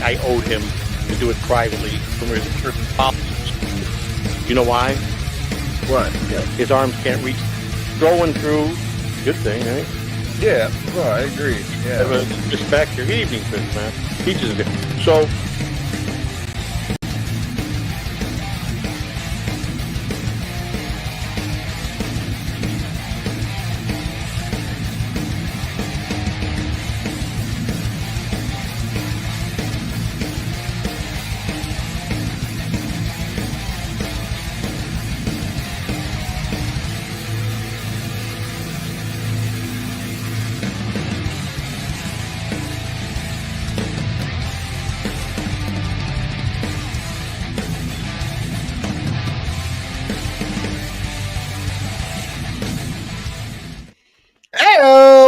I owed him to do it privately from his certain policies. You know why? What? Yeah. His arms can't reach. Throwing through, good thing, right? Yeah, well, I agree. Yeah. Respect your evening, Chris, man. Teaches it. So.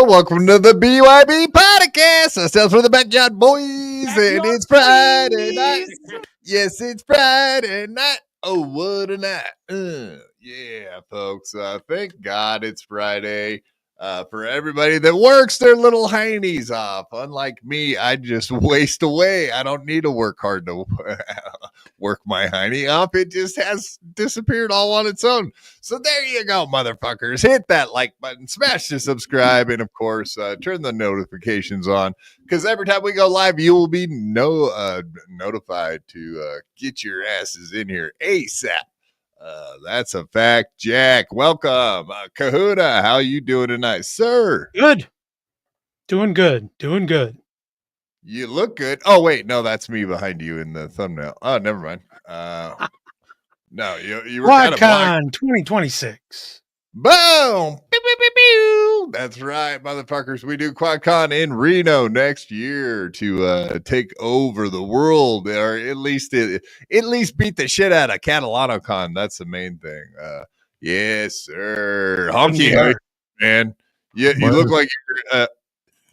Welcome to the BYB Podcast. That stands for the Backyard Boys, and it's Friday night. Yes, it's Friday night. Oh, what a night. Yeah, folks. Thank God it's Friday. For everybody that works their little heinies off. Unlike me, I just waste away. I don't need to work hard to work my hiney off. It just has disappeared all on its own. So there you go, motherfuckers. Hit that like button, smash the subscribe, and of course, turn the notifications on, because every time we go live, you will be notified to get your asses in here ASAP. That's a fact. Jack, welcome. Kahuna, how you doing tonight, sir? Good. Doing good. You look good. Oh, wait. No, that's me behind you in the thumbnail. Oh, never mind. No, you were kind of QuadCon 2026. Boom. Pew, pew, pew, pew. That's right, motherfuckers. We do QuadCon in Reno next year to take over the world, or at least beat the shit out of CatalanoCon. That's the main thing. Yes, sir. Honky, man. You look like you're.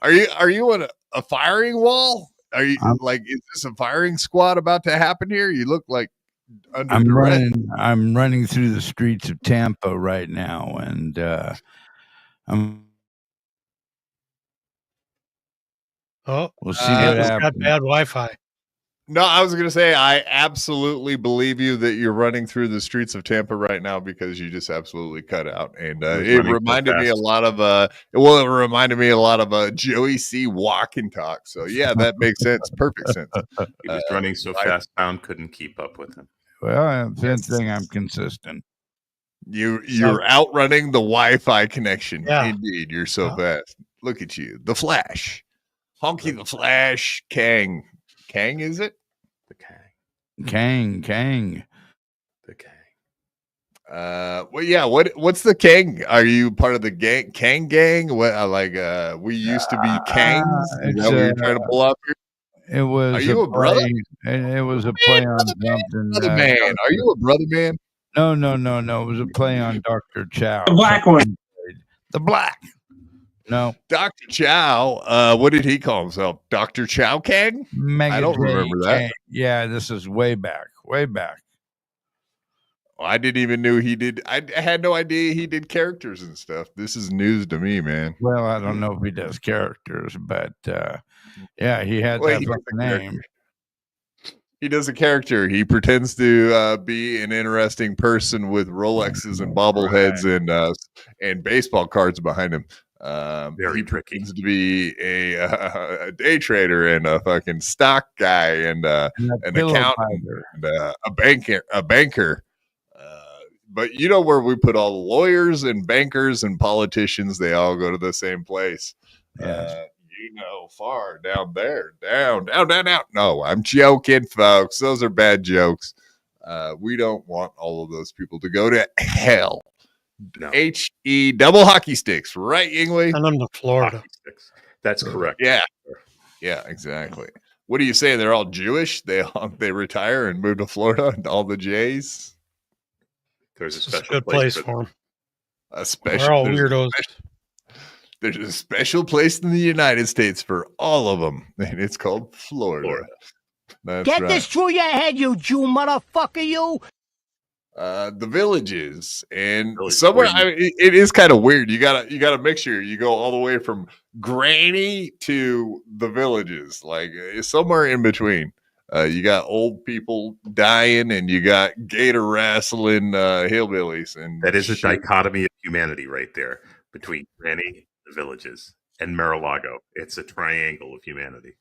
Are you a firing wall? Are you is this a firing squad about to happen here? You look like. I'm running through the streets of Tampa right now, and we'll see what happens. Got bad Wi-Fi. No, I was going to say I absolutely believe you that you're running through the streets of Tampa right now, because you just absolutely cut out, and it reminded me a lot of Joey C. walk and talk. So yeah, that makes sense, perfect sense. He was running so fast, sound couldn't keep up with him. Well, same thing. I'm consistent. You're outrunning the Wi-Fi connection. Yeah. Indeed, you're so fast. Look at you, the Flash, Honky the Flash, Kang, is it? The Kang. Kang. The Kang. Well, yeah. What's the Kang? Are you part of the Kang gang? What we used to be Kangs? Is that what you're trying to pull up here? It was. Are you a brother? It was a play on something. Brother man. Are you a brother man? No. It was a play on Dr. Chow. The black one. The black. No. Dr. Chow. What did he call himself? Dr. Chow Kang? I don't remember that. Yeah, this is way back. Well, I didn't even know he did. I had no idea he did characters and stuff. This is news to me, man. Well, I don't know if he does characters, but yeah, he had that name. He does a character. He pretends to be an interesting person with Rolexes and bobbleheads and baseball cards behind him. Very tricky. Pretends to be a day trader and a fucking stock guy and an accountant and a banker. But you know where we put all the lawyers and bankers and politicians? They all go to the same place. Yes. Far down there, down. No, I'm joking, folks. Those are bad jokes. We don't want all of those people to go to hell. No. HE double hockey sticks, right, Yingli? And I'm to Florida. That's correct. Yeah. Yeah, exactly. What do you say? They're all Jewish? They retire and move to Florida? All the Jays? There's a It's a special good place for them. A They're special. all weirdos. There's a special place in the United States for all of them, and it's called Florida. That's Get right. this through your head, you Jew motherfucker, you. The villages and Village somewhere where it is kind of weird. You gotta make sure you go all the way from Granny to the villages, like somewhere in between. You got old people dying, and you got gator wrestling hillbillies, and That is a dichotomy of humanity right there between Granny, the villages, and Mar-a-Lago. It's a triangle of humanity.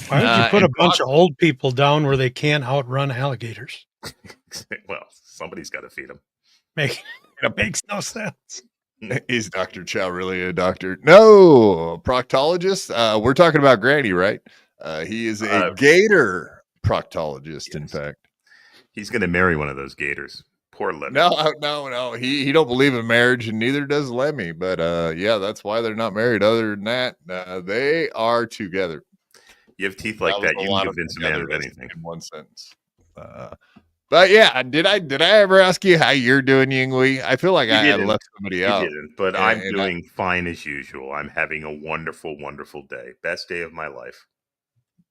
Why would you put a bunch of old people down where they can't outrun alligators? Well, somebody's got to feed them. It makes no sense. Is Dr. Chow really a doctor? No, proctologist. We're talking about Granny, right? He is a gator proctologist, yes. in fact. He's going to marry one of those gators. Poor Lemmy. No. He don't believe in marriage, and neither does Lemmy. But yeah, that's why they're not married. Other than that, they are together. You have teeth like that. You can convince a man of anything. In one sentence. But yeah, did I ever ask you how you're doing, Yinghui? I feel like I left somebody out. You didn't, but I'm doing fine as usual. I'm having a wonderful, wonderful day. Best day of my life.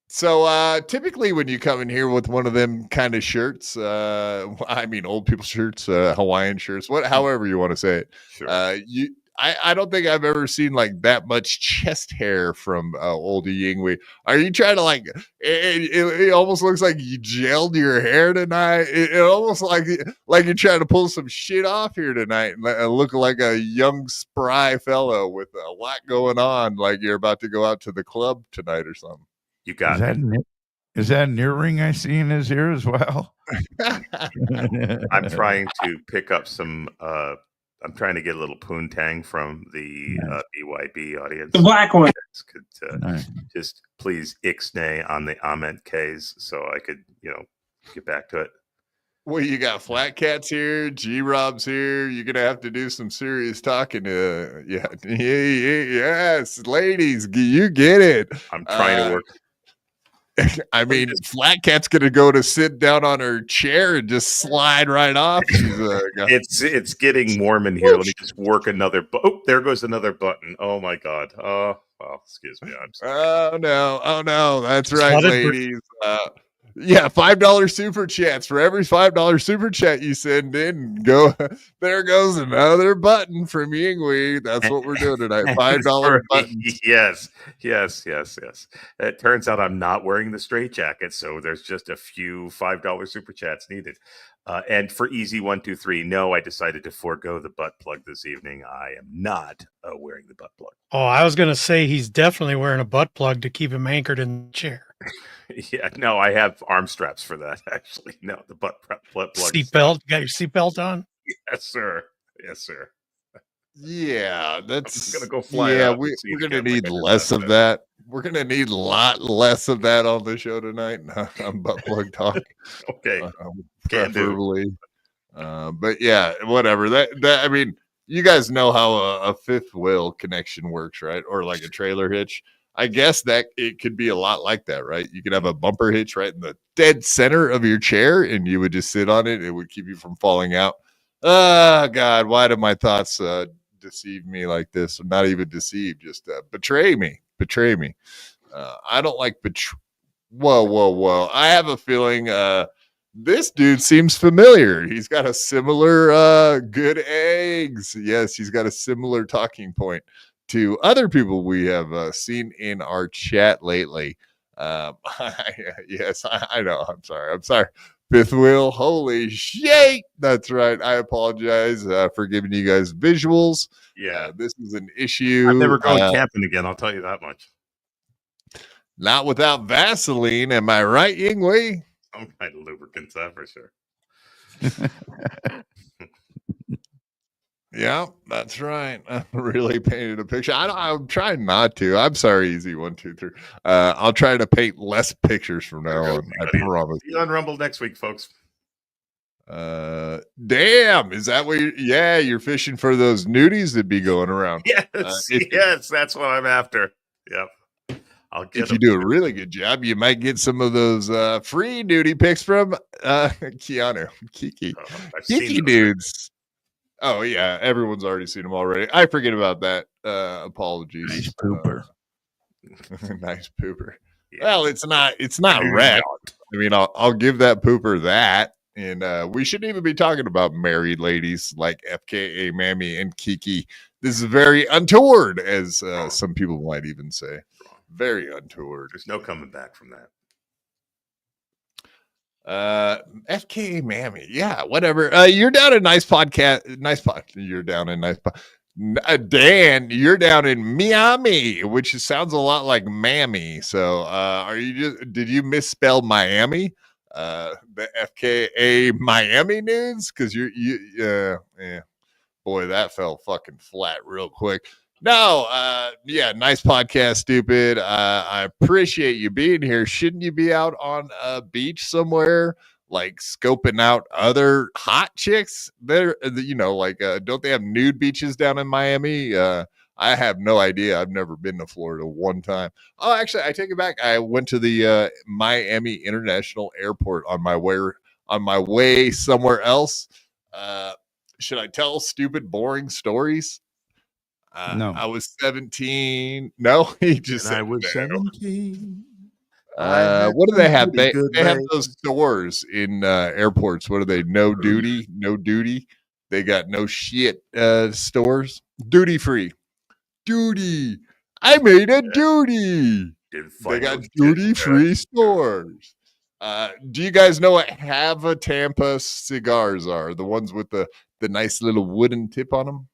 So typically when you come in here with one of them kind of shirts, I mean old people shirts, Hawaiian shirts, however you want to say it. Sure. I don't think I've ever seen like that much chest hair from old Yinghui. Are you trying to like? It almost looks like you gelled your hair tonight. It almost like you're trying to pull some shit off here tonight and look like a young spry fellow with a lot going on, like you're about to go out to the club tonight or something. You got Is that an earring I see in his ear as well? I'm trying to pick up some. I'm trying to get a little poontang from the BYB audience. The black one. Could just please ixnay on the Ament Ks so I could, get back to it. Well, you got Flat Cats here, G-Rob's here. You're gonna have to do some serious talking. Yes, ladies, you get it. I'm trying to work. I mean, Flat Cat's gonna go to sit down on her chair and just slide right off. It's getting warm in here. Let me just work another. Oh, there goes another button. Oh my god. Oh, well, excuse me. I'm sorry. Oh no. That's right, ladies. Yeah, $5 super chats. For every $5 super chat you send in, there goes another button from Yinghui. That's what we're doing tonight. $5 buttons. Yes. It turns out I'm not wearing the straitjacket, so there's just a few $5 super chats needed. And for easy 123, no, I decided to forego the butt plug this evening. I am not wearing the butt plug. Oh, I was going to say he's definitely wearing a butt plug to keep him anchored in the chair. Yeah, no, I have arm straps for that, actually. No, the butt plug. Seatbelt? You got your seatbelt on? Yes, sir. Yeah, that's going to go fly. Yeah, we're going to need less of that. We're going to need a lot less of that on the show tonight. I'm butt plug talk. Okay. Preferably. But yeah, whatever. That I mean, you guys know how a fifth wheel connection works, right? Or like a trailer hitch. I guess that it could be a lot like that, right? You could have a bumper hitch right in the dead center of your chair, and you would just sit on it. It would keep you from falling out. Oh, God, why do my thoughts deceive me like this? Not even deceive, just betray me. I don't like Whoa. I have a feeling this dude seems familiar. He's got a similar good eggs. Yes, he's got a similar talking point to other people we have seen in our chat lately. Yes, I know. I'm sorry. Fifth wheel. Holy shit. That's right. I apologize for giving you guys visuals. Yeah. This is an issue. I'm never going camping again. I'll tell you that much. Not without Vaseline. Am I right, Yinghui? Some kind of lubricants, that for sure. Yeah, that's right. I really painted a picture. I'm trying not to. I'm sorry, Easy 1, 2, 3. I'll try to paint less pictures from now on. I promise. See you on Rumble next week, folks. Damn, is that what you're fishing for those nudies that be going around? Yes, that's what I'm after. Yep. I'll get if you do a really good job, you might get some of those free nudie pics from Kiki. Kiki dudes. Oh yeah, everyone's already seen them already. I forget about that. Apologies. Nice pooper. Nice pooper. Yeah. Well, it's not red. I mean, I'll give that pooper that. And we shouldn't even be talking about married ladies like FKA Mammy and Kiki. This is very untoward, as some people might even say. Very untoward. There's no coming back from that. FKA Mammy. Yeah, whatever. You're down in Nice Podcast. You're down in Nice Dan, you're down in Miami, which sounds a lot like Mammy. So did you misspell Miami? The FKA Miami news? Because yeah. Boy, that fell fucking flat real quick. No, yeah, Nice Podcast, stupid. I appreciate you being here. Shouldn't you be out on a beach somewhere, like scoping out other hot chicks? There, don't they have nude beaches down in Miami? I have no idea. I've never been to Florida one time. Oh, actually, I take it back. I went to the Miami International Airport on my way somewhere else. Should I tell stupid, boring stories? No. I was 17. No, he just said I was 17. What do they have? They have those stores in airports. What are they? No duty. They got no shit stores. Duty free. Duty. I made a duty. They got duty free stores. Do you guys know what Hava Tampa cigars are? The ones with the nice little wooden tip on them?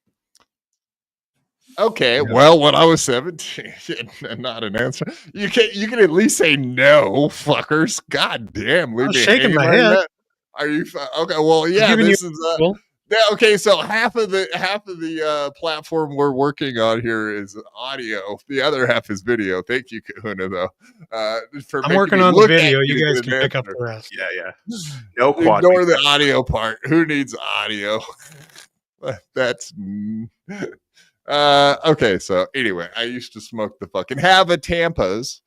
Okay, well, when I was 17, not an answer. You can at least say no, fuckers. God damn, leave me shaking my head. Are you okay? Well, yeah, this is okay. So half of the platform we're working on here is audio. The other half is video. Thank you, Kahuna, though. I'm working on the video. You guys can pick up the rest. Yeah. No quad. Ignore the audio part. Who needs audio? That's okay. So anyway, I used to smoke the fucking Hava Tampas.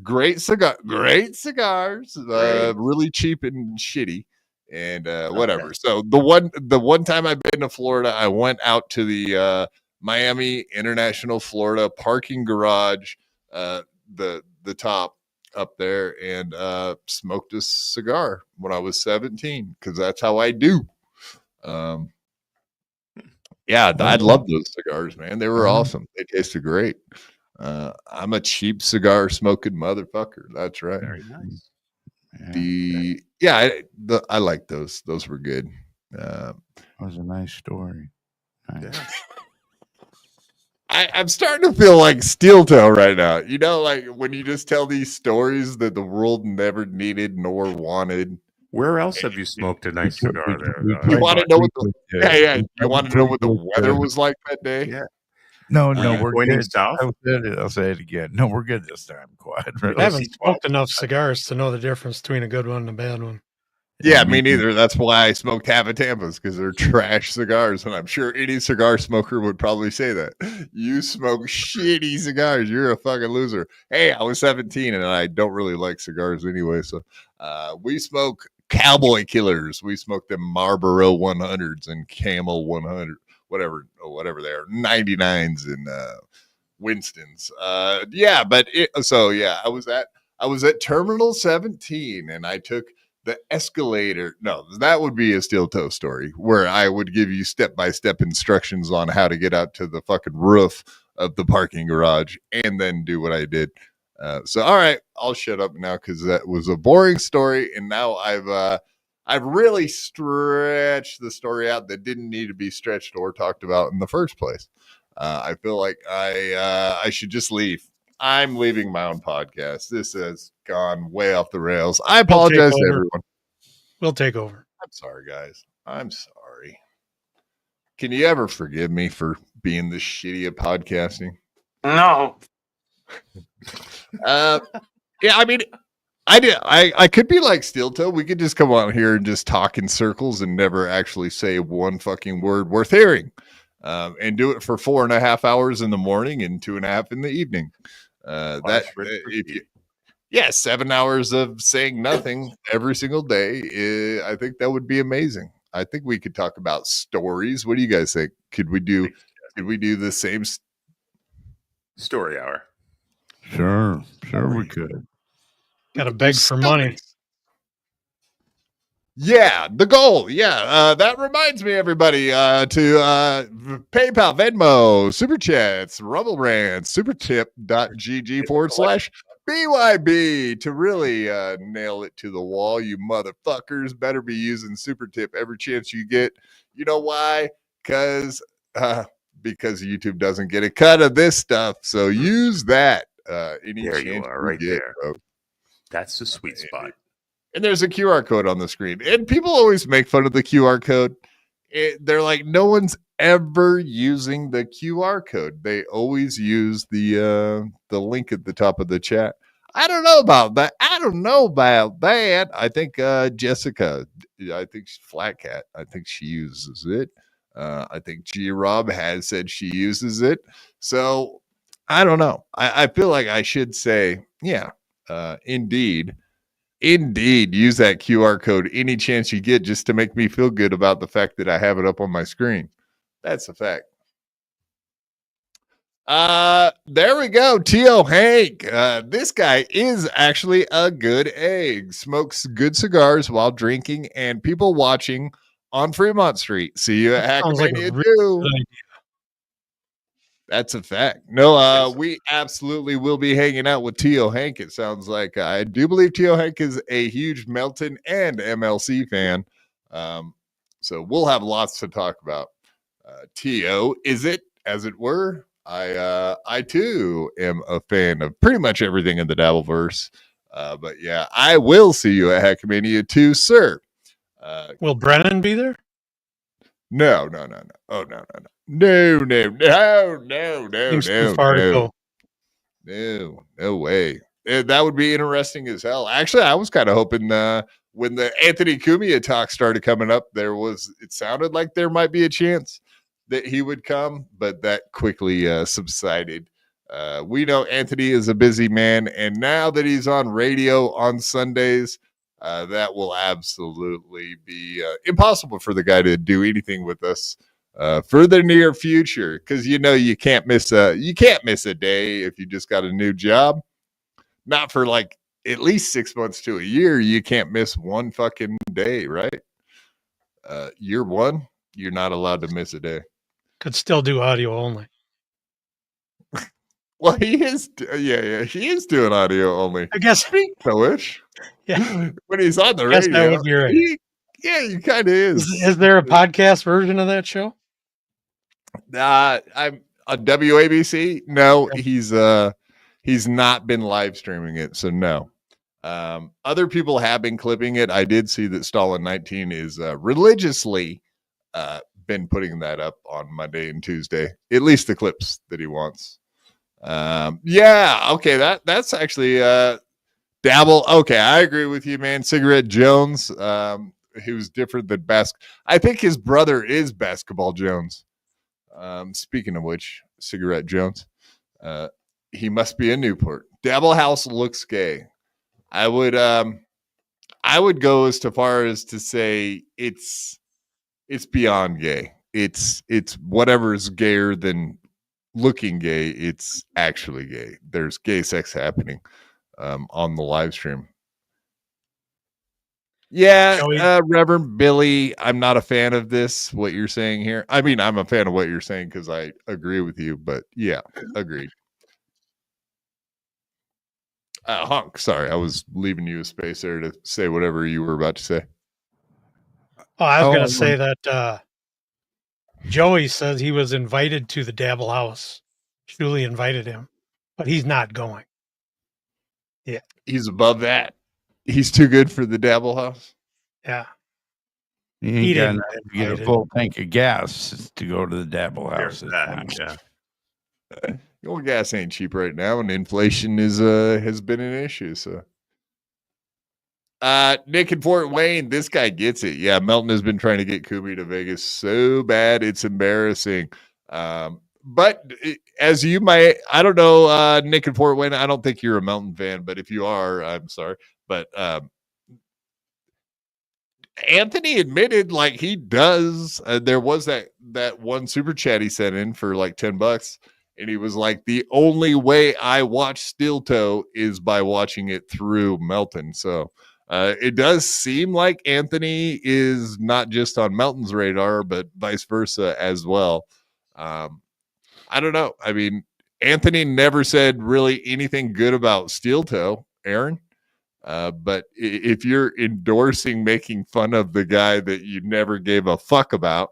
Great cigars, really cheap and shitty. And whatever. Okay. So the one time I've been to Florida, I went out to the Miami International Florida parking garage, the top up there, and smoked a cigar when I was 17 because that's how I do. Yeah, I love those cigars, man. They were awesome. They tasted great. I'm a cheap cigar smoking motherfucker. That's right. Very nice. I like those. Those were good. That was a nice story. Nice. Yeah. I'm starting to feel like Steel Toe right now. You know, like when you just tell these stories that the world never needed nor wanted. Where else have you smoked a nice cigar there? You want to know what You want to know what the weather was like that day? Yeah. No, we're going good. south. I'll say it again. No, we're good this time. Quiet. I haven't smoked enough cigars to know the difference between a good one and a bad one. Yeah, me neither. That's why I smoked Hava Tampas, because they're trash cigars, and I'm sure any cigar smoker would probably say that. You smoke shitty cigars. You're a fucking loser. Hey, I was 17, and I don't really like cigars anyway, so we smoke Cowboy Killers. We smoke them Marlboro 100s and Camel 100, whatever they are, 99s and Winston's. I was at Terminal 17, and I took the escalator. No, that would be a Steel Toe story where I would give you step-by-step instructions on how to get out to the fucking roof of the parking garage and then do what I did. So, all right, I'll shut up now because that was a boring story. And now I've really stretched the story out that didn't need to be stretched or talked about in the first place. I feel like I should just leave. I'm leaving my own podcast. This has gone way off the rails. I apologize to everyone. We'll take over. I'm sorry, guys. I'm sorry. Can you ever forgive me for being this shitty at podcasting? No. Yeah, I mean, I could be like Steel Toe. We could just come on here and just talk in circles and never actually say one fucking word worth hearing. and do it for 4.5 hours in the morning and 2.5 in the evening. If you 7 hours of saying nothing every single day. I think that would be amazing. I think we could talk about stories. What do you guys think? Could we do the same story hour? Sure, we could. Got to beg for money. Yeah, the goal. Yeah, that reminds me, everybody, to PayPal, Venmo, Super Chats, Rumble Rants, supertip.gg/BYB to really nail it to the wall. You motherfuckers better be using Super Tip every chance you get. You know why? Because YouTube doesn't get a cut of this stuff. So use that any There chance you are, right get, there. bro. That's the sweet spot. And there's a QR code on the screen. And people always make fun of the QR code. They're like, no one's ever using the QR code. They always use the link at the top of the chat. I don't know about that. I think Jessica, I think Flat Cat, I think she uses it. I think G Rob has said she uses it. So I don't know. I feel like I should say, indeed, use that QR code any chance you get, just to make me feel good about the fact that I have it up on my screen. That's a fact. There we go. T.O. Hank. This guy is actually a good egg. Smokes good cigars while drinking and people watching on Fremont Street. See you at Hackmania 2. That's a fact. No, we absolutely will be hanging out with T.O. Hank. It sounds like I do believe T.O. Hank is a huge Melton and MLC fan. So we'll have lots to talk about. T.O., is it, as it were? I too am a fan of pretty much everything in the Dabbleverse. But yeah, I will see you at Hackmania 2, sir. Will Brennan be there? No. Oh, no. No way. That would be interesting as hell. Actually, I was kind of hoping when the Anthony Cumia talk started coming up, it sounded like there might be a chance that he would come, but that quickly subsided. We know Anthony is a busy man, and now that he's on radio on Sundays, that will absolutely be impossible for the guy to do anything with us for the near future, because you can't miss a day if you just got a new job. Not for like at least 6 months to a year. You can't miss one fucking day, right? Year one, you're not allowed to miss a day. Could still do audio only. Well, he is. He is doing audio only. I guess. No-ish. Yeah. When he's on the That radio, would be right. he kind of is. Is there a podcast version of that show? I'm on WABC. No, he's not been live streaming it, so no. Other people have been clipping it. I did see that Stalin 19 is religiously been putting that up on Monday and Tuesday, at least the clips that he wants. Okay, that's actually Dabble. Okay, I agree with you, man. Cigarette Jones, he was different than I think his brother is Basketball Jones. Speaking of which, Cigarette Jones, he must be in Newport. Dabble House looks gay. I would go as far as to say it's beyond gay. It's whatever is gayer than looking gay. It's actually gay. There's gay sex happening on the live stream. Yeah, Reverend Billy, I'm not a fan of what you're saying here. I mean, I'm a fan of what you're saying because I agree with you, but yeah, agreed. Hunk, sorry, I was leaving you a space there to say whatever you were about to say. Oh, I was going to say that Joey says he was invited to the Dabble House. Julie invited him, but he's not going. Yeah. He's above that. He's too good for the Dabble House. Yeah. He didn't get a full tank of gas to go to the Dabble House. Yeah. Your gas ain't cheap right now, and inflation has been an issue. So, Nick in Fort Wayne, this guy gets it. Yeah, Melton has been trying to get Kubi to Vegas so bad it's embarrassing. But as you might, I don't know, Nick and Fort Wayne, I don't think you're a Melton fan, but if you are, I'm sorry. But Anthony admitted like he does. There was that one super chat he sent in for like $10, and he was like, the only way I watch Steel Toe is by watching it through Melton. So it does seem like Anthony is not just on Melton's radar, but vice versa as well. I don't know. I mean, Anthony never said really anything good about Steel Toe, Aaron. But if you're endorsing making fun of the guy that you never gave a fuck about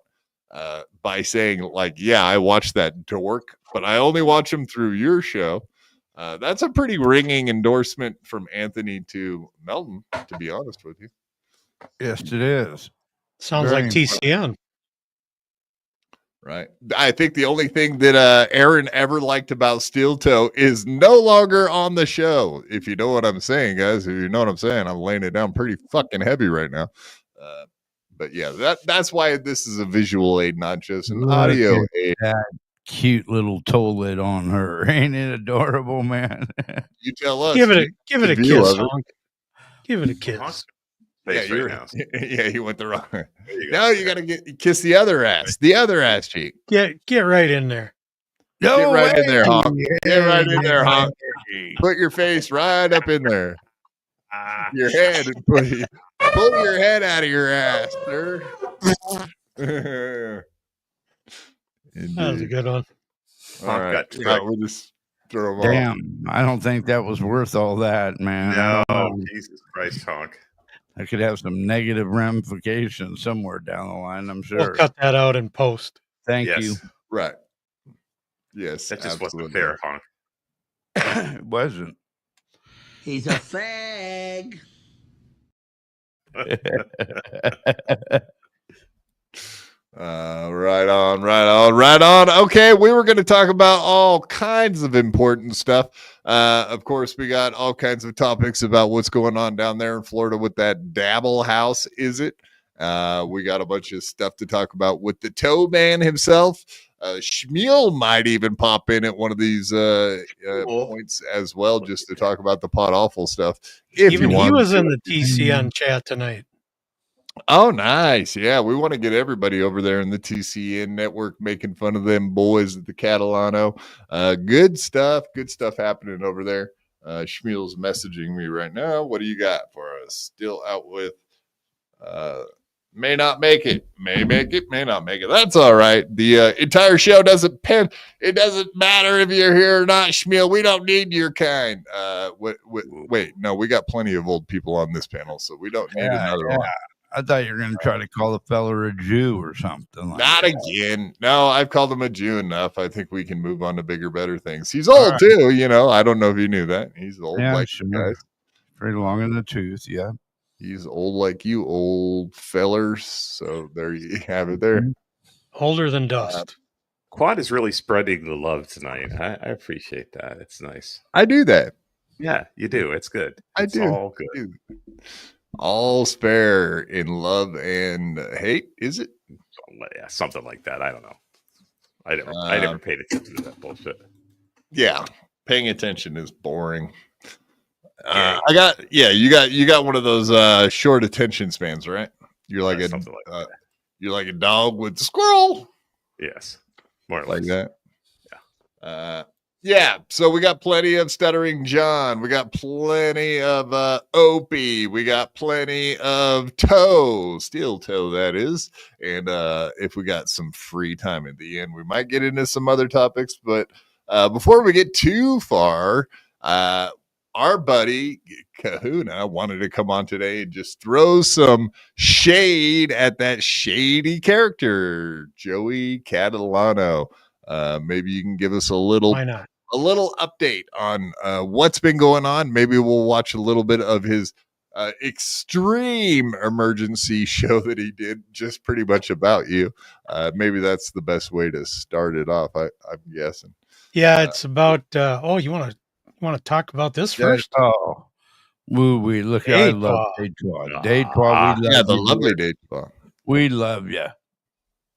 by saying like, yeah, I watched that dork, but I only watch him through your show. That's a pretty ringing endorsement from Anthony to Melton, to be honest with you. Yes, it is. Sounds Very like TCN. Right. I think the only thing that Aaron ever liked about Steel Toe is no longer on the show. If you know what I'm saying, guys. If you know what I'm saying, I'm laying it down pretty fucking heavy right now. But yeah, that's why this is a visual aid, not just an audio aid. That cute little toe lid on her. Ain't it adorable, man? You tell us. Give it a view kiss, of it. Honk. Give it a kiss. Yeah, Face right now. yeah, you went the wrong way. You Now you gotta kiss the other ass cheek. Get right in there. Get right in there, Hawk. Yeah. Get right in there, Hawk. Put your face right up in there. Your head and pull your head out of your ass, sir. That was a good one. All right, we'll just throw them Damn, I don't think that was worth all that, man. No, Jesus Christ, Honk. I could have some negative ramifications somewhere down the line, I'm sure. We'll cut that out in post. Thank Yes. you. Right. Yes, That just wasn't absolutely. fair, Honk. It wasn't. He's a fag. Right on. Okay, we were going to talk about all kinds of important stuff. Of course, we got all kinds of topics about what's going on down there in Florida with that Dabble house. Is it? We got a bunch of stuff to talk about with the toe man himself. Schmiel might even pop in at one of these points as well, just to talk about the pot awful stuff. If Even you he want was to. in the TCN chat tonight. Oh, nice. Yeah, we want to get everybody over there in the TCN network making fun of them boys at the Catalano. Good stuff happening over there. Schmiel's messaging me right now. What do you got for us? Still out with may not make it, may make it, may not make it. That's all right. The entire show doesn't it doesn't matter if you're here or not, Schmiel. We don't need your kind. Wait, no, we got plenty of old people on this panel, so we don't need another one. I thought you were going to try to call the fella a Jew or something. Not again. No, I've called him a Jew enough. I think we can move on to bigger, better things. He's old too, you know. I don't know if you knew that. He's old like you guys. Pretty long in the tooth, yeah. He's old like you old fellers. So there you have it there. Older than dust. Quad is really spreading the love tonight. I appreciate that. It's nice. I do that. Yeah, you do. It's good. I It's do. all good. All spare in love and hate, is it? Yeah, something like that. I don't know. I never paid attention to that bullshit. Yeah, paying attention is boring. You got one of those short attention spans, right? You're like Something like that. You're like a dog with the squirrel. Yes, more or Like less. that. Yeah. So we got plenty of Stuttering John. We got plenty of Opie. We got plenty of Steel Toe, that is. And if we got some free time at the end, we might get into some other topics. But before we get too far, our buddy Kahuna wanted to come on today and just throw some shade at that shady character, Joey Catalano. Maybe you can give us a little update on what's been going on. Maybe we'll watch a little bit of his extreme emergency show that he did, just pretty much about you. Maybe that's the best way to start it off. I'm guessing. Yeah, it's about. You want to talk about this first? Oh, we look. I love Detroit. Detroit, we love Yeah, the you. lovely Detroit. We love you.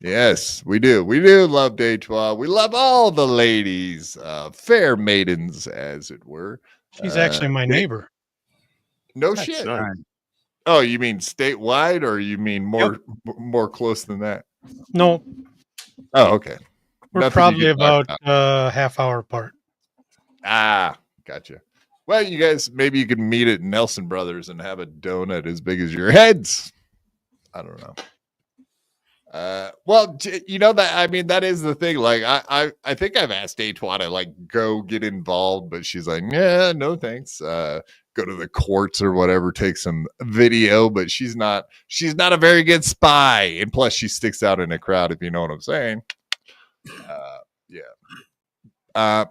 Yes, we do. We do love Detroit. We love all the ladies, fair maidens, as it were. She's actually my neighbor. No That's shit. nice. Oh, you mean statewide, or you mean more close than that? No, Oh, okay. we're Nothing you probably can talk about half hour apart. Ah, gotcha. Well, you guys, maybe you could meet at Nelson Brothers and have a donut as big as your heads. I don't know. Well, you know that, I mean, that is the thing. Like, I think I've asked Atwa to like go get involved, but she's like, yeah, no thanks. Go to the courts or whatever, take some video, but she's not a very good spy, and plus she sticks out in a crowd, if you know what I'm saying. Yeah.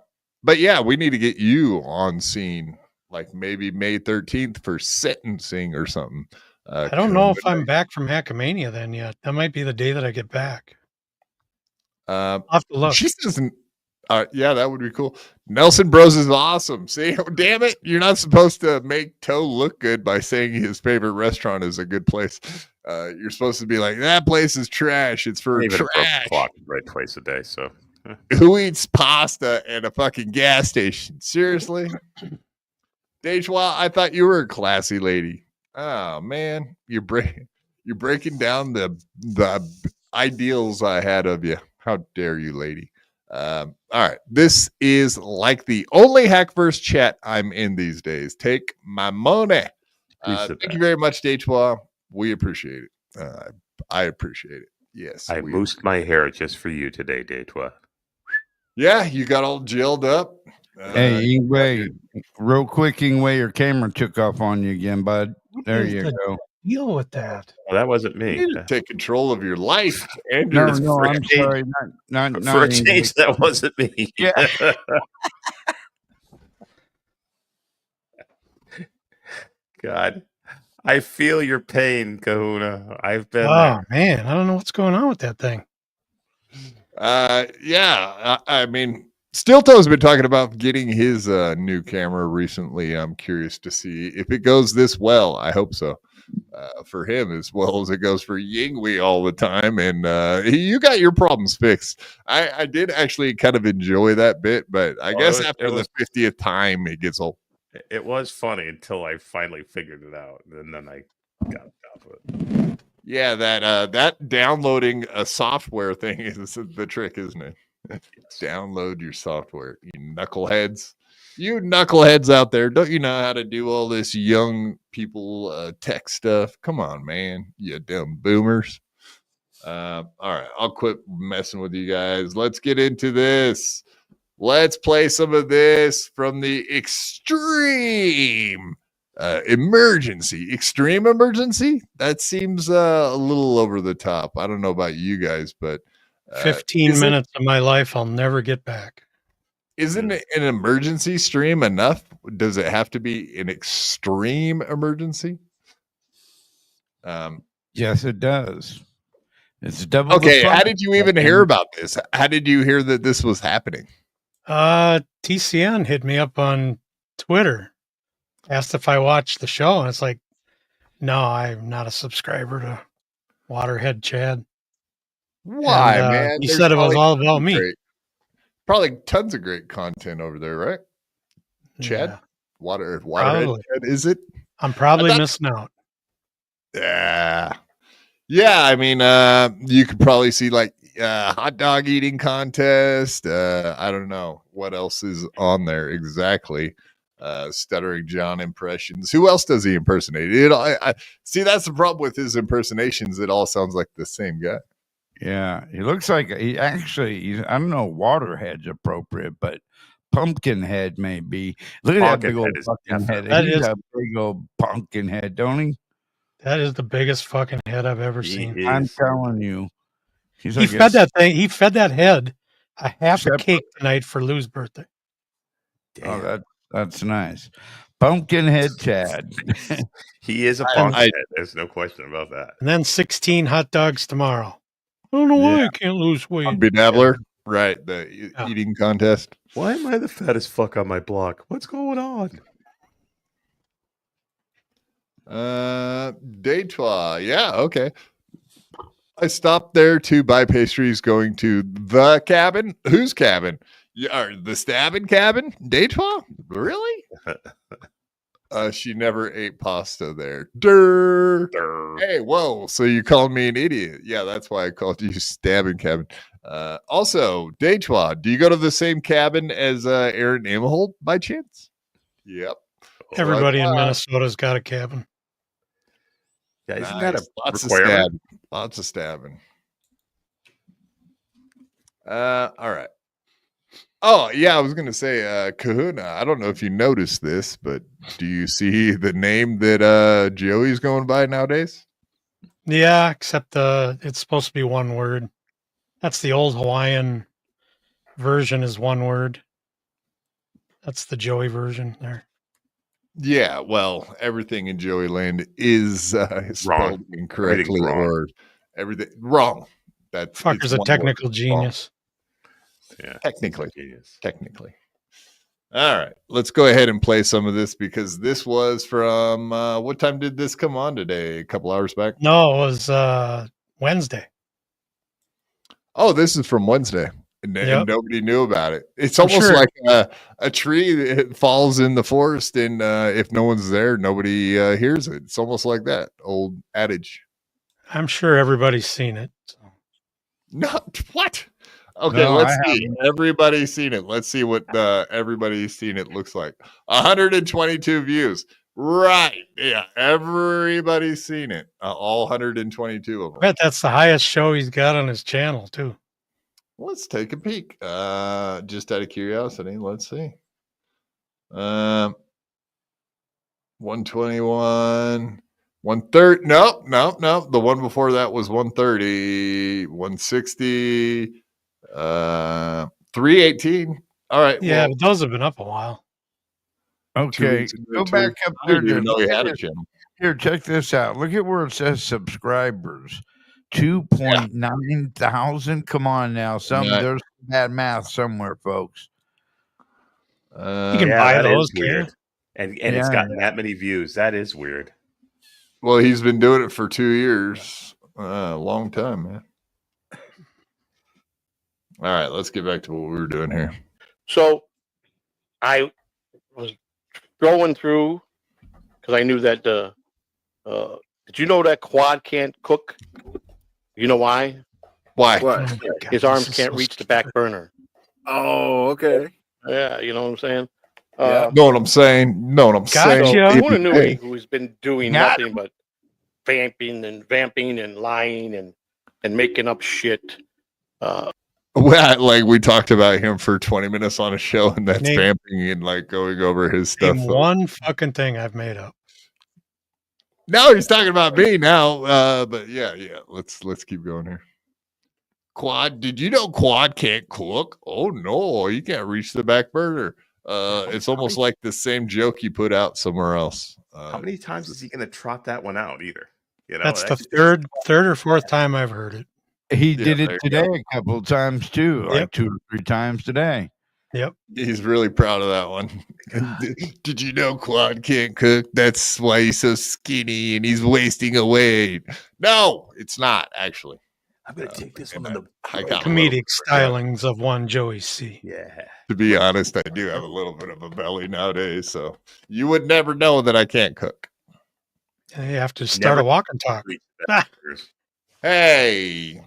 But yeah, we need to get you on scene, like maybe May 13th for sentencing or something. I don't know if I'm back from Hackmania then yet. That might be the day that I get back. I'll have to look. She doesn't. Yeah, that would be cool. Nelson Bros is awesome. See, damn it, you're not supposed to make Toe look good by saying his favorite restaurant is a good place. You're supposed to be like, that place is trash. It's for Even trash. clock right twice a day. So Who eats pasta at a fucking gas station? Seriously, Dejwa, I thought you were a classy lady. Oh man, you're breaking down the ideals I had of you. How dare you, lady? All right, this is like the only Hackverse chat I'm in these days. Take my money. Thank you very much, Dejwa. We appreciate it. I appreciate it. Yes, I moosed my hair just for you today, Detroit. Yeah, you got all gelled up. Hey, Ingwe, real quick, Ingwe, your camera took off on you again, bud. There you go. Deal with that. Well, that wasn't You me. need to take control of your life and No, your no, I'm sorry. Not For a change, that wasn't me. Yeah. God, I feel your pain, Kahuna. I've been Oh man, I don't know what's going on with that thing. Yeah, I mean, Stilto's been talking about getting his new camera recently. I'm curious to see if it goes this well. I hope so. For him as well as it goes for Yingwei all the time. And you got your problems fixed. I did actually kind of enjoy that bit, but I guess after the 50th time, it gets old. It was funny until I finally figured it out, and then I got off it. Yeah, that downloading a software thing is the trick, isn't it? Download your software, you knuckleheads. You knuckleheads out there, don't you know how to do all this young people tech stuff? Come on, man, you dumb boomers. All right, I'll quit messing with you guys. Let's get into this. Let's play some of this from the extreme emergency. Extreme emergency? That seems a little over the top. I don't know about you guys, but 15 minutes of my life I'll never get back. Isn't an emergency stream enough? Does it have to be an extreme emergency? Yes, it does. It's double. Okay, how did you even hear about this? How did you hear that this was happening? TCN hit me up on Twitter, asked if I watched the show, and it's like, no, I'm not a subscriber to Waterhead Chad. Why, and, man? He There's said it was probably all about me. Probably tons of great content over there, right? Chad? Yeah, Waterhead Probably. Chad, is it? I'm probably missing out. Yeah. Yeah, I mean, you could probably see like hot dog eating contest. I don't know what else is on there exactly. Stuttering John impressions. Who else does he impersonate? I see, that's the problem with his impersonations. It all sounds like the same guy. Yeah, he looks like I don't know, Waterhead's appropriate, but Pumpkinhead may be. Look at that big old fucking head. He's a big old pumpkin head, don't he? That is the biggest fucking head I've ever seen. I'm telling you. He fed that thing. He fed that head a half a cake tonight for Lou's birthday. Damn. Oh, that's nice. Pumpkinhead Chad. He is a pumpkinhead. There's no question about that. And then 16 hot dogs tomorrow. I don't know why I can't lose weight. Be Dabbler, right? The eating contest. Why am I the fattest fuck on my block? What's going on? Detroit. Yeah, okay. I stopped there to buy pastries going to the cabin. Whose cabin? The stabbing cabin? Detroit? Really? She never ate pasta there. Durr. Hey, whoa. So you called me an idiot. Yeah, that's why I called you stabbing cabin. Also, Detroit, do you go to the same cabin as Aaron Imholte by chance? Yep. Everybody in Minnesota's got a cabin. Yeah, isn't that a lots requirement? of stabbing? Lots of stabbing. All right. Oh, yeah, I was going to say, Kahuna, I don't know if you noticed this, but do you see the name that Joey's going by nowadays? Yeah, except it's supposed to be one word. That's the old Hawaiian version is one word. That's the Joey version there. Yeah, well, everything in Joey Land is spelled incorrectly or everything wrong. That's fucker's a technical genius. Yeah, technically. All right, let's go ahead and play some of this because this was from what time did this come on today? A couple hours back? No, it was Wednesday. Oh, this is from Wednesday. And nobody knew about it. It's almost like a tree that falls in the forest, and if no one's there, nobody hears it. It's almost like that old adage. I'm sure everybody's seen it. So. Not what? Okay, let's see. Everybody's seen it. Let's see what everybody's seen it looks like. 122 views. Right. Yeah, everybody's seen it. All 122 of them. I bet that's the highest show he's got on his channel, too. Let's take a peek. Just out of curiosity, let's see. 121, 130. No. The one before that was 130, 160, 318. All right. Yeah, but those have been up a while. Okay, go back up there. I didn't even know he had a channel. Here, check this out. Look at where it says subscribers. 2.9 thousand. Come on now. There's bad math somewhere, folks. You can buy those, weird. And it's gotten that many views. That is weird. Well, he's been doing it for 2 years. A long time, man. All right, let's get back to what we were doing here. So I was going through because I knew that did you know that Quad can't cook? You know why? Why? What? His arms can't reach the back burner. Oh, okay. Yeah, you know what I'm saying? Know what I'm saying? So, I want to know who's been doing nothing but vamping and lying and making up shit. Like we talked about him for 20 minutes on a show, and that's vamping and like going over his stuff. One fucking thing I've made up. No, he's talking about me now. But yeah. Let's keep going here. Quad, did you know Quad can't cook? Oh no, you can't reach the back burner. It's almost like the same joke you put out somewhere else. How many times is he going to trot that one out? Either that's the third or fourth time I've heard it. He did it today a couple of times too, like 2 or 3 times today. Yep. He's really proud of that one. Did you know Quad can't cook? That's why he's so skinny and he's wasting away. No, it's not actually. I'm going to take this one on the comedic stylings of one Joey C. Yeah. To be honest, I do have a little bit of a belly nowadays, so you would never know that I can't cook. You have to start a walk and talk. Hey,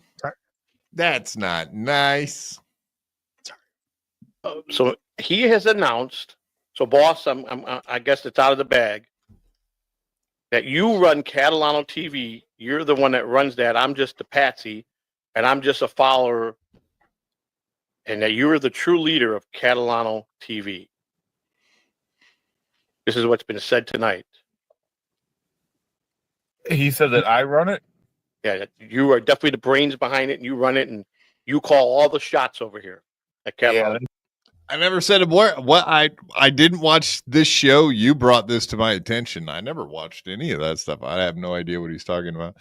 that's not nice. So he has announced. So, boss, I guess it's out of the bag that you run Catalano TV. You're the one that runs that. I'm just a patsy, and I'm just a follower. And that you are the true leader of Catalano TV. This is what's been said tonight. He said that I run it? Yeah, you are definitely the brains behind it, and you run it, and you call all the shots over here at Catalano. Yeah. I never said a word. What I didn't watch this show. You brought this to my attention. I never watched any of that stuff. I have no idea what he's talking about.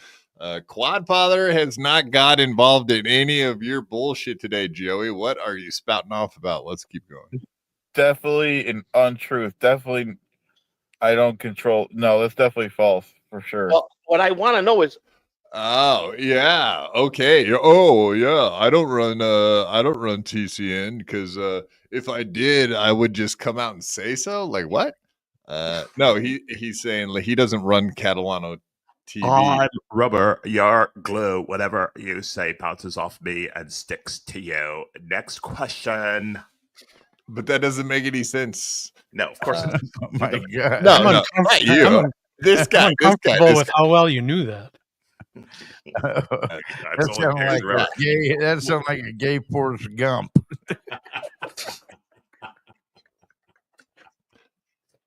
Quadfather has not got involved in any of your bullshit today, Joey. What are you spouting off about? Let's keep going. Definitely an untruth. Definitely, I don't control. No, that's definitely false for sure. Well, what I want to know is, Oh yeah, okay. Oh yeah, I don't run TCN because if I did, I would just come out and say so. Like what? No, he's saying like he doesn't run Catalano TV. On rubber, your glue, whatever you say, bounces off me and sticks to you. Next question. But that doesn't make any sense. No, of course not. Oh my God. No, I'm not you. This guy. uncomfortable with how well you knew that. That sounds like a gay Forrest Gump.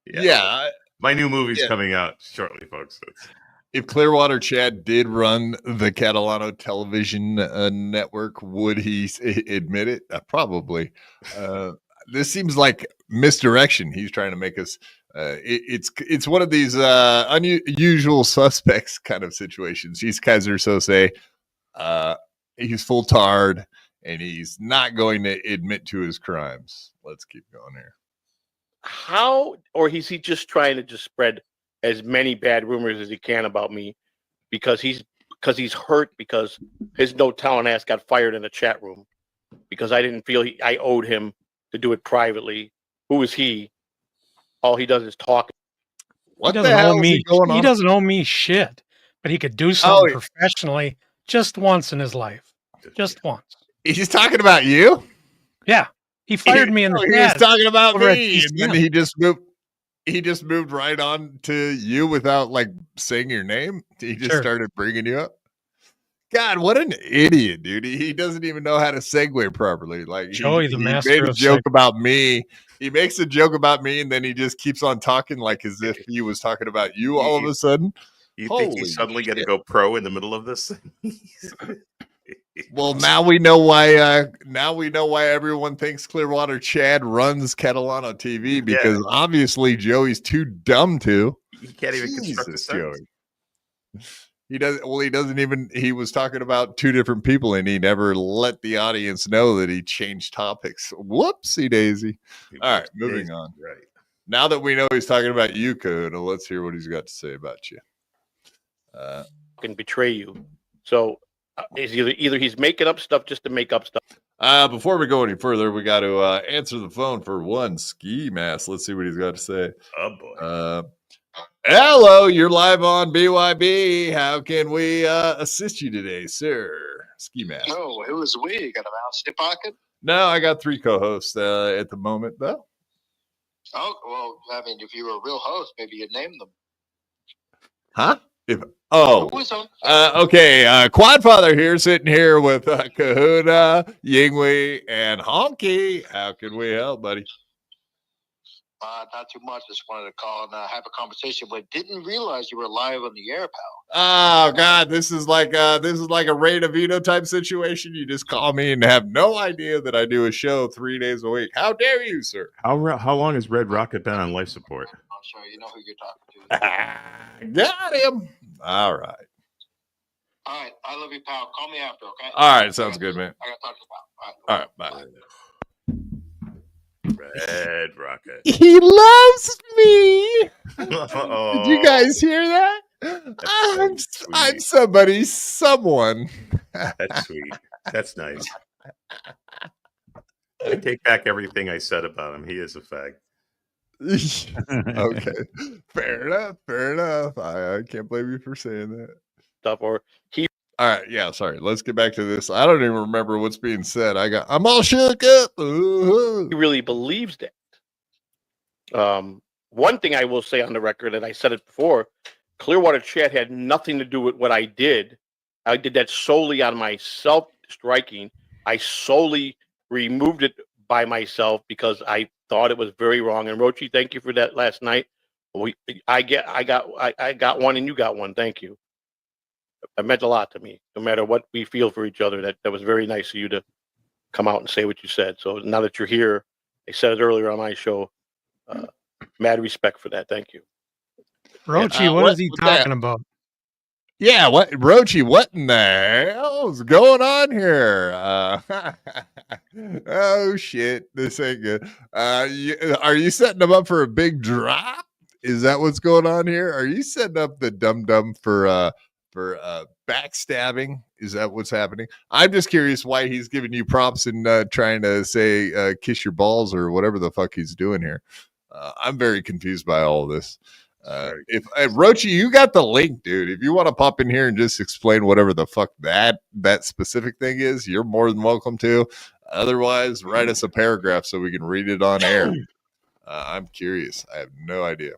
Yeah. My new movie's coming out shortly, folks. If Clearwater Chad did run the Catalano television network, would he admit it? Probably. This seems like misdirection. He's trying to make us. It's one of these unusual suspects kind of situations. These guys are so say he's full tard and he's not going to admit to his crimes. Let's keep going here. How, or is he just trying to just spread as many bad rumors as he can about me because he's hurt because his no talent ass got fired in the chat room because I didn't feel I owed him to do it privately. Who is he? All he does is talk. What the hell is going on? He doesn't owe me shit, but he could do something professionally just once in his life. Just once. He's talking about you? Yeah. He fired me in the He's talking about me. And then he just moved right on to you without like saying your name. He just started bringing you up. God, what an idiot, dude. He doesn't even know how to segue properly. Like Joey, the master made a of joke about me. He makes a joke about me and then he just keeps on talking like as if he was talking about you all of a sudden. You think he's suddenly going to go pro in the middle of this? Well, now we know why. Now we know why everyone thinks Clearwater Chad runs Catalano TV because obviously Joey's too dumb to. He can't even construct a sentence. He doesn't. Well, he doesn't even. He was talking about two different people, and he never let the audience know that he changed topics. Whoopsie daisy! All right, moving on. Right now that we know he's talking about you, Kahuna, let's hear what he's got to say about you. Can betray you. So. Is either he's making up stuff just to make up stuff. Before we go any further, we got to answer the phone for one ski mask. Let's see what he's got to say. Oh boy. Hello, you're live on BYB. How can we assist you today, sir? Ski mask. Oh, it was we. You got a mouse in your pocket? No, I got 3 co-hosts at the moment, though. Oh, well, I mean, if you were a real host, maybe you'd name them. Huh? Okay. Quadfather here, sitting here with Kahuna, Yingwei, and Honky. How can we help, buddy? Not too much. Just wanted to call and have a conversation, but didn't realize you were live on the air, pal. Oh God, this is like a Ray DeVito type situation. You just call me and have no idea that I do a show 3 days a week. How dare you, sir? How long has Red Rocket been on life support? I'm sorry, you know who you're talking to. Got him. All right. All right. I love you, pal. Call me after, okay? All right. Sounds good, man. I got to talk to you, pal. All right. Bye. Red Rocket. He loves me. Did you guys hear that? I'm somebody's someone. That's sweet. That's nice. I take back everything I said about him. He is a fag. Okay. Fair enough. I can't blame you for saying that. Stuff or he. All right, yeah, sorry. Let's get back to this. I don't even remember what's being said. I'm all shook up. He really believes that. One thing I will say on the record, and I said it before, Clearwater Chat had nothing to do with what I did. I did that solely on my self-striking. I solely removed it by myself because I thought it was very wrong. And Rochi, thank you for that last night. I got one and you got one. Thank you. It meant a lot to me, no matter what we feel for each other. That was very nice of you to come out and say what you said. So now that you're here, I said it earlier on my show. Mad respect for that. Thank you. Rochi, what is he talking about? Yeah, what Rochi? What in the hell is going on here? Oh shit, this ain't good. Are you setting them up for a big drop? Is that what's going on here? Are you setting up the dum dum for backstabbing? Is that what's happening? I'm just curious why he's giving you props and trying to say kiss your balls or whatever the fuck he's doing here. I'm very confused by all of this. If Rochi, you got the link, dude. If you want to pop in here and just explain whatever the fuck that specific thing is, you're more than welcome to. Otherwise, write us a paragraph so we can read it on air. I'm curious. I have no idea.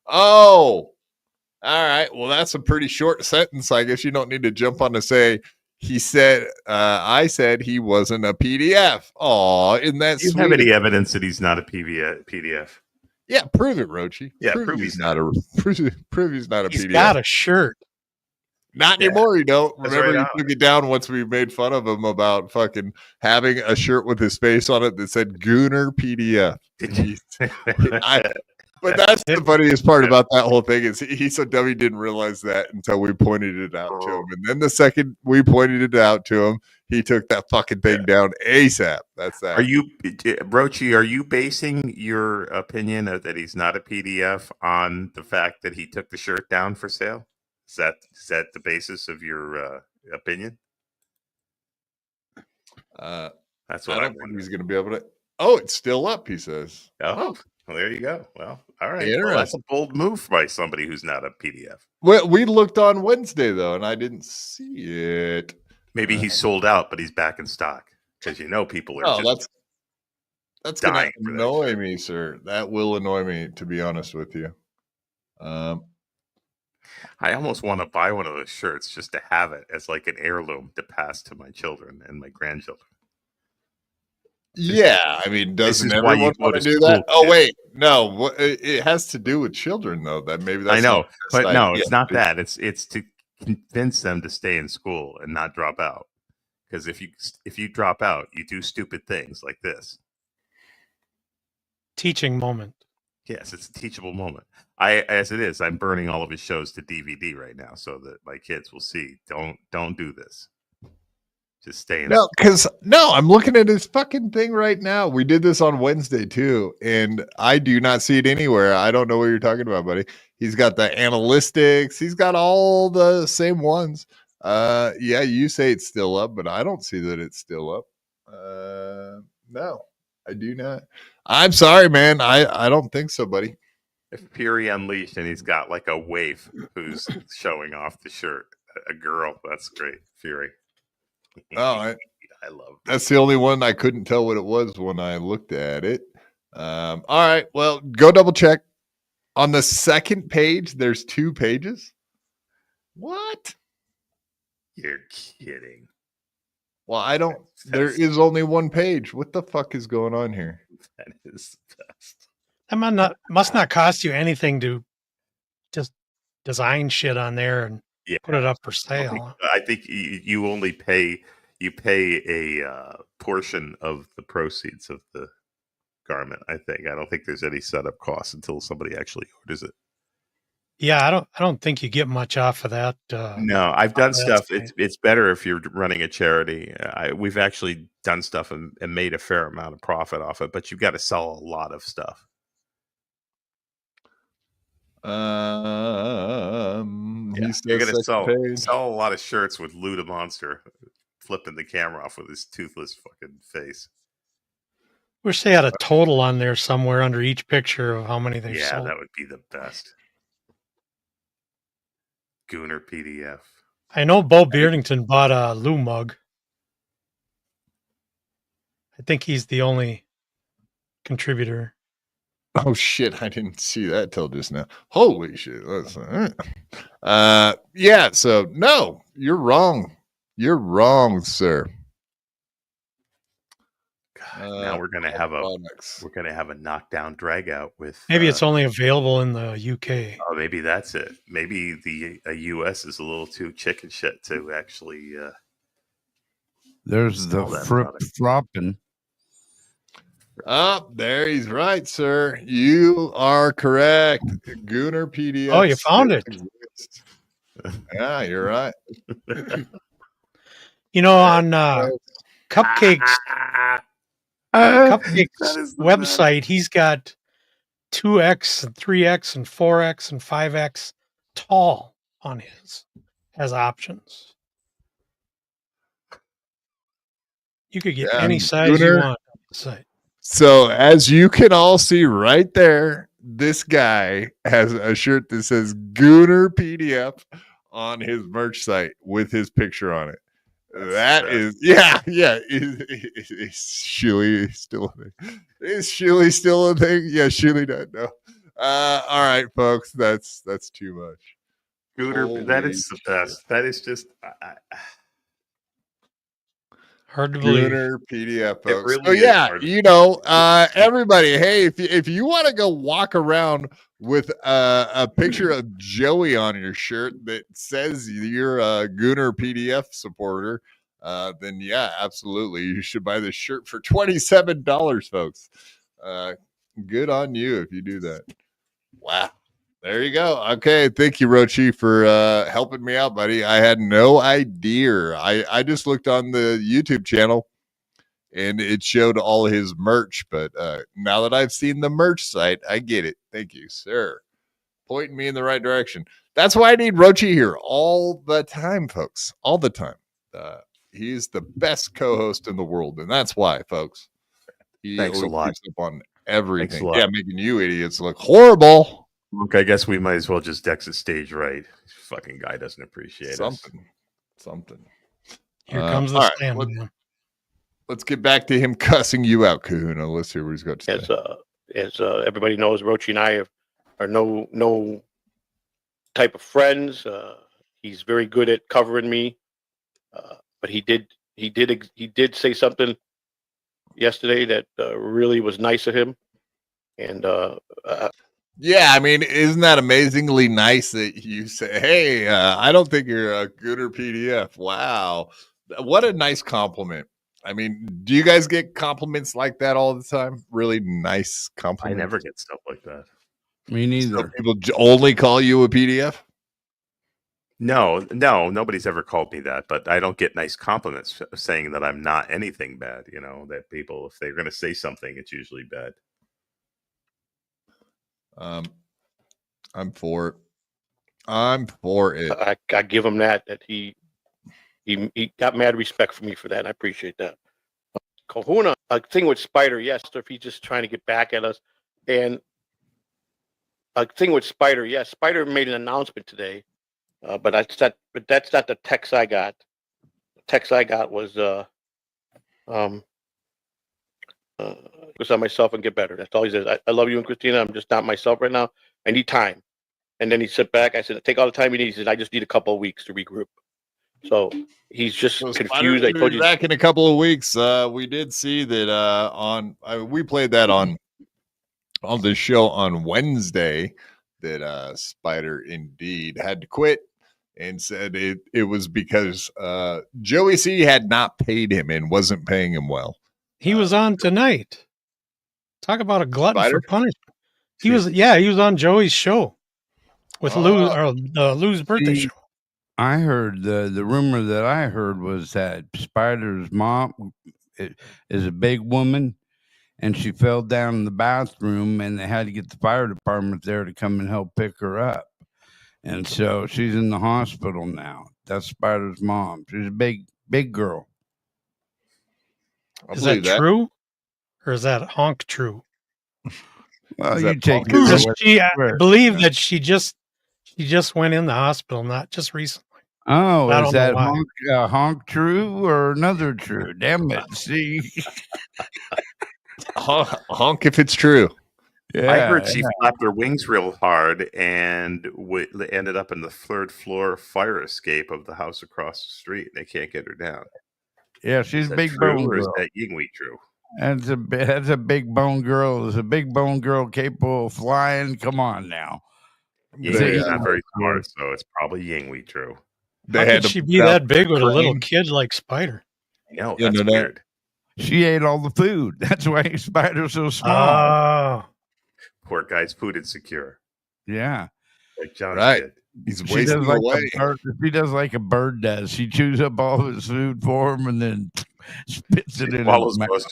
Oh, all right. Well, that's a pretty short sentence. I guess you don't need to jump on to say he said. I said he wasn't a PDF. Oh, isn't that sweet? Do you have any evidence that he's not a PDF? Yeah, prove it, Rochi. Yeah, prove he's not a PDF. He's got a shirt. Not anymore, you don't. That's Remember, right he took it down once we made fun of him about fucking having a shirt with his face on it that said Gooner PDF. But that's the funniest part about that whole thing is he's so dumb he didn't realize that until we pointed it out to him. And then the second we pointed it out to him, he took that fucking thing down ASAP. That's that. Rochi, are you basing your opinion that he's not a PDF on the fact that he took the shirt down for sale? Is that the basis of your opinion? That's what I don't think he's going to be able to. Oh, it's still up, he says. Oh, well, there you go. Well, all right. Well, that's a bold move by somebody who's not a PDF. Well, we looked on Wednesday, though, and I didn't see it. Maybe he's sold out, but he's back in stock because people are that's going to annoy me, sir. That will annoy me, to be honest with you. I almost want to buy one of those shirts just to have it as like an heirloom to pass to my children and my grandchildren. Yeah, I mean, doesn't everyone want to do that? Oh, wait, no, it has to do with children, though. That maybe that's I know, but no, it's not that. It's to convince them to stay in school and not drop out. Because if you drop out, you do stupid things like this. Teaching moment. Yes, it's a teachable moment. I'm burning all of his shows to DVD right now so that my kids will see. Don't do this. Just stay in. I'm looking at his fucking thing right now. We did this on Wednesday too, and I do not see it anywhere. I don't know what you're talking about, buddy. He's got the analytics. He's got all the same ones. Yeah, you say it's still up, but I don't see that it's still up. No, I do not. I'm sorry, man. I don't think so, buddy. If Fury Unleashed and he's got like a waif who's showing off the shirt, a girl, that's great. Fury. Oh, I love that's the only one I couldn't tell what it was when I looked at it. All right, well, go double check. On the second page, there's 2 pages. What? You're kidding. Well, there is only 1 page. What the fuck is going on here? That is the best. That must not cost you anything to just design shit on there and put it up for sale. I think you only pay a portion of the proceeds of the garment. I don't think there's any setup costs until somebody actually orders it. Yeah, I don't think you get much off of that. No, I've done stuff. It's better if you're running a charity. We've actually done stuff and made a fair amount of profit off it, but you've got to sell a lot of stuff. You're going to sell a lot of shirts with Luda Monster flipping the camera off with his toothless fucking face. Wish they had a total on there somewhere under each picture of how many they sold. Yeah, that would be the best. Gooner PDF. I know Bo Beardington bought a Lou mug. I think he's the only contributor. Oh shit! I didn't see that till just now. Holy shit! Yeah. So no, you're wrong. You're wrong, sir. Now we're gonna have a knockdown drag out with. Maybe it's only available in the UK. Oh, maybe that's it. Maybe the US is a little too chicken shit to actually. There's the fropping. There he's right, sir. You are correct. Gooner PDF. Oh, you found it. Yeah, you're right. You know, on Cupcake's website, he's got 2X and 3X and 4X and 5X tall on his as options. You could get any size Gooner. you want on the site. So as you can all see right there, this guy has a shirt that says Gooner PDF on his merch site with his picture on it. Is Shilly still a thing? Is Shilly still a thing? Yeah, Shilly doesn't know. All right, folks, that's too much. Gooner, that is the best. That is just hard to believe. Gooner PDF, folks. really So is yeah, hard to you know, everybody, hey, if you want to go walk around with a picture of Joey on your shirt that says you're a Gooner PDF supporter, then yeah, absolutely, you should buy this shirt for $27, folks. Good on you if you do that. Wow. There you go. Okay. Thank you, Rochi, for helping me out, buddy. I had no idea. I just looked on the YouTube channel and it showed all his merch. But now that I've seen the merch site, I get it. Thank you, sir. Pointing me in the right direction. That's why I need Rochi here all the time, folks. All the time. He's the best co-host in the world. And that's why, folks. Thanks a lot. Keeps up on everything. Thanks a lot. Yeah, making you idiots look horrible. Look, I guess we might as well just exit stage right. This fucking guy doesn't appreciate Something. Here comes the stand. Let's get back to him cussing you out, Kahuna. Let's hear what he's got to say. As everybody knows, Rochi and I are no type of friends. He's very good at covering me, but he did say something yesterday that really was nice of him, and yeah, I mean, isn't that amazingly nice that you say, "Hey, I don't think you're a Gooner PDF." Wow, what a nice compliment. I mean, do you guys get compliments like that all the time? Really nice compliments. I never get stuff like that. Me neither. So people only call you a PDF? No, nobody's ever called me that, but I don't get nice compliments saying that I'm not anything bad. You know, that people, if they're going to say something, it's usually bad. I'm for it. I give him that he got mad respect for me for that. And I appreciate that. Kahuna, a thing with Spider, yes, if he's just trying to get back at us. And a thing with Spider, yes, Spider made an announcement today, but that's not the text I got. The text I got was focus on myself and get better. That's all he says. I love you and Christina. I'm just not myself right now. I need time. And then he sat back. I said, take all the time you need. He said, I just need a couple of weeks to regroup. So he's just confused. I told you back in a couple of weeks. We did see that we played that on the show on Wednesday that Spider indeed had to quit and said it was because Joey C had not paid him and wasn't paying him well. He was on tonight. Talk about a glutton Spider? for punishment. He was on Joey's show with Lou's birthday show. I heard the rumor that I heard was that Spider's mom is a big woman, and she fell down in the bathroom, and they had to get the fire department there to come and help pick her up. And so she's in the hospital now. That's Spider's mom. She's a big girl. Is that true? Or is that honk true? Well, you take it. I believe that she just went in the hospital, not just recently. Oh, is that honk true or another true? Damn it. See? honk if it's true. Yeah, I heard she flapped her wings real hard and ended up in the third floor fire escape of the house across the street. They can't get her down. Yeah, she's a big bone girl. Or is that Yinghui true? That's a big bone girl. Is a big bone girl capable of flying? Come on now. Yinghui's not very smart, so it's probably Yinghui true. How could she be that big with a little kid like Spider? No, that's weird. She ate all the food. That's why Spider's so small. Poor guy's food insecure. Yeah. Like John did. He's wasting away. She does like a bird does. She chews up all of his food for him and then spits it in his mouth.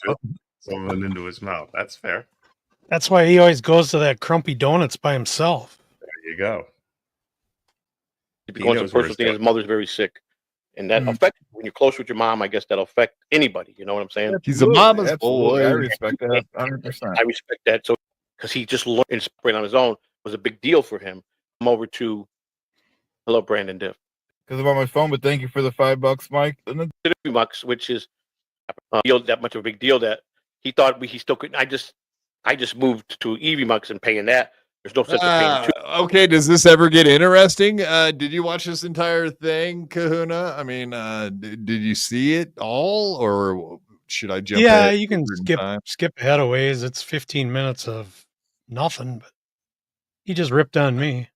Something into his mouth. That's fair. That's why he always goes to that Crumpy Donuts by himself. There you go. Because the personal thing, his mother's very sick, And that affects when you're close with your mom. I guess that'll affect anybody. You know what I'm saying? He's a mama's Absolutely. boy. I respect that 100%. I respect that. So because he just learned and spraying on his own was a big deal for him. I'm over to hello, Brandon Diff. Because I'm on my phone, but thank you for the $5, Mike. $50, which is that much of a big deal that he thought he still couldn't. I just moved to EV Mux and paying that. There's no sense of paying two. Okay, does this ever get interesting? Did you watch this entire thing, Kahuna? I mean, did you see it all, or should I jump? Yeah, you can skip ahead a ways. It's 15 minutes of nothing, but he just ripped on me.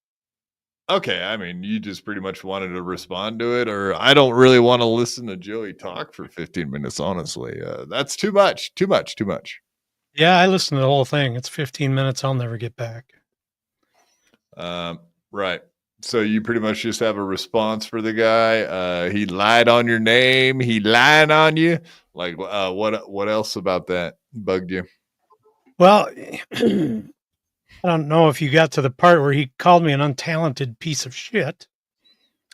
Okay, I mean, you just pretty much wanted to respond to it, or I don't really want to listen to Joey talk for 15 minutes, honestly. That's too much. Yeah, I listened to the whole thing. It's 15 minutes. I'll never get back. Right. So you pretty much just have a response for the guy. He lied on your name. He lied on you. Like, what else about that bugged you? Well, I don't know if you got to the part where he called me an untalented piece of shit.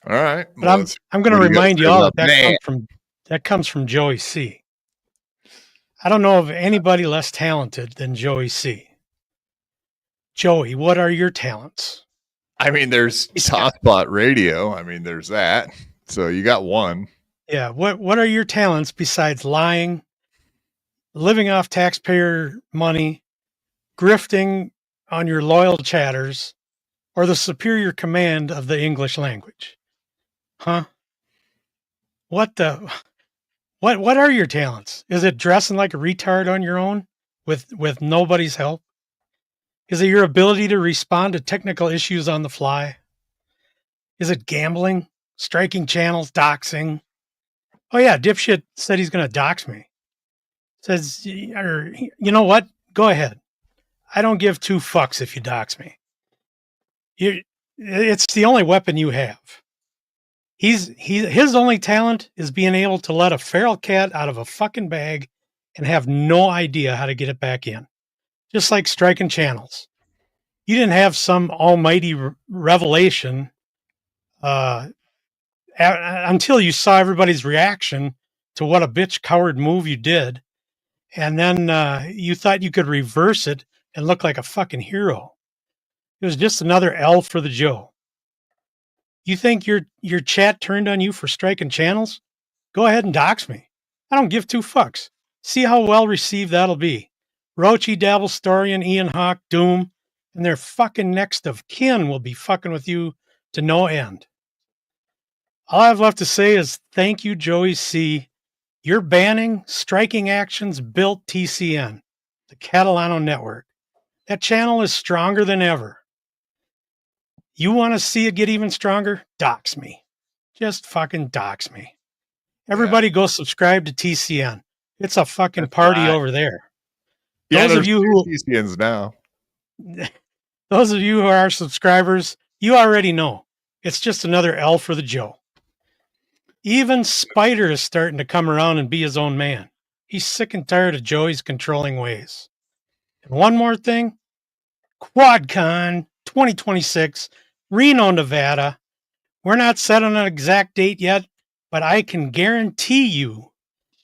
All right. But I'm going to remind you all that comes from Joey C. I don't know of anybody less talented than Joey C. Joey, what are your talents? I mean, there's Hotspot Radio. I mean, there's that. So you got one. Yeah. What are your talents besides lying, living off taxpayer money, grifting on your loyal chatters, or the superior command of the English language? Huh? What are your talents? Is it dressing like a retard on your own with nobody's help? Is it your ability to respond to technical issues on the fly? Is it gambling, striking channels, doxing? Oh yeah, dipshit said he's going to dox me. Says, or you know what? Go ahead. I don't give two fucks if you dox me. It's the only weapon you have. His only talent is being able to let a feral cat out of a fucking bag and have no idea how to get it back in. Just like striking channels. You didn't have some almighty revelation until you saw everybody's reaction to what a bitch coward move you did. And then you thought you could reverse it and look like a fucking hero. It was just another L for the Joe. You think your chat turned on you for striking channels? Go ahead and dox me. I don't give two fucks. See how well received that'll be. Roachy, Dabblestorian, Ian Hawk, Doom, and their fucking next of kin will be fucking with you to no end. All I have left to say is thank you, Joey C. Your banning, striking actions built TCN, the Catalano Network. That channel is stronger than ever. You want to see it get even stronger? Dox me. Just fucking dox me. Everybody go subscribe to TCN. It's a fucking party over there. Yeah, those of you who TCNs now. Those of you who are subscribers, you already know. It's just another L for the Joe. Even Spider is starting to come around and be his own man. He's sick and tired of Joey's controlling ways. And one more thing, QuadCon 2026, Reno, Nevada. We're not set on an exact date yet, but I can guarantee you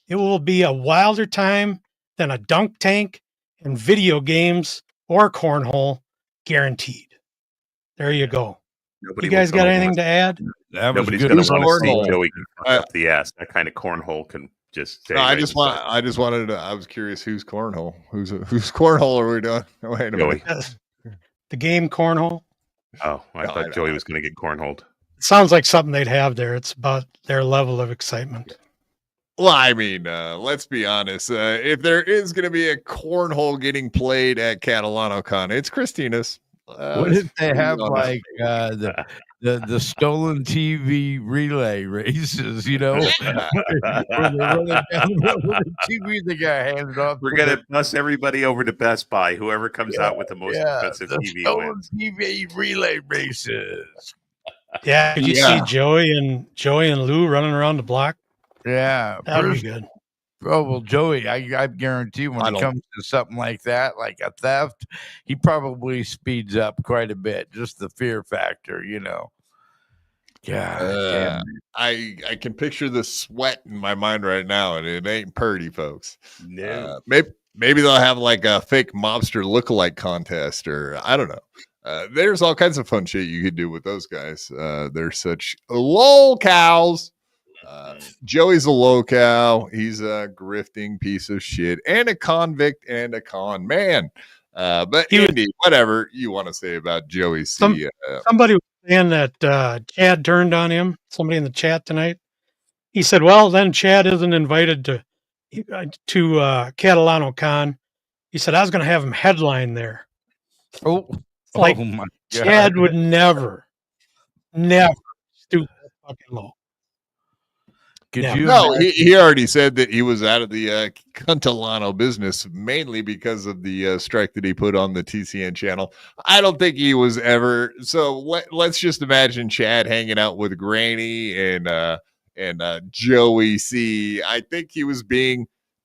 it will be a wilder time than a dunk tank and video games or cornhole, guaranteed. There you go. You guys got anything to add? Nobody's going to want to see Joey fuck up the ass. That kind of cornhole can just. No, I was curious whose cornhole. Whose cornhole are we doing? Oh, wait a minute. The game cornhole. Oh, I thought Joey was going to get cornholed. It sounds like something they'd have there. It's about their level of excitement. Well, I mean, let's be honest. If there is going to be a cornhole getting played at Catalano Con, it's Christina's. What if they have like the stolen TV relay races? You know, the TV they got handed off. We're gonna bus everybody over to Best Buy. Whoever comes out with the most expensive TV stolen wins. TV relay races. Yeah, did you see Joey and Lou running around the block? Yeah, that would be good. Oh, well, Joey, I guarantee when it comes to something like that, like a theft, he probably speeds up quite a bit. Just the fear factor, you know. Yeah, I can picture the sweat in my mind right now, and it ain't pretty, folks. No. Maybe they'll have like a fake mobster lookalike contest, or I don't know. There's all kinds of fun shit you could do with those guys. They're such lol cows. Joey's a low cow. He's a grifting piece of shit and a convict and a con man. But Andy, whatever you want to say about Joey C. Somebody was saying that Chad turned on him. Somebody in the chat tonight. He said, "Well, then Chad isn't invited to Catalano Con." He said, "I was going to have him headline there." Oh my God. Chad would never stoop that fucking low. No, he already said that he was out of the Catalano business mainly because of the strike that he put on the TCN channel. I don't think he was ever. So let's just imagine Chad hanging out with Granny and Joey C. I think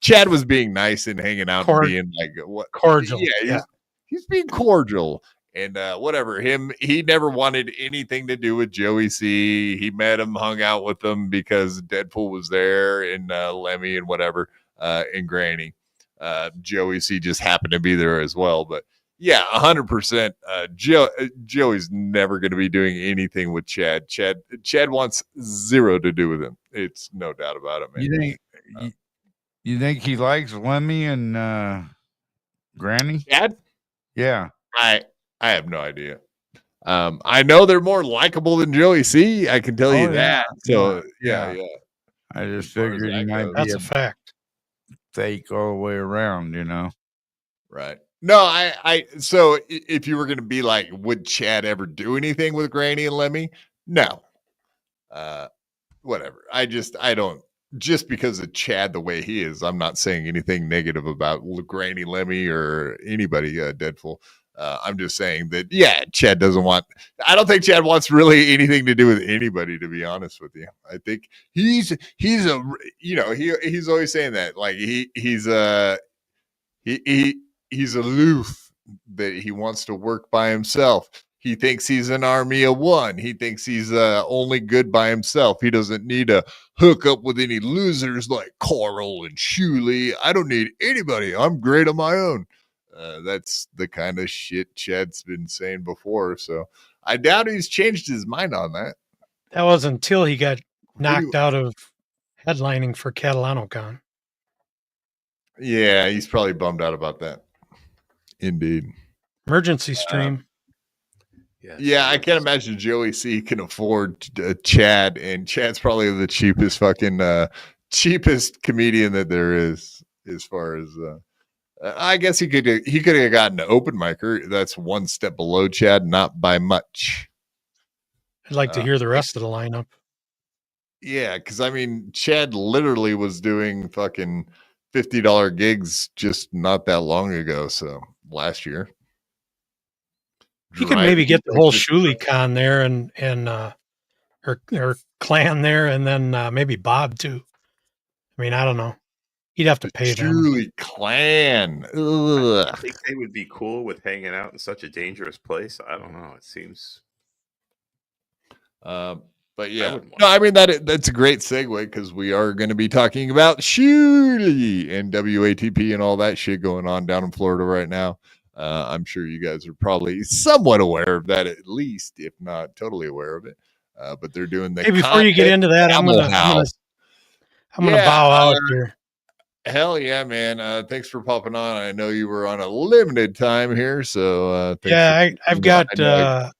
Chad was being nice and hanging out and being like cordial. Yeah, he's being cordial. And whatever, he never wanted anything to do with Joey C. He met him, hung out with him because Deadpool was there, and Lemmy and whatever, and Granny. Joey C. just happened to be there as well. But yeah, 100%. Joey's never going to be doing anything with Chad. Chad wants zero to do with him. It's no doubt about it, man. You think he likes Lemmy and Granny? Chad? Yeah. I have no idea. I know they're more likable than Joey C. I can tell you that. So yeah. I just figured he might be That's a fact. Fake all the way around, you know. Right. No, so if you were going to be like, would Chad ever do anything with Granny and Lemmy? No. Whatever. I don't. Just because of Chad the way he is, I'm not saying anything negative about Granny, Lemmy, or anybody. Deadpool. I'm just saying that, yeah, Chad doesn't want. I don't think Chad wants really anything to do with anybody, to be honest with you. I think he's always saying that, like he's aloof, that he wants to work by himself. He thinks he's an army of one. He thinks he's only good by himself. He doesn't need to hook up with any losers like Carl and Shuley. I don't need anybody. I'm great on my own. That's the kind of shit Chad's been saying before. So I doubt he's changed his mind on that. That was until he got knocked out of headlining for Catalano Con. Yeah, he's probably bummed out about that. Indeed. Emergency stream. Yeah, I can't imagine Joey C can afford Chad, and Chad's probably the cheapest comedian that there is, as far as I guess he could have gotten an open micer. That's one step below Chad, not by much. I'd like to hear the rest of the lineup. Yeah, because I mean, Chad literally was doing fucking $50 gigs just not that long ago. So last year, he could maybe get the whole Shuley con there and her clan there, and then maybe Bob too. I mean, I don't know. He'd have to pay them. Shuley clan. Ugh. I think they would be cool with hanging out in such a dangerous place. I don't know. It seems. But yeah, no, I mean that's a great segue because we are going to be talking about Shuley and WATP and all that shit going on down in Florida right now. I'm sure you guys are probably somewhat aware of that, at least, if not totally aware of it. But they're doing the. Hey, before you get into that, I'm gonna bow out here. Hell yeah, man! Thanks for popping on. I know you were on a limited time here, so yeah, I've got to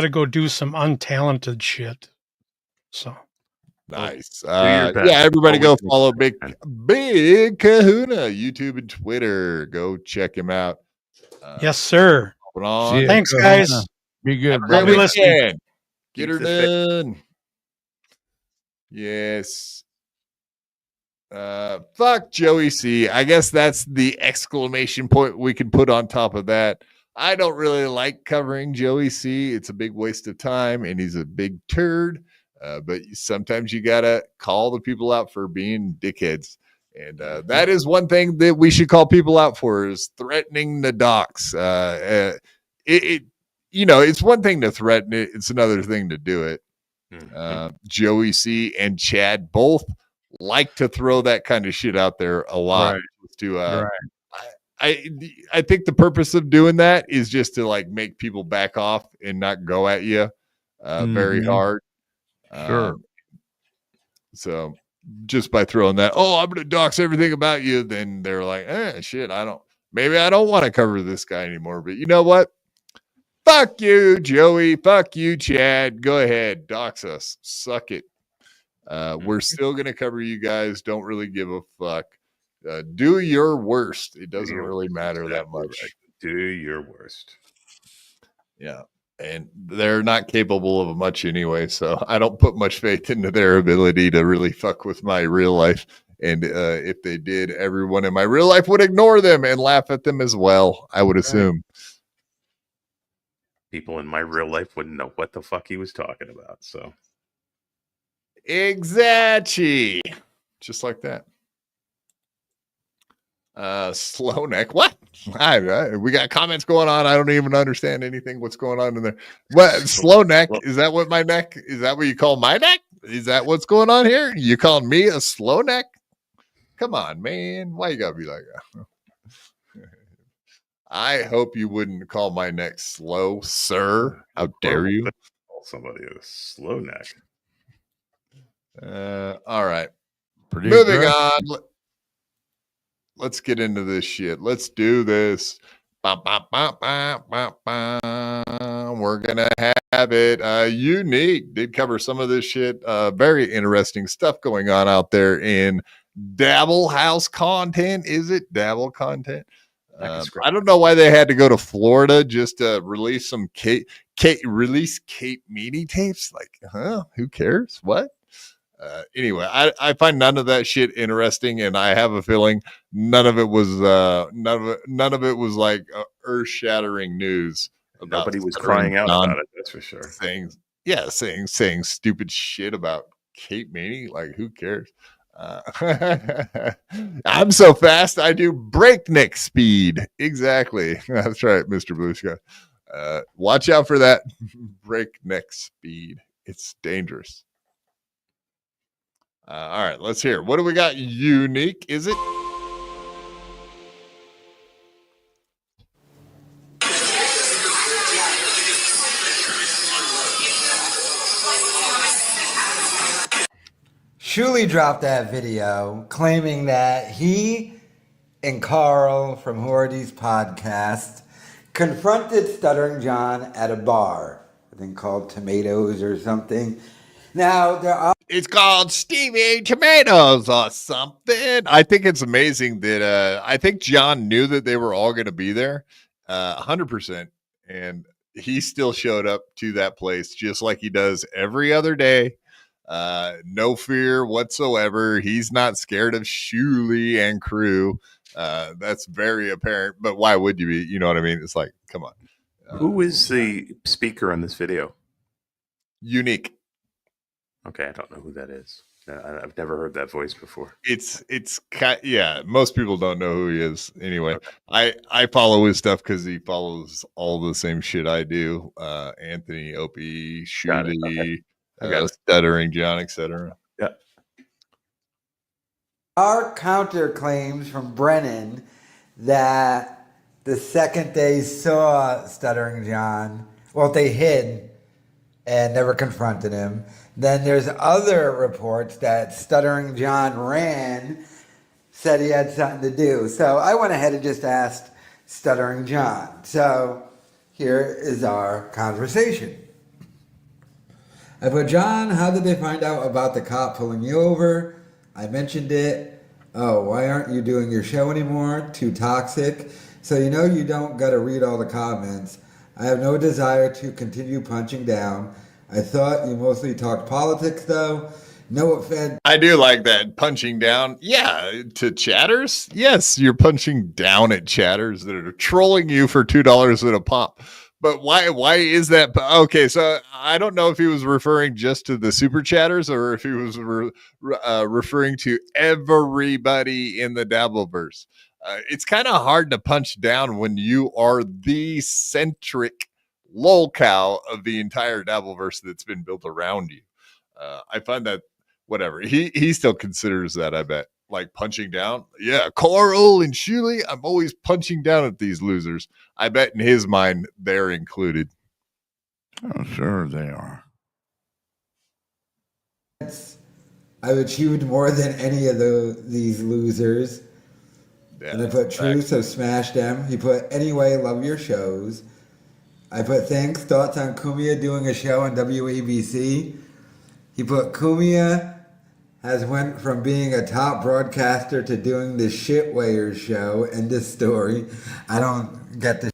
go do some untalented shit. So nice. Yeah, everybody go follow Big Kahuna, YouTube and Twitter. Go check him out. Yes, sir. Thanks, guys. Be good. I'll be listening. Get her done. Yes. Fuck Joey C. I guess that's the exclamation point we can put on top of that. I don't really like covering Joey C. It's a big waste of time, and he's a big turd. But sometimes you gotta call the people out for being dickheads, and that is one thing that we should call people out for, is threatening the docs. It's one thing to threaten it; it's another thing to do it. Joey C and Chad both like to throw that kind of shit out there a lot. Right. I think the purpose of doing that is just to like make people back off and not go at you very hard. Sure. So just by throwing that, oh, I'm going to dox everything about you, then they're like, shit, maybe I don't want to cover this guy anymore. But you know what? Fuck you, Joey. Fuck you, Chad. Go ahead. Dox us. Suck it. We're still going to cover you guys. Don't really give a fuck. Do your worst. It doesn't really matter that much. Right. Do your worst. Yeah. And they're not capable of much anyway. So I don't put much faith into their ability to really fuck with my real life. And if they did, everyone in my real life would ignore them and laugh at them as well, I would assume. People in my real life wouldn't know what the fuck he was talking about. So exactly. Just like that. Slow neck. What? We got comments going on. I don't even understand anything. What's going on in there? What? Slow neck? Is that what my neck? Is that what you call my neck? Is that what's going on here? You calling me a slow neck? Come on, man. Why you gotta be like that? I hope you wouldn't call my neck slow, sir. How dare you? Call somebody a slow neck. All right. Pretty Moving aggressive. on. Let's get into this shit. Let's do this. We're gonna have it. Unique did cover some of this shit. Very interesting stuff going on out there in Dabble House content. Is it Dabble content? I don't know why they had to go to Florida just to release some Kate Meany tapes. Like, who cares? What? Anyway, I find none of that shit interesting, and I have a feeling none of it was like earth-shattering news. Nobody was crying out about it. That's for sure. Saying stupid shit about Kate Meany. Like, who cares? I'm so fast, I do breakneck speed. Exactly. That's right, Mr. Blue Sky. Watch out for that breakneck speed. It's dangerous. All right, let's hear. What do we got? Unique, is it? Shuli dropped that video claiming that he and Carl from BYB Podcast confronted Stuttering John at a bar, I think called Tomatoes or something. Now, it's called Stevie Tomatoes or something. I think it's amazing that I think John knew that they were all going to be there 100%. And he still showed up to that place just like he does every other day. No fear whatsoever. He's not scared of Shuli and crew. That's very apparent. But why would you be? You know what I mean? It's like, come on. Who is the speaker on this video? Unique. Okay, I don't know who that is. I've never heard that voice before. Most people don't know who he is. Anyway, okay. I follow his stuff because he follows all the same shit I do. Anthony, Opie, Shuli, Stuttering John, etc. Yeah. Our counter claims from Brennan that the second they saw Stuttering John, well, they hid and never confronted him. Then there's other reports that Stuttering John ran, said he had something to do. So I went ahead and just asked Stuttering John. So here is our conversation. I put, John, how did they find out about the cop pulling you over? I mentioned it. Oh, why aren't you doing your show anymore? Too toxic. So you know you don't got to read all the comments. I have no desire to continue punching down. I thought you mostly talked politics, though. No offense. I do like that punching down. Yeah, to chatters. Yes, you're punching down at chatters that are trolling you for $2 at a pop. But why is that? Okay, so I don't know if he was referring just to the super chatters or if he was referring to everybody in the Dabbleverse. It's kind of hard to punch down when you are the centric lolcow of the entire Dabbleverse that's been built around you. I find that whatever he still considers that, I bet, like punching down. Yeah, Carl and Shuley, I'm always punching down at these losers. I bet in his mind they're included. Oh, sure they are. I've achieved more than any of these losers. Yeah, and I put truth, so smash them. He put anyway, love your shows. I put thanks, thoughts on Kumia doing a show on WABC. He put Kumia has went from being a top broadcaster to doing the shitwayers show. End of story. I don't get the.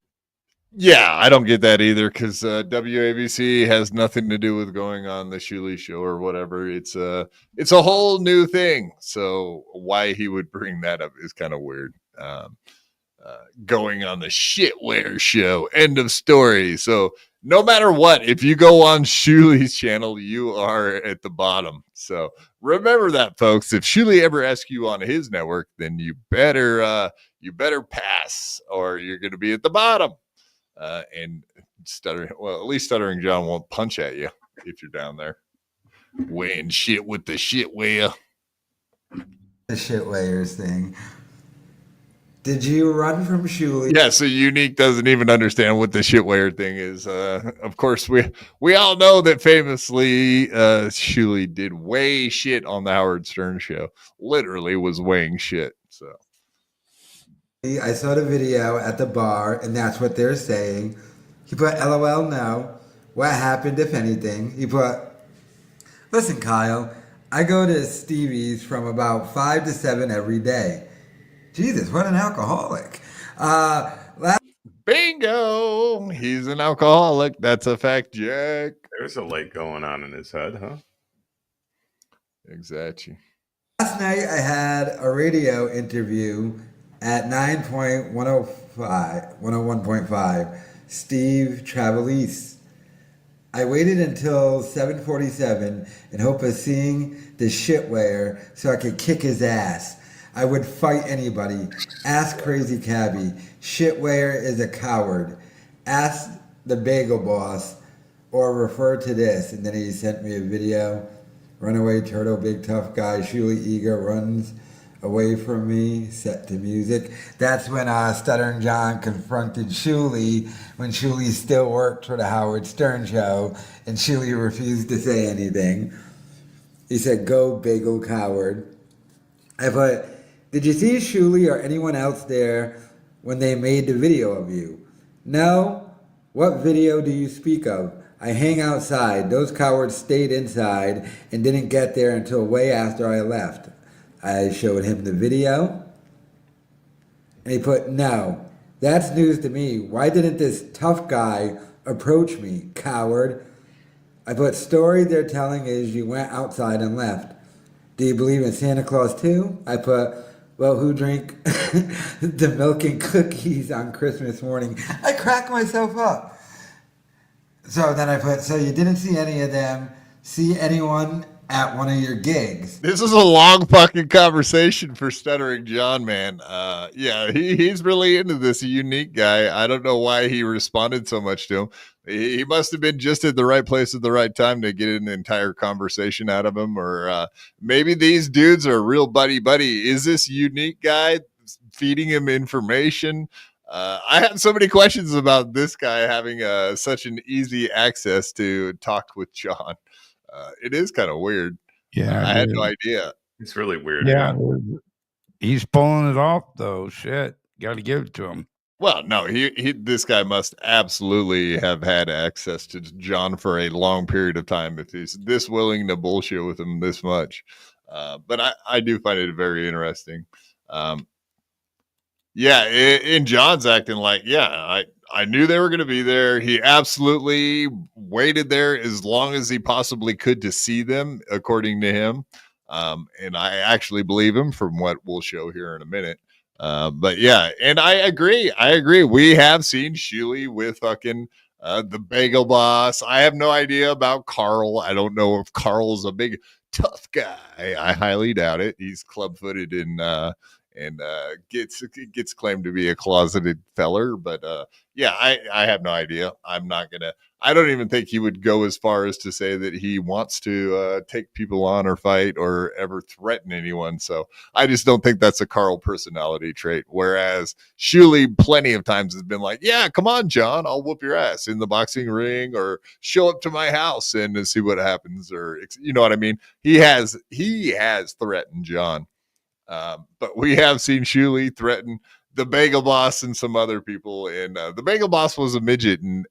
Yeah, I don't get that either, because WABC has nothing to do with going on the Shuley show or whatever. It's a whole new thing. So why he would bring that up is kind of weird. Going on the shitware show. End of story. So no matter what, if you go on Shuley's channel, you are at the bottom. So remember that, folks. If Shuley ever asks you on his network, then you better pass, or you're going to be at the bottom. And stuttering, well, at least Stuttering John won't punch at you if you're down there weighing shit with the shitware. The shitwayers thing. Did you run from Shuley? Yeah, so Unique doesn't even understand what the shitware thing is. Of course, we all know that famously Shuley did weigh shit on the Howard Stern show. Literally was weighing shit. So I saw the video at the bar, and that's what they're saying. He put LOL no. What happened, if anything? He put, listen, Kyle, I go to Stevie's from about 5 to 7 every day. Jesus, what an alcoholic. Bingo! He's an alcoholic. That's a fact, Jack. There's a light going on in his head, huh? Exactly. Last night I had a radio interview at 101.5, Steve Travelise. I waited until 7:47 in hope of seeing the shitware so I could kick his ass. I would fight anybody. Ask Crazy Cabby. Shitware is a coward. Ask the Bagel Boss, or refer to this. And then he sent me a video. Runaway turtle, big tough guy. Shuley eager runs away from me, set to music. That's when Stuttering John confronted Shuley when Shuley still worked for the Howard Stern show, and Shuley refused to say anything. He said, "Go bagel coward." I put, did you see Shuley or anyone else there when they made the video of you? No? What video do you speak of? I hang outside. Those cowards stayed inside and didn't get there until way after I left. I showed him the video, and he put, no, that's news to me. Why didn't this tough guy approach me, coward? I put, story they're telling is you went outside and left. Do you believe in Santa Claus too? I put, well, who drank the milk and cookies on Christmas morning? I cracked myself up. So then I put, so you didn't see any of them, see anyone at one of your gigs? This is a long fucking conversation for Stuttering John, man. Yeah, he's really into this Unique guy. I don't know why he responded so much to him. He must have been just at the right place at the right time to get an entire conversation out of him, or maybe these dudes are real buddy. Is this Unique guy feeding him information? I have so many questions about this guy having such an easy access to talk with John. It is kind of weird. Yeah, I had no idea. It's really weird. Yeah, he's pulling it off though. Shit, got to give it to him. Well, no, this guy must absolutely have had access to John for a long period of time if he's this willing to bullshit with him this much. But I do find it very interesting. Yeah, in John's acting like, yeah, I knew they were going to be there. He absolutely waited there as long as he possibly could to see them, according to him. And I actually believe him from what we'll show here in a minute. But yeah, and I agree. We have seen Shuley with fucking the Bagel Boss. I have no idea about Carl. I don't know if Carl's a big tough guy. I highly doubt it. He's club-footed in and gets claimed to be a closeted feller. But yeah, I have no idea. I don't even think he would go as far as to say that he wants to take people on or fight or ever threaten anyone. So I just don't think that's a Carl personality trait. Whereas Shuli plenty of times has been like, yeah, come on, John, I'll whoop your ass in the boxing ring or show up to my house and see what happens. Or, you know what I mean? He has threatened John. But we have seen Shuli threaten the Bagel Boss and some other people. And the Bagel Boss was a midget and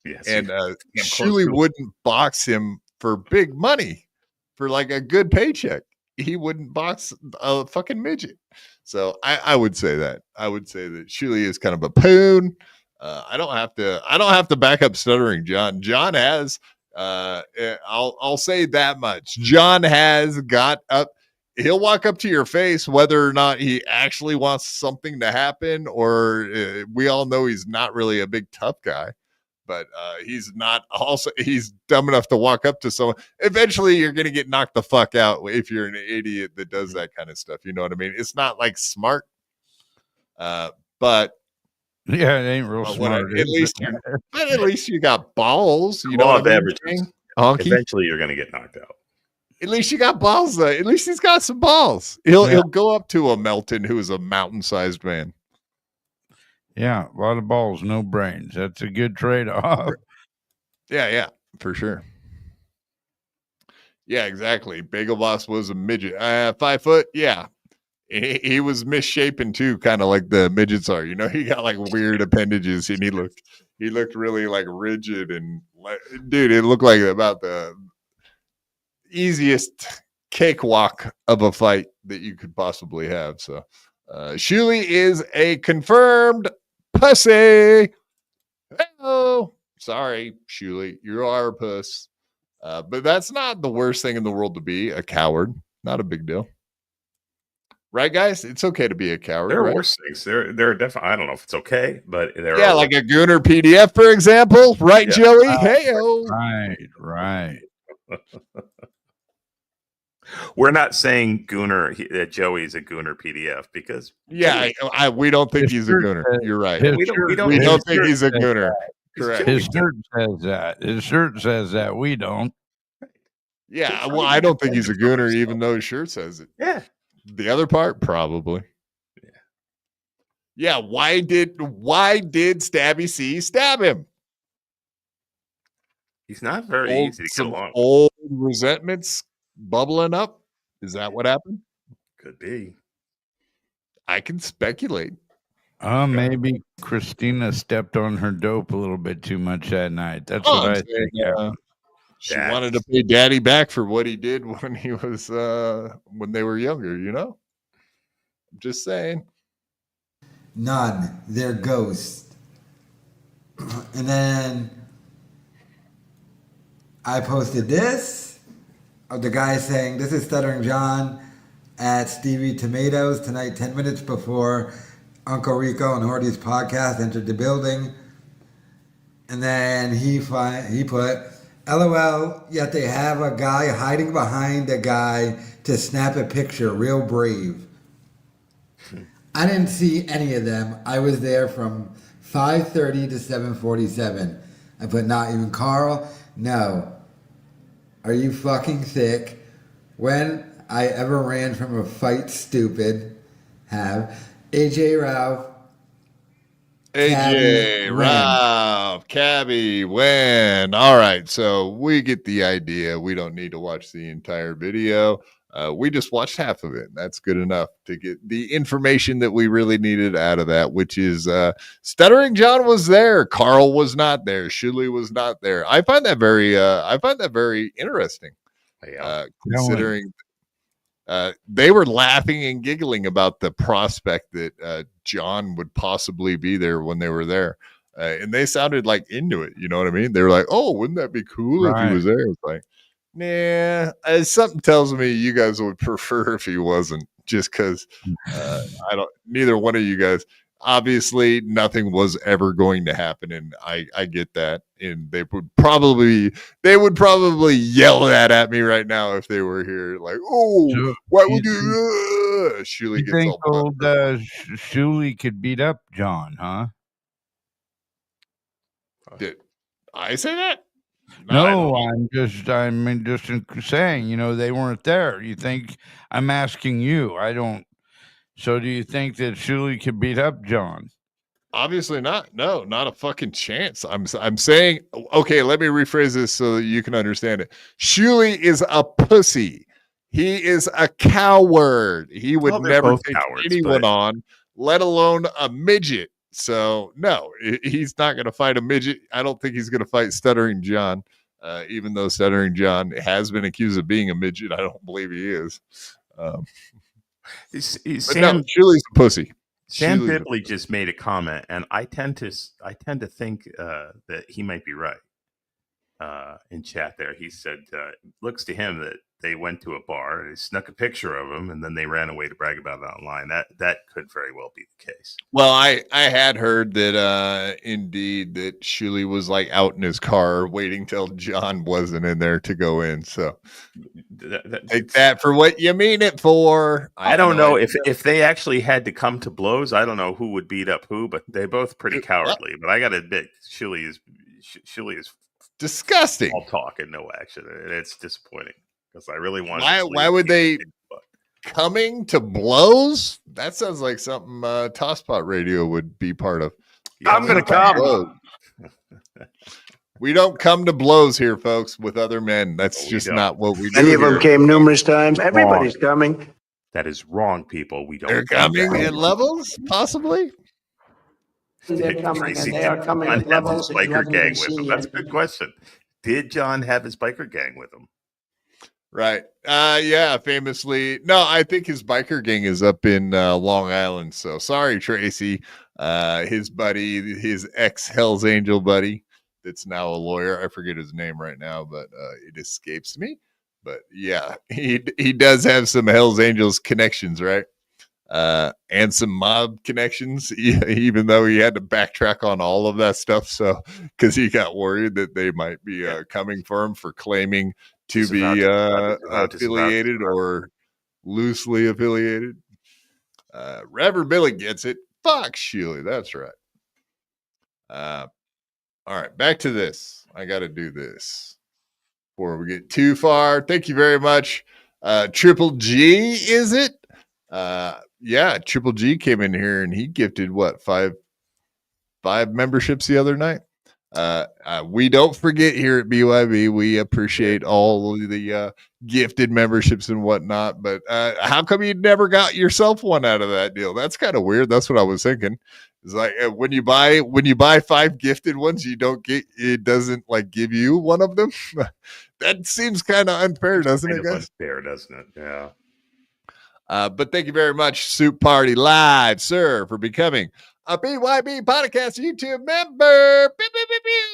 Shuli wouldn't box him for big money, for like a good paycheck. He wouldn't box a fucking midget. So I would say that. I would say that Shuli is kind of a poon. I don't have to back up Stuttering John. John has I'll say that much. John has got up. He'll walk up to your face whether or not he actually wants something to happen, or we all know he's not really a big tough guy. But he's dumb enough to walk up to someone. Eventually, you're going to get knocked the fuck out if you're an idiot that does that kind of stuff. You know what I mean? It's not like smart, but yeah, it ain't real smart. At least you got balls. You know what I'm saying? Eventually, you're going to get knocked out. At least you got balls, though. At least he's got some balls. He'll go up to a Melton who is a mountain-sized man. Yeah, a lot of balls, no brains. That's a good trade-off. Yeah, for sure. Yeah, exactly. Bagel Boss was a midget. 5 foot, yeah. He was misshapen too, kind of like the midgets are. You know, he got like weird appendages, and he looked really like rigid and dude, it looked like about the easiest cakewalk of a fight that you could possibly have. So Shuli is a confirmed pussy. Oh, sorry, Shuli, you are a puss. But that's not the worst thing in the world to be, a coward. Not a big deal. Right, guys? It's okay to be a coward. There are right? worse things. There are definitely. I don't know if it's okay, but there are like a Gooner PDF, for example. Right, yeah. Joey? Hey-o. Right. We're not saying Gooner that Joey's a Gooner PDF because we don't think he's a Gooner. You're right. We don't think he's a Gooner. Correct. His shirt says that. We don't. Yeah, well, I don't think he's a Gooner, even though his shirt says it. Yeah. The other part, probably. Yeah. Why did Stabby C stab him? He's not very easy to get along with. Old resentments bubbling up. Is that what happened? Could be. I can speculate. Maybe Christina stepped on her dope a little bit too much that night. That's what I think. She wanted to pay Daddy back for what he did when he was when they were younger. You know, I'm just saying. None. They're ghosts. And then I posted this of the guy saying, "This is Stuttering John at Stevie Tomatoes tonight, 10 minutes before Uncle Rico and Horty's podcast entered the building." And then he put, "LOL, yet they have a guy hiding behind a guy to snap a picture. Real brave." I didn't see any of them. I was there from 5:30 to 7:47. I put, "Not even Carl? No. Are you fucking sick? When I ever ran from a fight, stupid. Have AJ Ralph. AJ Ralph, Cabby, win. All right, so we get the idea. We don't need to watch the entire video. We just watched half of it. That's good enough to get the information that we really needed out of that, which is Stuttering John was there. Carl was not there. Shuli was not there. I find that very interesting. Considering they were laughing and giggling about the prospect that John would possibly be there when they were there. And they sounded like into it. You know what I mean? They were like, "Oh, wouldn't that be cool if he was there?" It's like, nah, something tells me you guys would prefer if he wasn't, just because neither one of you guys. obviously nothing was ever going to happen, and I get that. And they would probably yell that at me right now if they were here. Like, oh, why would you? Shuli You gets think all old Shuli could beat up John, huh? Did I say that? No, I'm just saying, they weren't there. You think I'm asking you? I don't. So do you think that Shuli could beat up John? Obviously not. No, not a fucking chance. I'm saying, okay, let me rephrase this so that you can understand it. Shuli is a pussy. He is a coward. He would never take anyone on, let alone a midget. So no, he's not going to fight a midget. I don't think he's going to fight Stuttering John. Even though Stuttering John has been accused of being a midget, I don't believe he is. Shuli's a pussy. Sam Dibley just made a comment, and I tend to think that he might be right. In chat there, he said, looks to him that they went to a bar, they snuck a picture of him, and then they ran away to brag about it online. That could very well be the case. Well, I had heard that indeed that Shuli was like out in his car waiting till John wasn't in there to go in. So take that for what you mean it for. I don't know if they actually had to come to blows. I don't know who would beat up who, but they're both pretty cowardly. But I got to admit, Shuli is disgusting. All talk and no action. It's disappointing because I really want. Why would they coming to blows? That sounds like something Tosspot Radio would be part of. Yeah, I'm gonna come. We don't come to blows here, folks, with other men. That's just not what we do. Many of them came numerous times. Everybody's coming. That is wrong, people. We don't. They're coming at levels, possibly. They're coming, Tracy, and they are coming John at have levels his that you biker haven't gang even with seen him? yet. That's a good question. Did John have his biker gang with him? Right. Yeah, famously. No, I think his biker gang is up in Long Island. So sorry, Tracy. His buddy, his ex-Hells Angel buddy, that's now a lawyer. I forget his name right now, but it escapes me. But yeah, he does have some Hells Angels connections, right? And some mob connections, even though he had to backtrack on all of that stuff. So, because he got worried that they might be coming for him for claiming to be affiliated or loosely affiliated. Reverend Billy gets it. Fuck Shuli. That's right. All right, back to this. I got to do this before we get too far. Thank you very much. Triple G, is it? Yeah, Triple G came in here and he gifted what, five memberships the other night. We don't forget here at BYB. We appreciate all of the gifted memberships and whatnot. But how come you never got yourself one out of that deal? That's kind of weird. That's what I was thinking. It's like when you buy 5 gifted ones, it doesn't like give you one of them. That seems kind of unfair, doesn't it, guys? Unfair, doesn't it? Yeah. But thank you very much, Soup Party Live, sir, for becoming a BYB Podcast YouTube member. Pew, pew, pew, pew.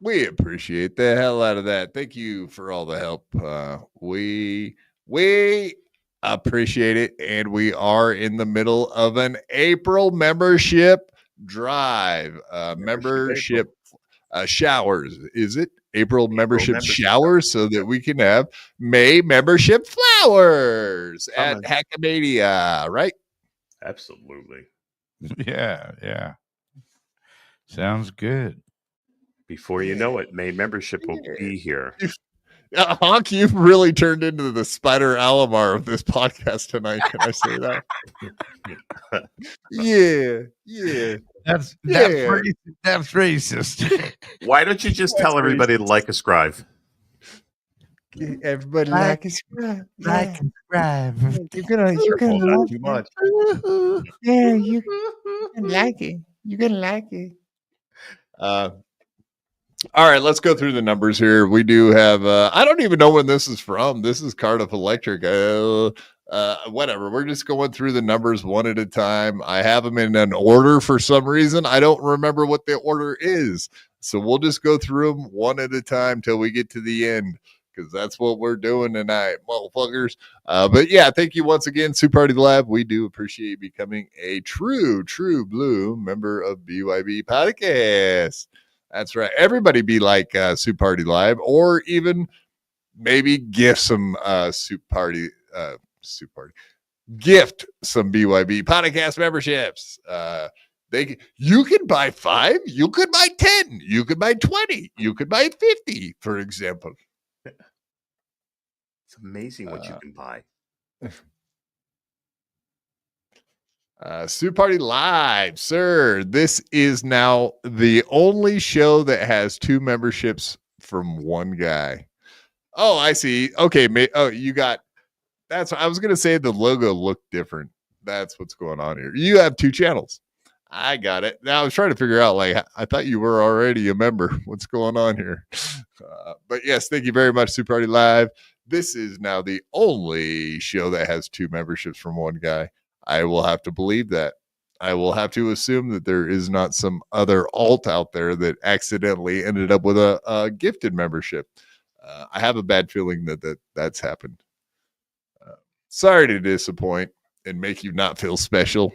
We appreciate the hell out of that. Thank you for all the help. We appreciate it, and we are in the middle of an April membership drive. Membership showers, is it? April membership showers, so that we can have May membership flowers at Hackmania, right? Absolutely. Yeah. Sounds good. Before you know it, May membership will be here. Honk, you've really turned into the Spider Alamar of this podcast tonight. Can I say that? Yeah. That's racist. Why don't you just tell everybody to like and subscribe? Everybody like and subscribe. Like and subscribe. You're gonna Not too much. Yeah, you gonna like it. You're gonna like it. All right, let's go through the numbers here. We do have I don't even know when this is from. This is Cardiff Electric. Whatever. We're just going through the numbers one at a time. I have them in an order for some reason. I don't remember what the order is. So we'll just go through them one at a time till we get to the end, because that's what we're doing tonight, motherfuckers. But yeah, thank you once again, Soup Party Live. We do appreciate you becoming a true blue member of BYB Podcast. That's right. Everybody be like Soup Party Live, or even maybe gift some Soup Party. Gift some BYB Podcast memberships. You can buy 5, you could buy 10, you could buy 20, you could buy 50, for example. It's amazing what you can buy. Soup Party Live, sir. This is now the only show that has 2 memberships from one guy. Oh, I see. Okay. You got, that's, I was going to say the logo looked different. That's what's going on here. You have 2 channels. I got it. Now I was trying to figure out, like, I thought you were already a member. What's going on here? But yes, thank you very much, Soup Party Live. This is now the only show that has 2 memberships from one guy. I will have to believe that. I will have to assume that there is not some other alt out there that accidentally ended up with a gifted membership. I have a bad feeling that's happened. Sorry to disappoint and make you not feel special.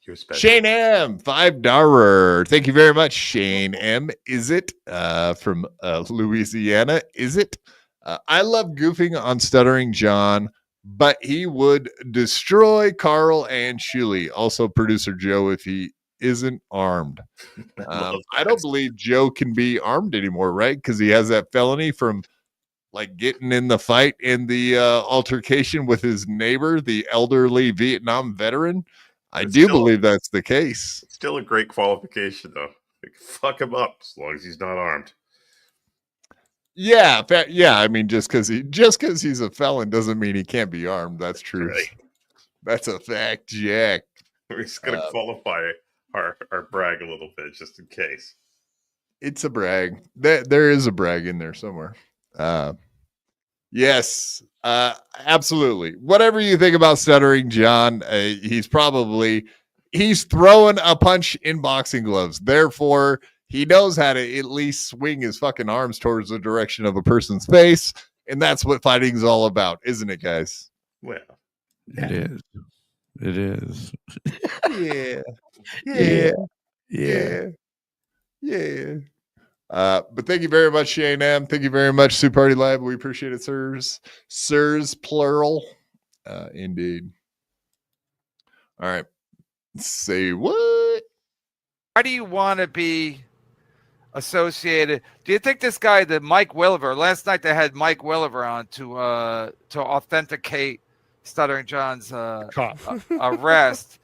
You're special. Shane M, $5. Thank you very much, Shane M. Is it from Louisiana? Is it? I love goofing on Stuttering John, but he would destroy Carl and Shuli. Also, producer Joe, if he isn't armed. I don't believe Joe can be armed anymore, right? Because he has that felony from like getting in the fight in the altercation with his neighbor, the elderly Vietnam veteran. I do believe that's the case. It's still a great qualification, though. Like, fuck him up as long as he's not armed. Yeah. I mean, just because he's a felon doesn't mean he can't be armed. That's true. Right. That's a fact, Jack. We're just gonna qualify our brag a little bit, just in case. It's a brag. There is a brag in there somewhere. Yes, absolutely. Whatever you think about Stuttering John, he's throwing a punch in boxing gloves. Therefore, he knows how to at least swing his fucking arms towards the direction of a person's face. And that's what fighting is all about, isn't it, guys? Well, it is. It is. Yeah. But thank you very much, Shane M. Thank you very much, Soup Party Live. We appreciate it, sirs. Sirs, plural. Indeed. All right. Say what? Why do you want to be associated? Do you think this guy, the Mike Williver, last night they had Mike Williver on to authenticate Stuttering John's arrest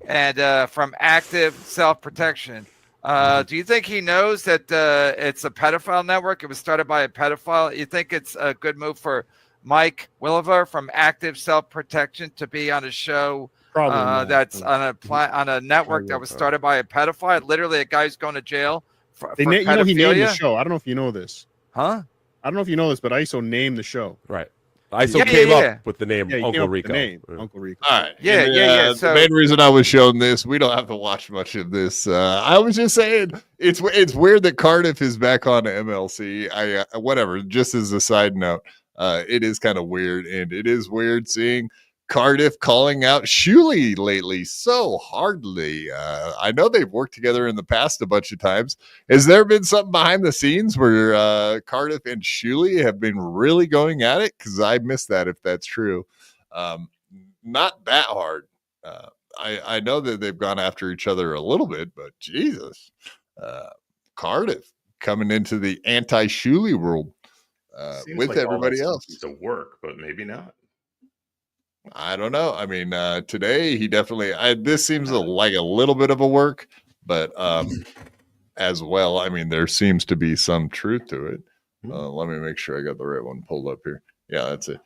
and from active self-protection. Do you think he knows that it's a pedophile network? It was started by a pedophile. You think it's a good move for Mike Williver from Active Self-Protection to be on a show that's on a network that was started by a pedophile? Literally, a guy who's going to jail for he named the show. I don't know if you know this. Huh? I don't know if you know this, but ISO named the show. Right. ISO came up with the name Uncle Rico. Uncle Rico. All right. Yeah. So, the main reason I was shown this, we don't have to watch much of this. I was just saying it's weird that Cardiff is back on MLC. Whatever. Just as a side note, it is kind of weird, and it is weird seeing Cardiff calling out Shuli lately so hardly. I know they've worked together in the past a bunch of times. Has there been something behind the scenes where Cardiff and Shuli have been really going at it? Because I missed that if that's true. Not that hard. I know that they've gone after each other a little bit, but Jesus. Cardiff coming into the anti-Shuli world with like everybody else. To work, but maybe not. I don't know. I mean, today he definitely. This seems like a little bit of a work, but as well, I mean, there seems to be some truth to it. Let me make sure I got the right one pulled up here. Yeah, that's it.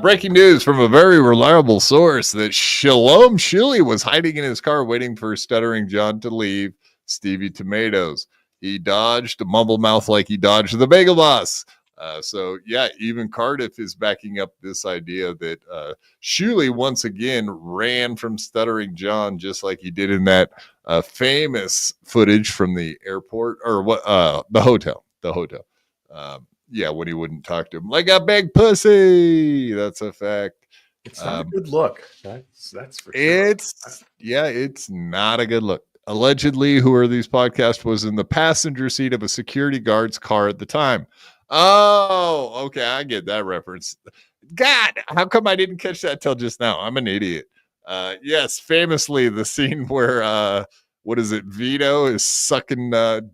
Breaking news from a very reliable source that Shalom Shuli was hiding in his car waiting for Stuttering John to leave Stevie Tomatoes. He dodged a mumble mouth like he dodged the Bagel Boss. So, yeah, even Cardiff is backing up this idea that Shuli once again ran from Stuttering John just like he did in that famous footage from the airport or the hotel. when he wouldn't talk to him like a big pussy. That's a fact. It's not a good look. That's for sure. It's not a good look. Allegedly, whoever these podcast was in the passenger seat of a security guard's car at the time. Oh, okay, I get that reference. God, how come I didn't catch that till just now? I'm an idiot. Yes, famously, the scene where what is it? Vito is sucking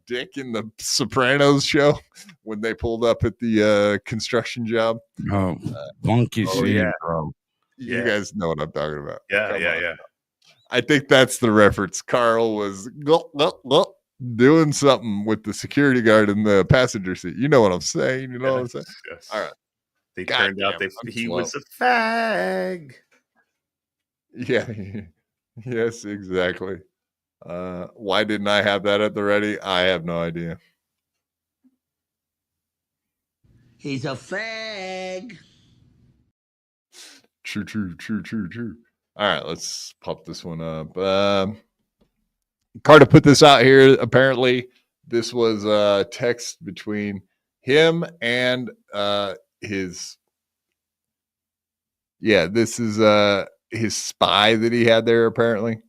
dick in the Sopranos show when they pulled up at the construction job. Oh, funky scene, bro. You guys know what I'm talking about. Yeah. I think that's the reference. Carl was doing something with the security guard in the passenger seat. You know what I'm saying? You know what I'm saying? Yes. All right. They turned out he was a fag. Yeah. Yes, exactly. Why didn't I have that at the ready? I have no idea. He's a fag. True. All right, let's pop this one up. Carter put this out here. Apparently, this was a text between him and his. Yeah, this is his spy that he had there. Apparently,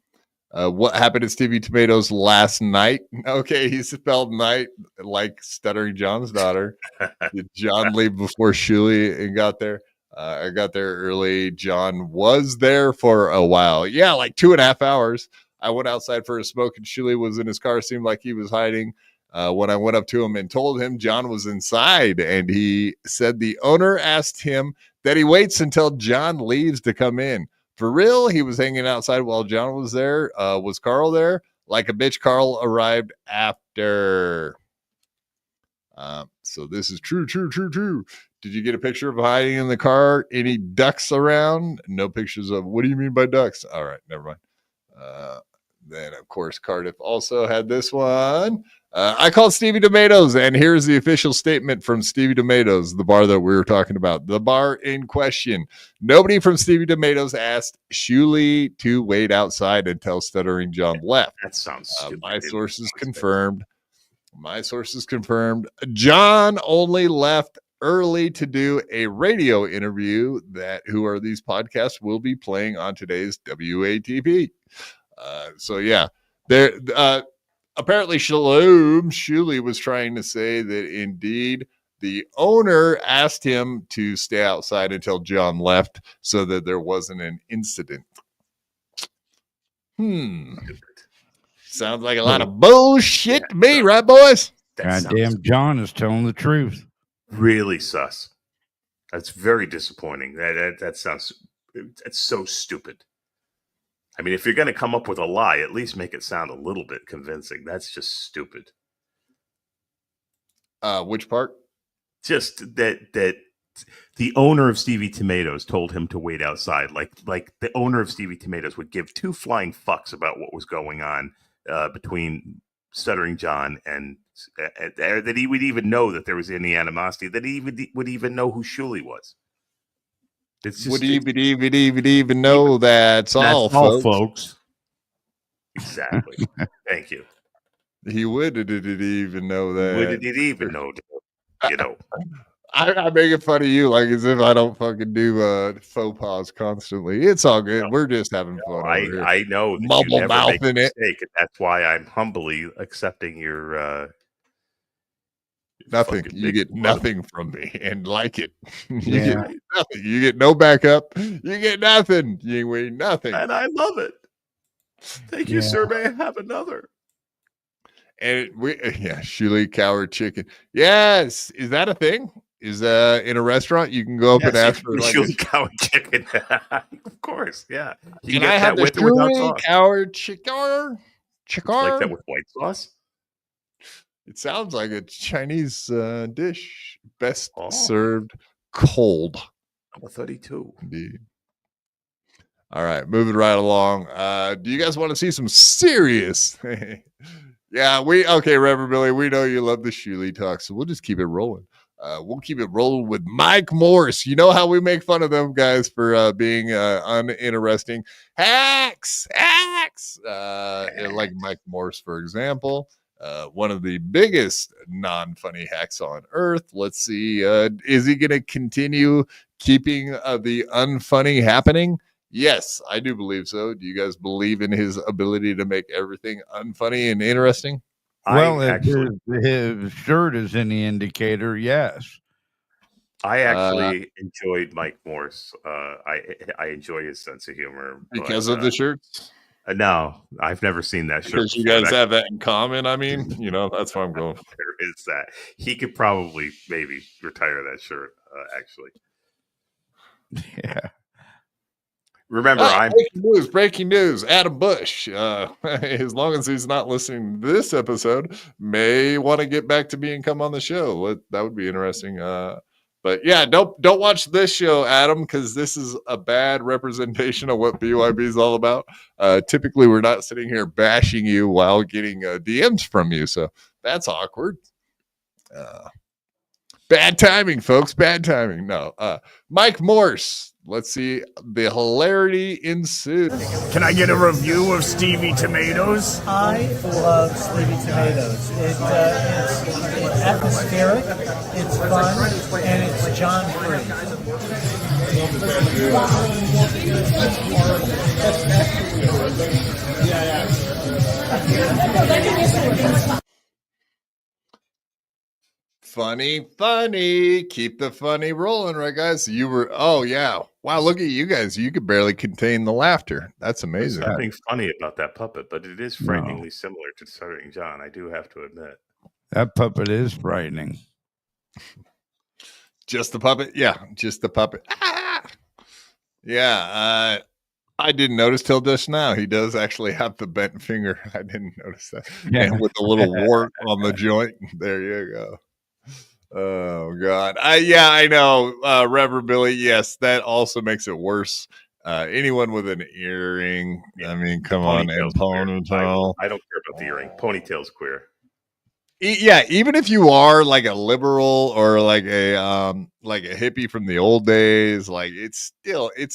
what happened at Stevie Tomatoes last night? Okay, he spelled night like Stuttering John's daughter. Did John leave before Shuli and got there? I got there early. John was there for a while. Yeah, like 2.5 hours. I went outside for a smoke and Shuli was in his car. Seemed like he was hiding. When I went up to him and told him John was inside, and he said the owner asked him that he waits until John leaves to come in. For real, he was hanging outside while John was there. Was Carl there? Like a bitch, Carl arrived after. So this is true. Did you get a picture of hiding in the car? Any ducks around? No pictures of. What do you mean by ducks? All right, never mind. Then, of course, Cardiff also had this one. I called Stevie Tomatoes, and here's the official statement from Stevie Tomatoes, the bar that we were talking about. The bar in question. Nobody from Stevie Tomatoes asked Shuli to wait outside until Stuttering John left. That sounds stupid. My sources confirmed. John only left early to do a radio interview that Who Are These Podcasts will be playing on today's WATP. So yeah, there apparently Shuli was trying to say that indeed the owner asked him to stay outside until John left so that there wasn't an incident. Sounds like a lot of bullshit to me, right, boys? Goddamn, John is telling the truth. Really sus. That's very disappointing. That sounds. It's so stupid. I mean, if you're going to come up with a lie, at least make it sound a little bit convincing. That's just stupid. Which part? Just that the owner of Stevie Tomatoes told him to wait outside. Like the owner of Stevie Tomatoes would give two flying fucks about what was going on between Stuttering John and that he would even know that there was any animosity, that he would even know who Shuli was. It's just, would even know that's all, folks. Exactly. Thank you. He would even know that. Would it even know? You know. I make it fun of you, like as if I don't fucking do faux pas constantly. It's all good. No, we're just having fun. I know that mumble you never mouth make a in it. mistake, and that's why I'm humbly accepting your. Nothing. You get nothing from me, and like it. You get nothing. You get no backup. You get nothing. You ain't nothing, and I love it. Thank you, sir. May I have another? And Shuli coward chicken. Yes, is that a thing? Is in a restaurant you can go up and ask for like Shuli coward chicken? Of course, yeah. You can I have the Shuli coward chicken? Like that with white sauce. It sounds like a Chinese dish. Best served cold. I'm a 32. Indeed. All right, moving right along. Do you guys want to see some serious? Yeah, Reverend Billy, we know you love the Shuli talk, so we'll just keep it rolling. We'll keep it rolling with Mike Morse. You know how we make fun of them guys for being uninteresting. Hacks! Like Mike Morse, for example. one of the biggest non-funny hacks on earth. Let's see. Is he going to continue keeping the unfunny happening? Yes, I do believe so. Do you guys believe in his ability to make everything unfunny and interesting? Well, if his shirt is any indicator, yes. I actually enjoyed Mike Morse. I enjoy his sense of humor because of the shirts. No, I've never seen that shirt. Because you guys have that in common. I mean, that's why I'm going. There is that. He could probably maybe retire that shirt. Actually, yeah. Remember, I'm breaking news. Adam Bush, as long as he's not listening to this episode, may want to get back to come on the show. That would be interesting. But yeah, don't watch this show, Adam, because this is a bad representation of what BYB is all about. Typically, we're not sitting here bashing you while getting DMs from you, so that's awkward. Bad timing, folks. Bad timing. No. Mike Morse. Let's see. The hilarity ensues. Can I get a review of Stevie Tomatoes? I love Stevie Tomatoes. It's atmospheric, it's fun, and it's John free. Funny. Keep the funny rolling, right, guys? Oh, yeah. Wow, look at you guys. You could barely contain the laughter. That's amazing. There's nothing funny about that puppet, but it is frighteningly similar to Stuttering John. I do have to admit. That puppet is frightening. Just the puppet? Yeah, just the puppet. Ah! Yeah, I didn't notice till just now. He does actually have the bent finger. I didn't notice that. Yeah. And with a little wart on the joint. There you go. Oh God. I know. Reverend Billy. Yes, that also makes it worse. Anyone with an earring. I mean, come on, and ponytail. I don't care about the earring. Ponytail's queer. Yeah, even if you are like a liberal or like a hippie from the old days, like it's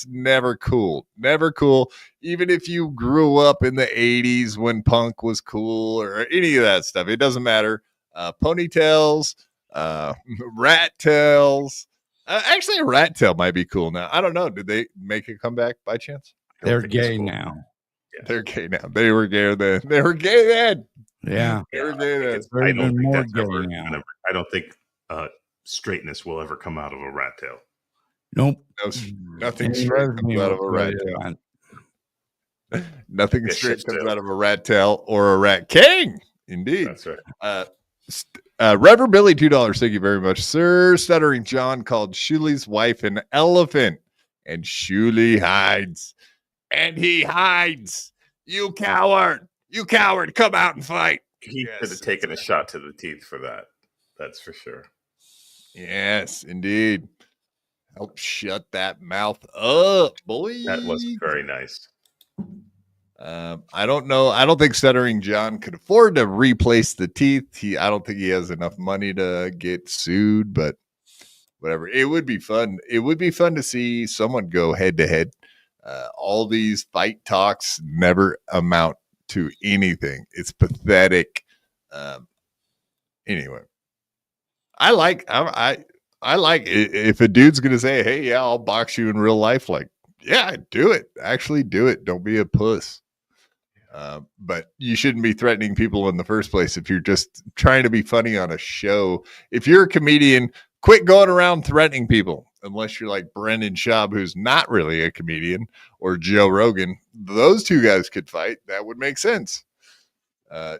never cool. Never cool. Even if you grew up in the 80s when punk was cool or any of that stuff, it doesn't matter. Ponytails, rat tails. Actually, a rat tail might be cool now. I don't know. Did they make a comeback by chance? They're gay now. Yeah. They're gay now. They were gay then. They were gay then. Yeah. I don't think straightness will ever come out of a rat tail. Nope. Nothing straight comes out of a rat tail. Nothing straight comes out of a rat tail or a rat king. Indeed. That's right. Reverend Billy, $2. Thank you very much, sir. Stuttering John called Shuli's wife an elephant, and Shuli hides. And he hides. You coward. You coward. Come out and fight. He could have taken a shot to the teeth for that. That's for sure. Yes, indeed. Help shut that mouth up, boy. That was very nice. I don't know. I don't think Stuttering John could afford to replace the teeth. I don't think he has enough money to get sued, but whatever. It would be fun. It would be fun to see someone go head to head. All these fight talks never amount to anything. It's pathetic. Anyway, I like if a dude's gonna say, "Hey, yeah, I'll box you in real life." Like, yeah, do it. Actually, do it. Don't be a puss. But you shouldn't be threatening people in the first place if you're just trying to be funny on a show. If you're a comedian, quit going around threatening people. Unless you're like Brendan Schaub, who's not really a comedian, or Joe Rogan. Those two guys could fight. That would make sense.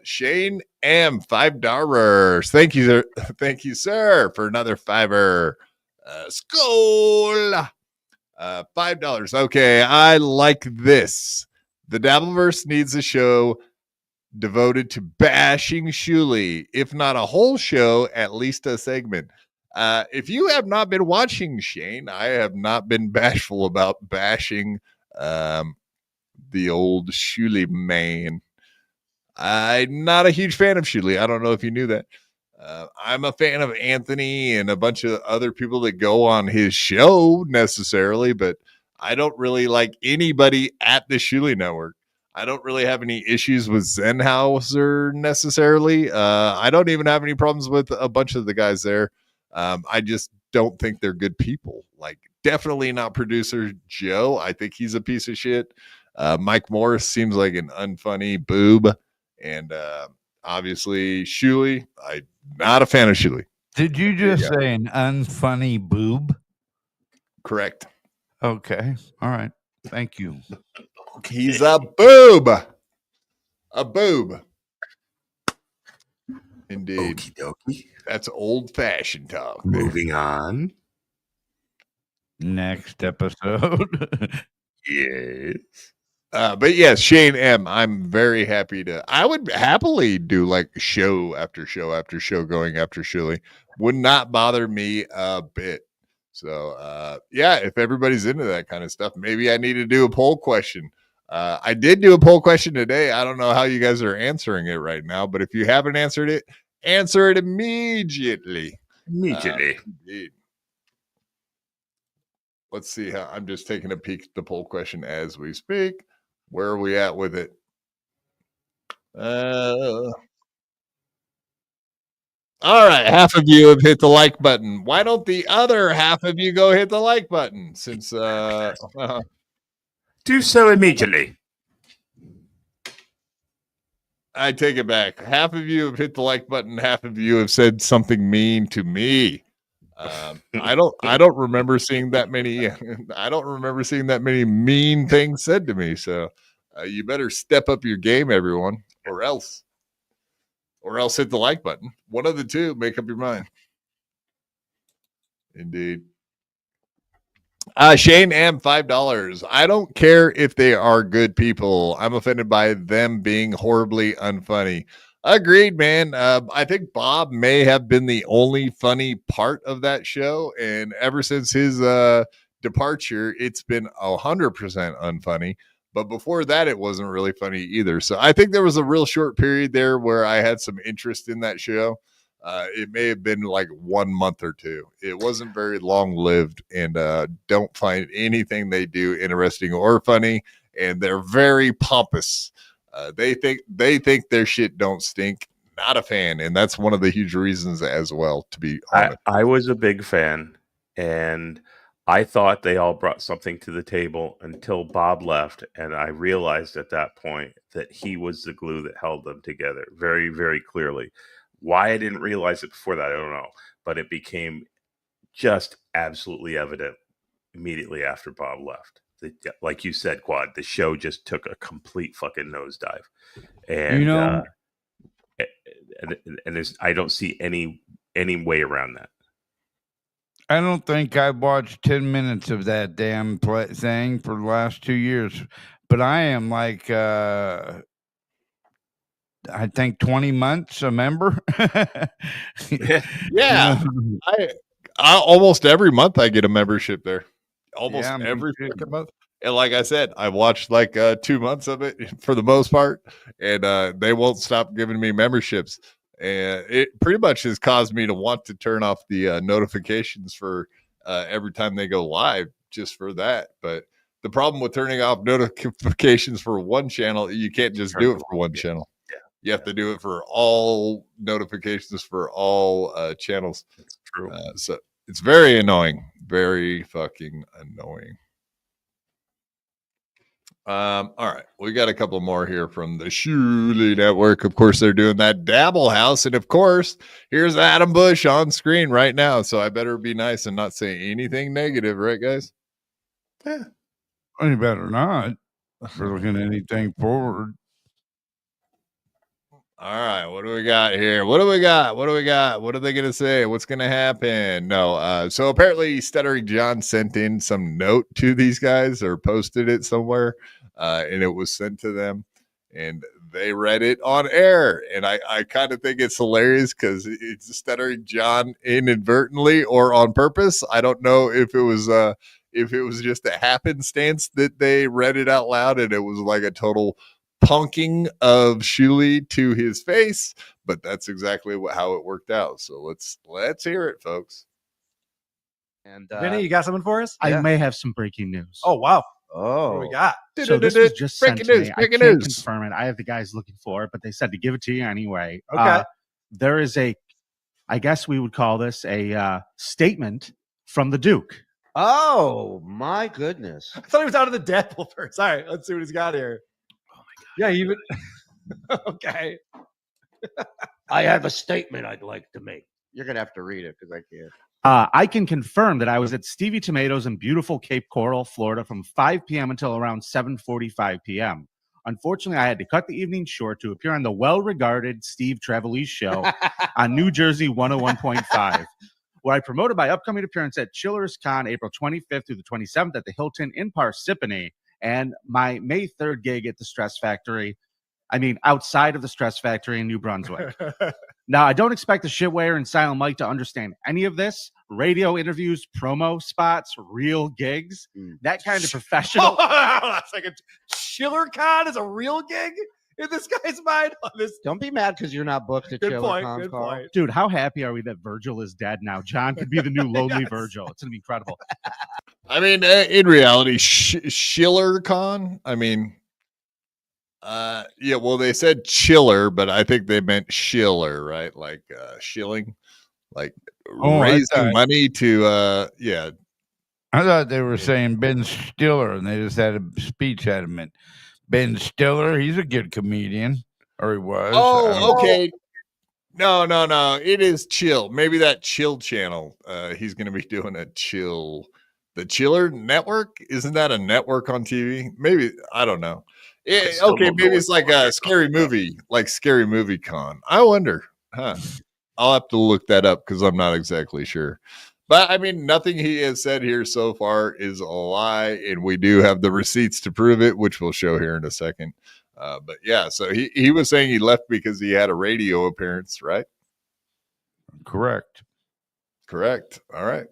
Shane M, $5. Thank you, sir. Thank you, sir, for another $5. Skull. $5. Okay, I like this. The Dabbleverse needs a show devoted to bashing Shuli. If not a whole show, at least a segment. If you have not been watching, Shane, I have not been bashful about bashing the old Shuli man. I'm not a huge fan of Shuli. I don't know if you knew that. I'm a fan of Anthony and a bunch of other people that go on his show necessarily, but I don't really like anybody at the Shuli Network. I don't really have any issues with Zenhauser necessarily. I don't even have any problems with a bunch of the guys there. I just don't think they're good people. Like, definitely not producer Joe. I think he's a piece of shit. Mike Morris seems like an unfunny boob. And obviously, Shuley, I'm not a fan of Shuley. Did you just say an unfunny boob? Correct. Okay. All right. Thank you. He's a boob. A boob. Indeed. Okie dokie. That's old-fashioned talk. Moving on. Next episode. Yes. But yes, Shane M. I'm very happy I would happily do like show after show after show going after Shirley. Would not bother me a bit. So yeah, if everybody's into that kind of stuff, maybe I need to do a poll question. I did do a poll question today. I don't know how you guys are answering it right now, but if you haven't answered it, answer it immediately. Immediately. Indeed. Let's see how I'm just taking a peek at the poll question as we speak. Where are we at with it? All right, half of you have hit the like button. Why don't the other half of you go hit the like button? Since do so immediately. I take it back. Half of you have hit the like button. Half of you have said something mean to me. I don't remember seeing that many. I don't remember seeing that many mean things said to me. So you better step up your game, everyone, or else hit the like button. One of the two. Make up your mind. Indeed. Shane M, $5. I don't care if they are good people. I'm offended by them being horribly unfunny. Agreed, man. I think Bob may have been the only funny part of that show, and ever since his departure, it's been 100% unfunny. But before that, it wasn't really funny either. So I think there was a real short period there where I had some interest in that show. It may have been like 1 month or two. It wasn't very long-lived, and don't find anything they do interesting or funny, and they're very pompous. They think their shit don't stink. Not a fan, and that's one of the huge reasons as well, to be honest. I was a big fan, and I thought they all brought something to the table until Bob left, and I realized at that point that he was the glue that held them together very, very clearly. Why I didn't realize it before that, I don't know, but it became just absolutely evident immediately after Bob left. Like you said, Quad, the show just took a complete fucking nosedive, and and there's I don't see any way around that. I don't think I watched 10 minutes of that damn thing for the last 2 years, but I am like, I think 20 months a member. Yeah. I almost every month I get a membership there. Almost every fucking month. And like I said, I watched like 2 months of it for the most part, and they won't stop giving me memberships. And it pretty much has caused me to want to turn off the notifications for every time they go live, just for that. But the problem with turning off notifications for one channel, you can't just do it for one channel. Yeah. You have to do it for all notifications for all channels. That's true. So it's very annoying. Very fucking annoying. All right, we got a couple more here from the Shuley Network. Of course, they're doing that Dabble House, and of course, here's Adam Bush on screen right now. So I better be nice and not say anything negative, right, guys? Yeah, well, you better not. For looking at anything forward. All right, what do we got here? What do we got? What are they going to say? What's going to happen? No, so apparently Stuttering John sent in some note to these guys or posted it somewhere, and it was sent to them, and they read it on air. And I kind of think it's hilarious because it's Stuttering John inadvertently or on purpose. I don't know if it was just a happenstance that they read it out loud and it was like a total punking of Shuley to his face, but that's exactly how it worked out. So let's hear it, folks. And Vinny, you got something for us? I may have some breaking news. Oh wow! Oh, what do we got? So this was just sent Breaking to news, me. I breaking can't news. confirm it. I have the guys looking for it, but they said to give it to you anyway. Okay. There is I guess we would call this a statement from the Duke. Oh, my goodness. I thought he was out of the Dabbleverse. All right, let's see what he's got here. Oh my god. Yeah, even okay. I have a statement I'd like to make. You're gonna have to read it because I can't. I can confirm that I was at Stevie Tomatoes in beautiful Cape Coral, Florida, from 5 p.m. until around 7:45 p.m. Unfortunately, I had to cut the evening short to appear on the well-regarded Steve Trevelise show on New Jersey 101.5, where I promoted my upcoming appearance at Chillers Con April 25th through the 27th at the Hilton in Parsippany, and my May 3rd gig at the Stress Factory. I mean, outside of the Stress Factory in New Brunswick. Now, I don't expect the shitware and Silent Mike to understand any of this. Radio interviews, promo spots, real gigs, that kind of professional. That's like a ChillerCon is a real gig in this guy's mind. Don't be mad because you're not booked at Good ChillerCon, point, good Carl. point. Dude, how happy are we that Virgil is dead now? John could be the new lonely Virgil. It's going to be incredible. I mean, in reality, ChillerCon. I mean, yeah. Well, they said chiller, but I think they meant shiller, right? Like shilling, like raising money to. Yeah. I thought they were saying Ben Stiller, and they just had a speech adamant. Ben Stiller, he's a good comedian, or he was. Oh, okay. No. It is Chill. Maybe that Chill channel. He's going to be doing a Chill. The Chiller Network? Isn't that a network on TV? Maybe. I don't know. Okay, maybe it's like a scary movie, like Scary Movie Con. I wonder. Huh. I'll have to look that up because I'm not exactly sure. But I mean, nothing he has said here so far is a lie, and we do have the receipts to prove it, which we'll show here in a second. But yeah, so he was saying he left because he had a radio appearance, right? Correct. All right.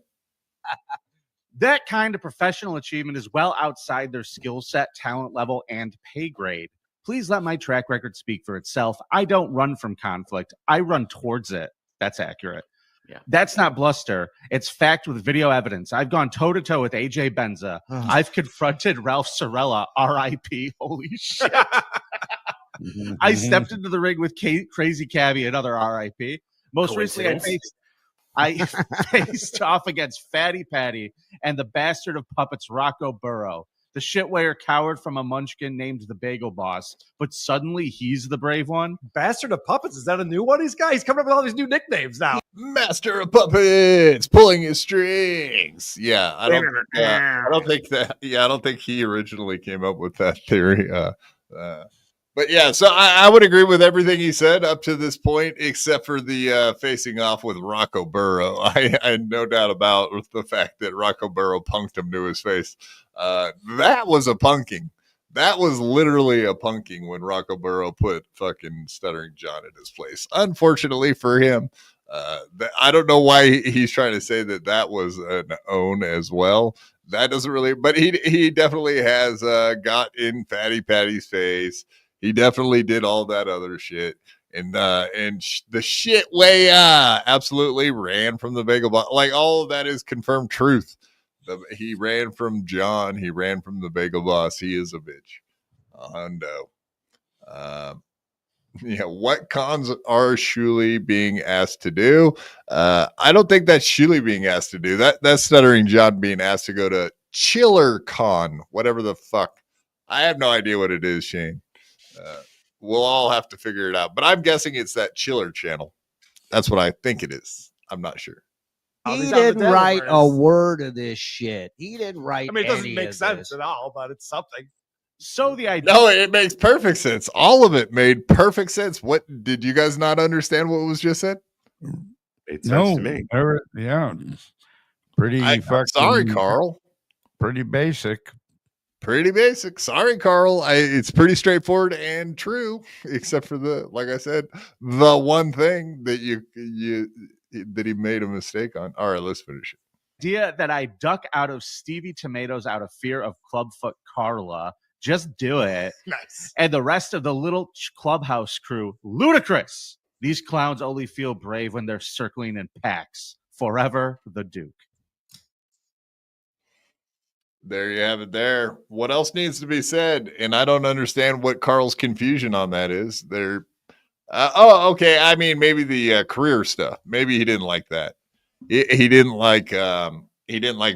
That kind of professional achievement is well outside their skill set, talent level, and pay grade. Please let my track record speak for itself. I don't run from conflict. I run towards it. That's accurate. Yeah. That's not bluster. It's fact with video evidence. I've gone toe-to-toe with AJ Benza. I've confronted Ralph Sorella, R.I.P. Holy shit. I stepped into the ring with Crazy Cabby, another R.I.P. Most recently, I faced off against Fatty Patty and the bastard of puppets, Rocco Burrow, the shitware coward from a munchkin named the Bagel Boss, but suddenly he's the brave one. Bastard of puppets, is that a new one? He's coming up with all these new nicknames now. Master of puppets, pulling his strings. Yeah, I don't think he originally came up with that theory. But yeah, so I would agree with everything he said up to this point, except for the facing off with Rocco Burrow. I had no doubt about the fact that Rocco Burrow punked him to his face. That was a punking. That was literally a punking when Rocco Burrow put fucking Stuttering John in his place. Unfortunately for him, I don't know why he's trying to say that was an own as well. That doesn't really, but he definitely has got in Fatty Patty's face. He definitely did all that other shit. And the shit way absolutely ran from the Bagel Boss. Like, all of that is confirmed truth. He ran from John. He ran from the Bagel Boss. He is a bitch. Hundo. Yeah, what cons are Shuli being asked to do? I don't think that's Shuli being asked to do. That's Stuttering John being asked to go to Chiller Con, whatever the fuck. I have no idea what it is, Shane. We'll all have to figure it out. But I'm guessing it's that Chiller channel. That's what I think it is. I'm not sure. He didn't write a word of this shit. He didn't write. I mean, it doesn't make sense at all, but it's something. So the idea. No, it makes perfect sense. All of it made perfect sense. What did you guys not understand what was just said? It sounds to me. Yeah. Pretty fucking. Sorry, Carl. Pretty basic. Pretty basic. Sorry, Carl. It's pretty straightforward and true, except for like I said, the one thing that that he made a mistake on. All right, let's finish it. Idea that I duck out of Stevie Tomatoes out of fear of Clubfoot Carla. Just do it. Nice. And the rest of the little clubhouse crew, ludicrous. These clowns only feel brave when they're circling in packs. Forever, the Duke. There you have it there. What else needs to be said? And I don't understand what Carl's confusion on that is. There. Okay. I mean, maybe the career stuff. Maybe he didn't like that. He didn't like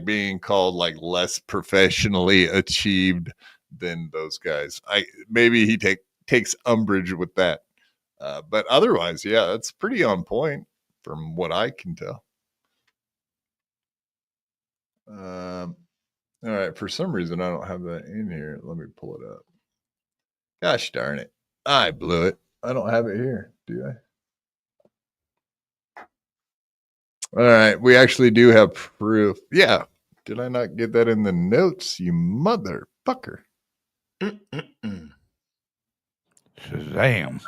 being called like less professionally achieved than those guys. Maybe he takes umbrage with that. But otherwise, yeah, that's pretty on point from what I can tell. All right. For some reason, I don't have that in here. Let me pull it up. Gosh darn it. I blew it. I don't have it here, do I? All right. We actually do have proof. Yeah. Did I not get that in the notes, you motherfucker? Shazam.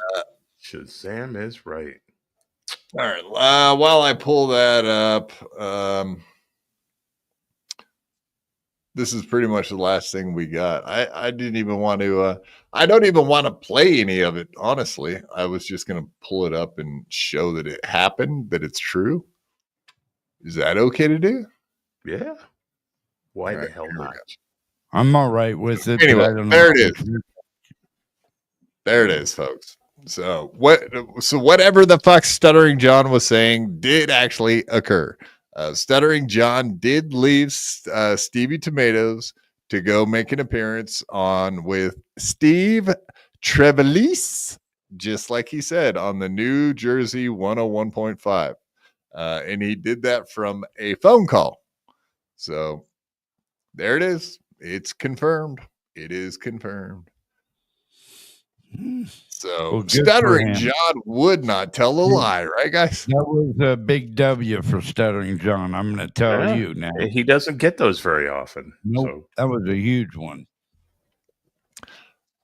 Shazam is right. All right. While I pull that up, this is pretty much the last thing we got. I didn't even want to. I don't even want to play any of it. Honestly, I was just gonna pull it up and show that it happened, that it's true. Is that okay to do? Yeah. Why the hell not? I'm all right with it. Anyway, there it is. is. There it is, folks. So whatever the fuck Stuttering John was saying did actually occur. Stuttering John did leave Stevie Tomatoes to go make an appearance on with Steve Trevelise, just like he said, on the New Jersey 101.5. And he did that from a phone call. So there it is. It's confirmed. It is confirmed. So Well, good Stuttering for him. John would not tell a lie, right, guys? That was a big W for Stuttering John. I'm going to tell Yeah. you now. He doesn't get those very often. Nope, So that was a huge one.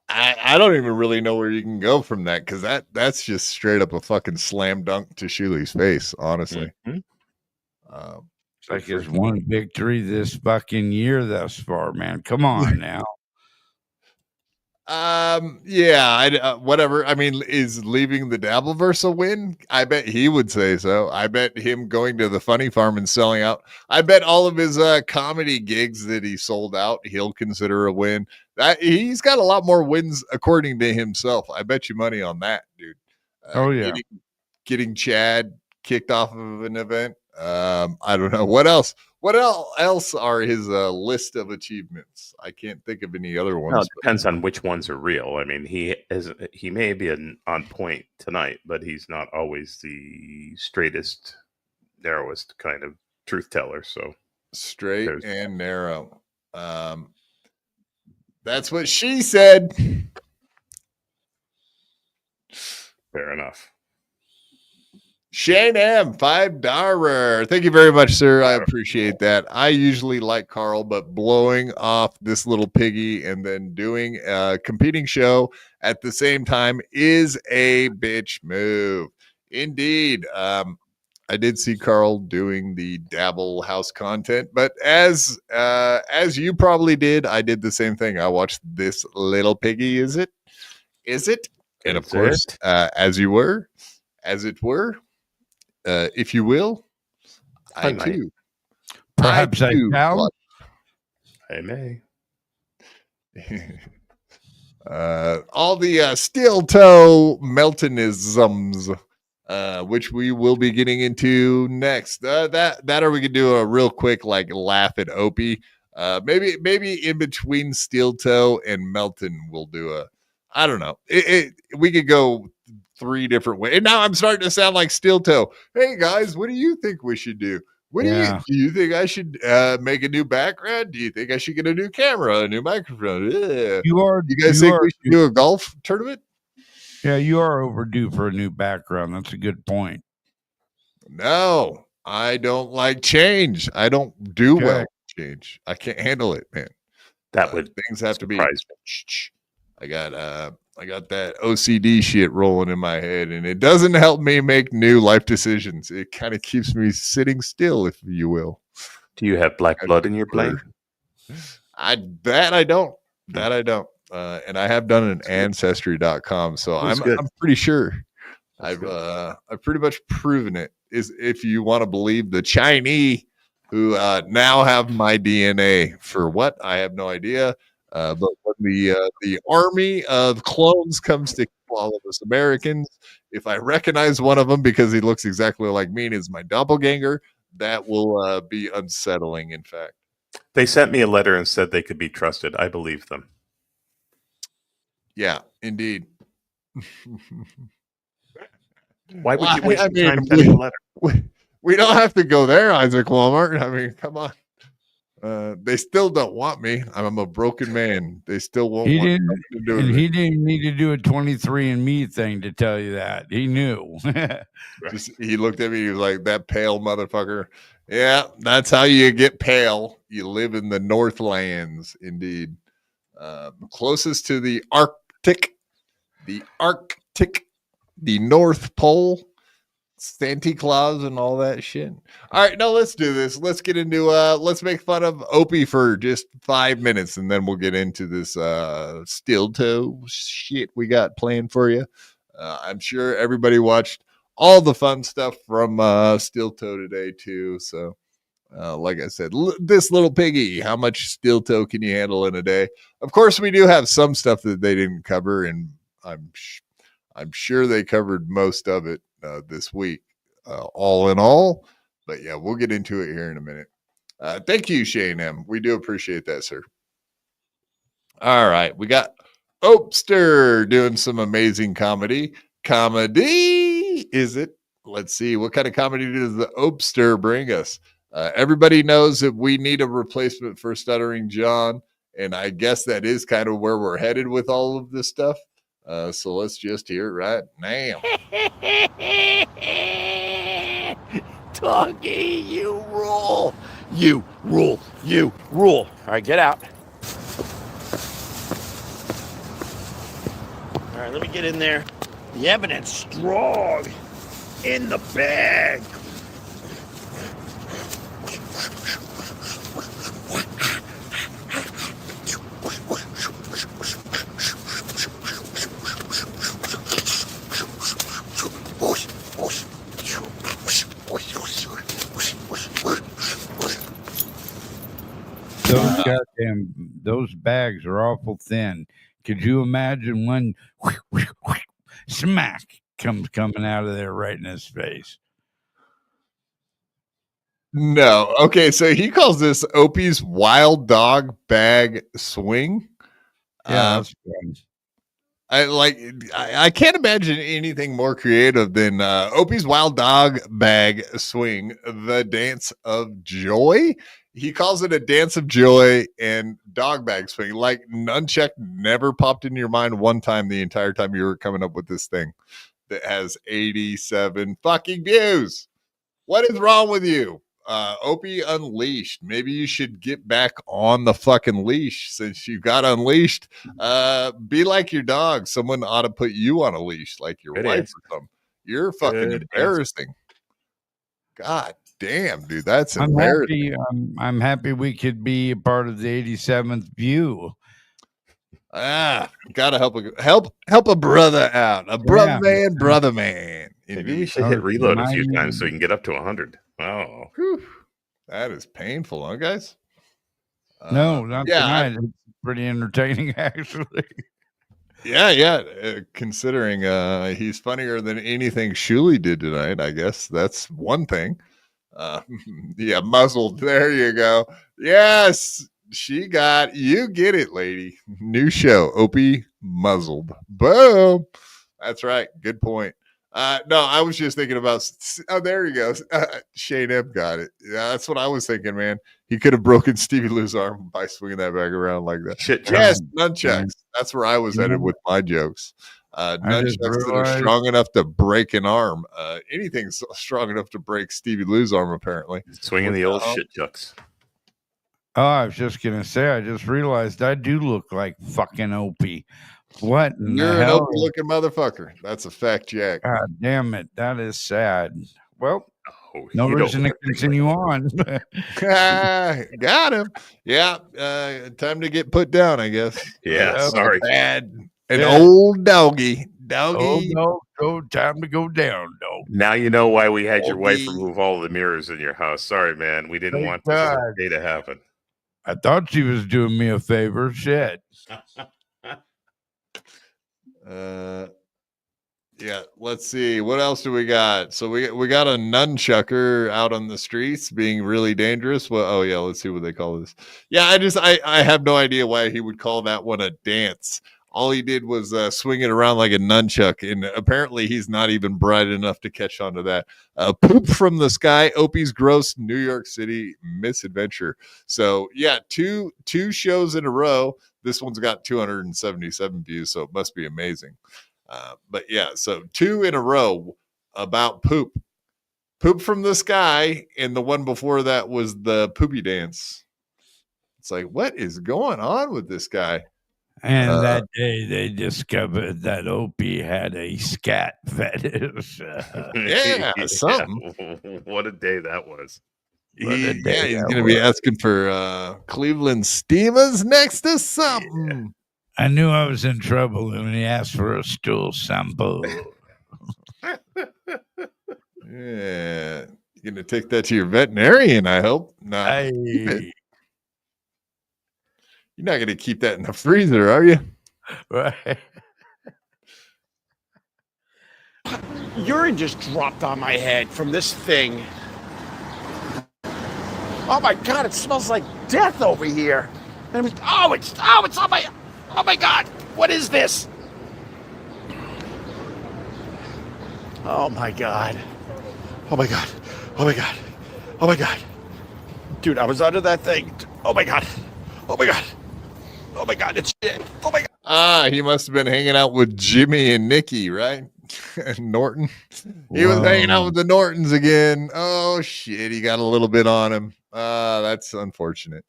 I don't even really know where you can go from that, because that's just straight up a fucking slam dunk to Shuli's face, honestly. It's like his one victory this fucking year thus far, man. Come on now. Yeah, whatever. I mean, is leaving the Dabbleverse a win? I bet he would say so. I bet him going to the Funny Farm and selling out. I bet all of his comedy gigs that he sold out, he'll consider a win. He's got a lot more wins according to himself. I bet you money on that, dude. Oh yeah, getting Chad kicked off of an event. I don't know what else. What else are his list of achievements? I can't think of any other ones. Well, it depends on which ones are real. I mean, he may be on point tonight, but he's not always the straightest, narrowest kind of truth teller. So straight and narrow. That's what she said. Fair enough. Shane M, $5. Thank you very much, sir. I appreciate that. I usually like Carl, but blowing off this little piggy and then doing a competing show at the same time is a bitch move. Indeed. I did see Carl doing the Dabble House content, but as you probably did, I did the same thing. I watched this little piggy. Is it? And of course, as it were, if you will, I too. Perhaps I shall. I may. All the steel toe Meltonisms, which we will be getting into next. That or we could do a real quick like laugh at Opie. Maybe in between steel toe and Melton, we'll do a. I don't know. We could go 3 different ways. And now I'm starting to sound like steel toe. Hey guys, what do you think we should do? Do you think I should make a new background? Do you think I should get a new camera, a new microphone? You guys think we should do a golf tournament? Yeah, you are overdue for a new background. That's a good point. No, I don't like change. I don't do well with change. I can't handle it, man. That would things have to be. I got that OCD shit rolling in my head, and it doesn't help me make new life decisions. It kind of keeps me sitting still, if you will. Do you have black blood in your brain? I don't. And I have done an ancestry.com, so I'm pretty sure I've pretty much proven it. Is if you want to believe the Chinese who now have my DNA. For what? I have no idea. But when the army of clones comes to kill all of us Americans, if I recognize one of them because he looks exactly like me and is my doppelganger, that will be unsettling, in fact. They sent me a letter and said they could be trusted. I believe them. Yeah, indeed. Why would you waste your time sending a letter? We don't have to go there, Isaac Walmart. I mean, come on. They still don't want me. I'm a broken man. They still won't want nothing to do with He it. didn't need to do a 23andMe thing to tell you that. He knew. He looked at me. He was like, that pale motherfucker. Yeah, that's how you get pale. You live in the Northlands, indeed. Closest to the Arctic, the North Pole, Santa Claus and all that shit. All right, now let's do this. Let's get into let's make fun of Opie for just 5 minutes, and then we'll get into this steel toe shit we got planned for you. I'm sure everybody watched all the fun stuff from steel toe today too. So like I said, this little piggy, how much steel toe can you handle in a day? Of course, we do have some stuff that they didn't cover, and I'm sure they covered most of it this week, all in all. But yeah, we'll get into it here in a minute. Thank you, Shane M. We do appreciate that, sir. All right, we got Opster doing some amazing comedy. Comedy, is it? Let's see. What kind of comedy does the Opster bring us? Everybody knows that we need a replacement for Stuttering John, and I guess that is kind of where we're headed with all of this stuff. So let's just hear it right now. Doggy, you rule. You rule. You rule. All right, get out. All right, let me get in there. The evidence strong. In the bag. Those bags are awful thin. Could you imagine one smack coming out of there right in his face? No. Okay, so he calls this Opie's wild dog bag swing. Yeah, that's fun. I can't imagine anything more creative than Opie's wild dog bag swing, the dance of joy. He calls it a dance of joy and dog bag swing. Like nunchuck never popped into your mind one time the entire time you were coming up with this thing that has 87 fucking views. What is wrong with you? Opie Unleashed. Maybe you should get back on the fucking leash since you got unleashed. Be like your dog. Someone ought to put you on a leash like your wife or something. You're fucking embarrassing. God damn, dude, that's embarrassing. I'm happy we could be a part of the 87th view. Gotta help a brother out. A brother man. Maybe we should hit reload a few times so we can get up to 100. Oh, that is painful, huh, guys? No, not tonight. It's pretty entertaining, actually. Yeah. Considering he's funnier than anything Shuley did tonight, I guess that's one thing. Yeah, muzzled. There you go. Yes, she got you. Get it, lady. New show, Opie Muzzled. Boom. That's right. Good point. No, I was just thinking about. Oh, there he goes. Shane M got it. Yeah, that's what I was thinking, man. He could have broken Stevie Lou's arm by swinging that back around like that. Shit, yes, nunchucks. That's where I was headed with my jokes. Nunchucks that are strong enough to break an arm. Anything's strong enough to break Stevie Lou's arm, apparently. Swinging the old shit chucks. Oh, I was just gonna say. I just realized I do look like fucking Opie. What in You're the an hell? Opie looking motherfucker. That's a fact, Jack. God damn it. That is sad. Well, no reason to continue on. Got him. Yeah. Time to get put down, I guess. Yeah, sorry. An old doggy doggy. Oh, no. Time to go down, dog. Now you know why we had your wife remove all of the mirrors in your house. Sorry, man. We didn't want this day to happen. I thought she was doing me a favor. Shit. Yeah, let's see. What else do we got? So we got a nunchucker out on the streets being really dangerous. Well, oh yeah, let's see what they call this. Yeah, I have no idea why he would call that one a dance. All he did was swing it around like a nunchuck, and apparently he's not even bright enough to catch on to that. Poop from the sky, Opie's gross New York City misadventure. So yeah, two shows in a row. This one's got 277 views, so it must be amazing. But yeah, so 2 in a row about poop from the sky, and the one before that was the poopy dance. It's like, what is going on with this guy? And that day they discovered that Opie had a scat fetish. Yeah, something. What a day that was. He's going to be asking for Cleveland Steamers next to something. Yeah. I knew I was in trouble when he asked for a stool sample. Yeah. You're going to take that to your veterinarian, I hope. Not. You're not going to keep that in the freezer, are you? Right. Urine just dropped on my head from this thing. Oh my God, it smells like death over here. And it's on my, oh my God, what is this? Oh my God. Oh my God. Oh my God. Oh my God. Dude, I was under that thing. Oh my God. Oh my God. Oh my God, it's shit. Oh my God. He must have been hanging out with Jimmy and Nikki, right? Norton. He was hanging out with the Nortons again. Oh shit, he got a little bit on him. That's unfortunate.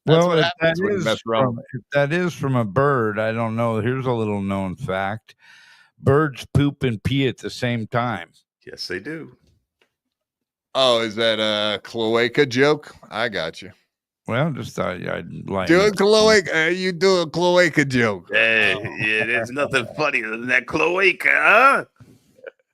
That's Well, what if happens when you mess around. if that is from a bird, I don't know. Here's a little known fact. Birds poop and pee at the same time. Yes, they do. Oh, is that a cloaca joke? I got you. Well, just thought I'd like Do a cloaca. You do a cloaca joke. Hey, yeah, there's nothing funnier than that cloaca, huh?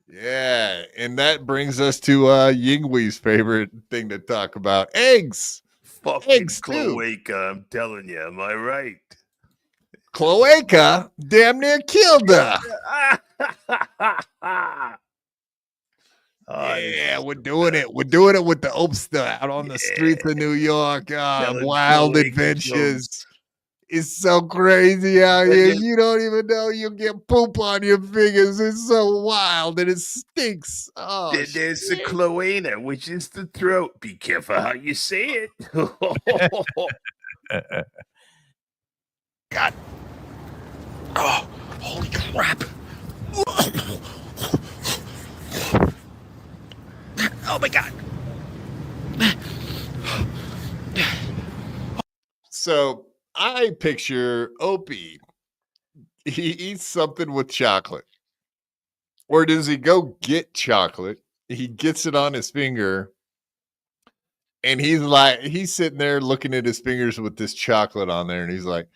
Yeah, and that brings us to Yingwee's favorite thing to talk about: eggs. Fucking Eggs too. cloaca, I'm telling you, am I right? Cloaca damn near killed her. Yeah, we're doing it. We're doing it with the Opster out on the streets of New York. Wild adventures. It's so crazy out here. You don't even know you get poop on your fingers. It's so wild and it stinks. Oh, There's the cloaca, which is the throat. Be careful how you say it. God. Oh, holy crap. Oh my God. So I picture Opie. He eats something with chocolate. Or does he go get chocolate? He gets it on his finger. And he's sitting there looking at his fingers with this chocolate on there. And he's like,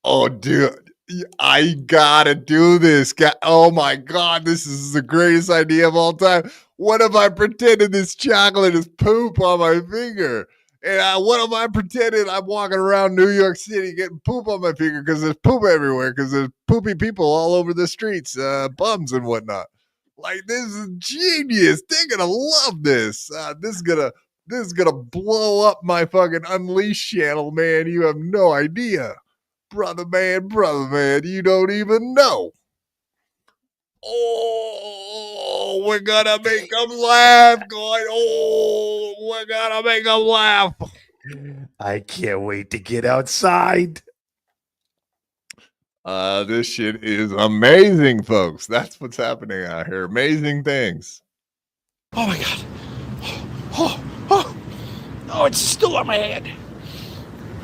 oh, dude, I gotta do this. Oh my God, this is the greatest idea of all time. What if I pretended this chocolate is poop on my finger? And what am I pretending? I'm walking around New York City getting poop on my finger because there's poop everywhere because there's poopy people all over the streets, bums and whatnot. Like, this is genius. They're gonna love this. This is gonna blow up my fucking Unleashed channel, man. You have no idea. Brother man, you don't even know. Oh, we're gonna make them laugh, guys. Oh, we're gonna make them laugh. I can't wait to get outside. This shit is amazing, folks. That's what's happening out here. Amazing things. Oh my God. Oh, it's still on my head.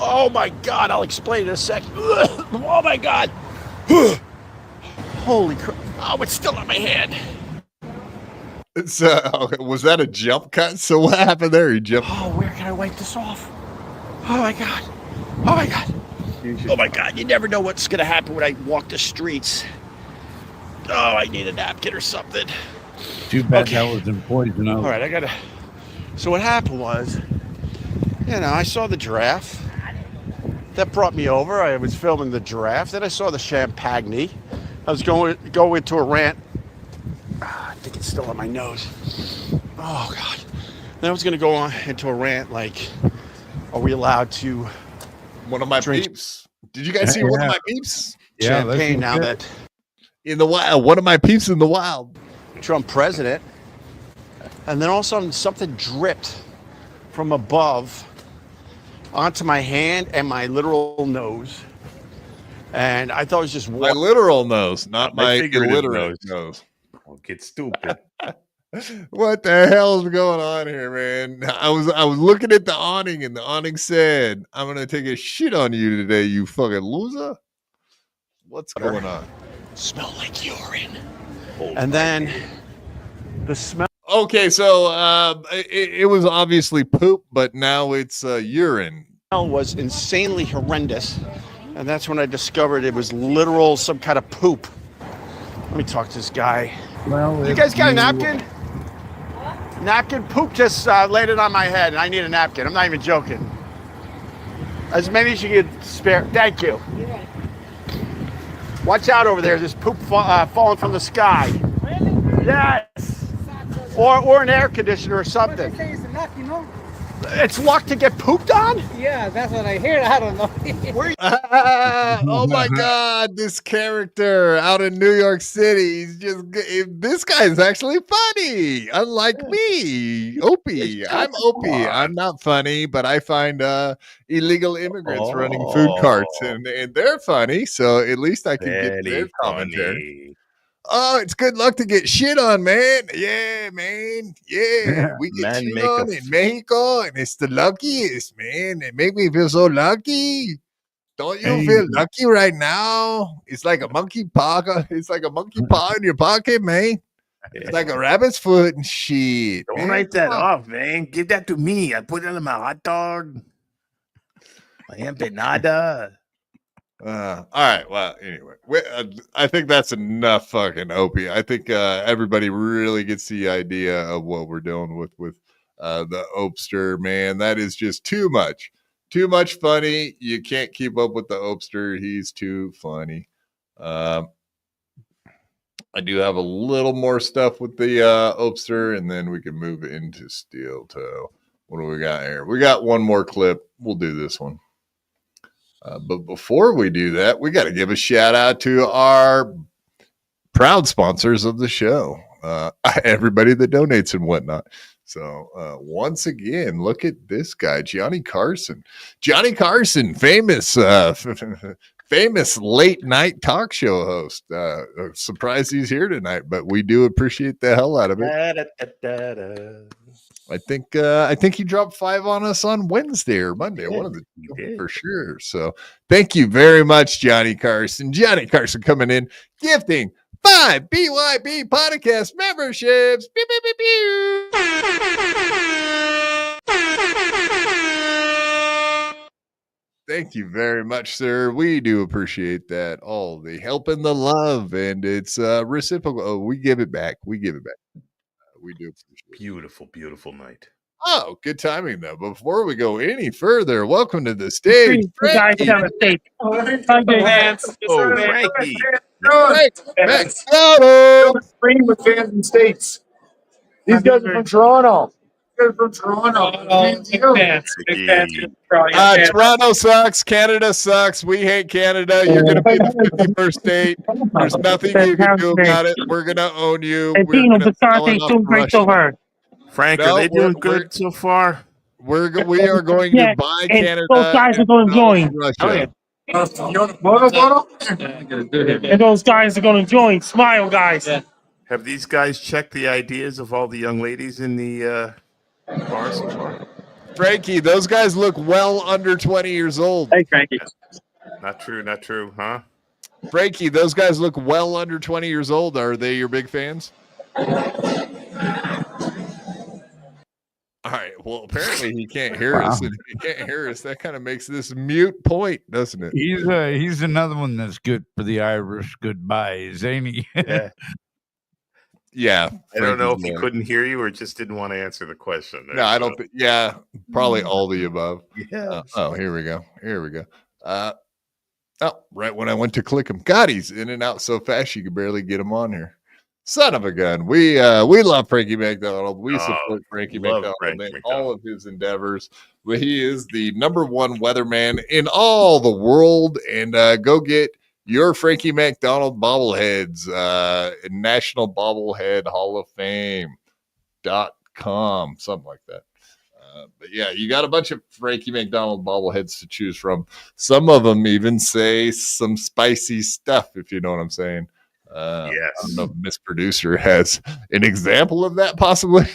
Oh my God, I'll explain in a sec. Oh my God. Holy crap. Oh, it's still on my head. It's was that a jump cut? So what happened there? He jumped. Oh, where can I wipe this off? Oh my God. Oh my God. Oh my God. You never know what's going to happen when I walk the streets. Oh, I need a napkin or something. Too bad that was in poison oak. All right, I gotta. So what happened was, I saw the giraffe. That brought me over. I was filming the giraffe. Then I saw the champagne. I was going into a rant. I think it's still on my nose. Oh God. Then I was gonna go on into a rant like, are we allowed to? One of my drink peeps. Did you guys see one of my peeps? Champagne now that in the wild. One of my peeps in the wild. Trump president. And then all of a sudden something dripped from above onto my hand and my literal nose. And I thought it was just my literal nose, not my illiterate nose. Don't get stupid. What the hell is going on here, man? I was looking at the awning, and the awning said, "I'm gonna take a shit on you today, you fucking loser." What's going on? Smell like urine. And then the smell. Okay, so it was obviously poop, but now it's urine. Smell was insanely horrendous, and that's when I discovered it was literal some kind of poop. Let me talk to this guy. Well, you guys got a napkin? Napkin? Poop just laid it on my head, and I need a napkin. I'm not even joking. As many as you can spare. Thank you. Watch out over there. There's poop falling from the sky. Really? Yes. Or an air conditioner or something. What they say is luck, you know? It's luck to get pooped on? Yeah, that's what I hear. I don't know. Oh my God, this character out in New York City, this guy is actually funny, unlike me, Opie. I'm Opie. I'm not funny, but I find illegal immigrants running food carts, and they're funny, so at least I can get their commentary. Oh, it's good luck to get shit on, man. Yeah, man. Yeah, we get shit on in Mexico, and it's the luckiest, man. It make me feel so lucky. Don't you feel lucky right now? It's like a monkey paw. It's like a monkey paw in your pocket, man. It's like a rabbit's foot and shit. Don't write that off, man. Give that to me. I put it on my hot dog. My empanada. All right. Well, anyway, I think that's enough fucking Opie. I think everybody really gets the idea of what we're dealing with the Opster, man. That is just too much. Too much funny. You can't keep up with the Opster. He's too funny. I do have a little more stuff with the Opster, and then we can move into Steel Toe. What do we got here? We got one more clip. We'll do this one. But before we do that, we got to give a shout out to our proud sponsors of the show, everybody that donates and whatnot. So once again, look at this guy, Johnny Carson. Johnny Carson, famous late night talk show host. Surprised he's here tonight, but we do appreciate the hell out of it. I think he dropped 5 on us on Wednesday or Monday, one of the two for sure. So thank you very much, Johnny Carson. Johnny Carson coming in, gifting 5 BYB Podcast memberships. Pew, pew, pew, pew. Thank you very much, sir. We do appreciate that. All the help and the love, and it's reciprocal. Oh, we give it back. We give it back. We do appreciate it. Beautiful, beautiful night. Oh, good timing, though. Before we go any further, welcome to the stage, Frankie. Frankie. Oh, Frankie. Training with fans in states. These guys are from Toronto. From Toronto. Toronto sucks. Canada sucks. We hate Canada. You're going to be the 51st state. There's nothing you can do about it. We're going to own you. Frank, are they doing good so far? We are going to buy Canada. Those guys are going to join. Russia. And those guys are going to join. Smile, guys. Have these guys checked the ideas of all the young ladies in the bar so far? Frankie, those guys look well under 20 years old. Hey, Frankie. Not true, huh? Frankie, those guys look well under 20 years old. Are they your big fans? All right. Well, apparently he can't hear us. And if he can't hear us, that kind of makes this mute point, doesn't it? He's another one that's good for the Irish goodbyes, ain't he? Yeah. Yeah. I don't know if he couldn't hear you or just didn't want to answer the question. No, I don't think. Yeah, probably all the above. Yeah. Here we go. Right when I went to click him, God, he's in and out so fast you could barely get him on here. Son of a gun. We love Frankie McDonald. We support Frankie McDonald and all of his endeavors. But he is the #1 weatherman in all the world. And go get your Frankie McDonald bobbleheads. National Bobblehead Hall of Fame.com, something like that. But yeah, you got a bunch of Frankie McDonald bobbleheads to choose from. Some of them even say some spicy stuff, if you know what I'm saying. Yes. I don't know if Miss Producer has an example of that, possibly.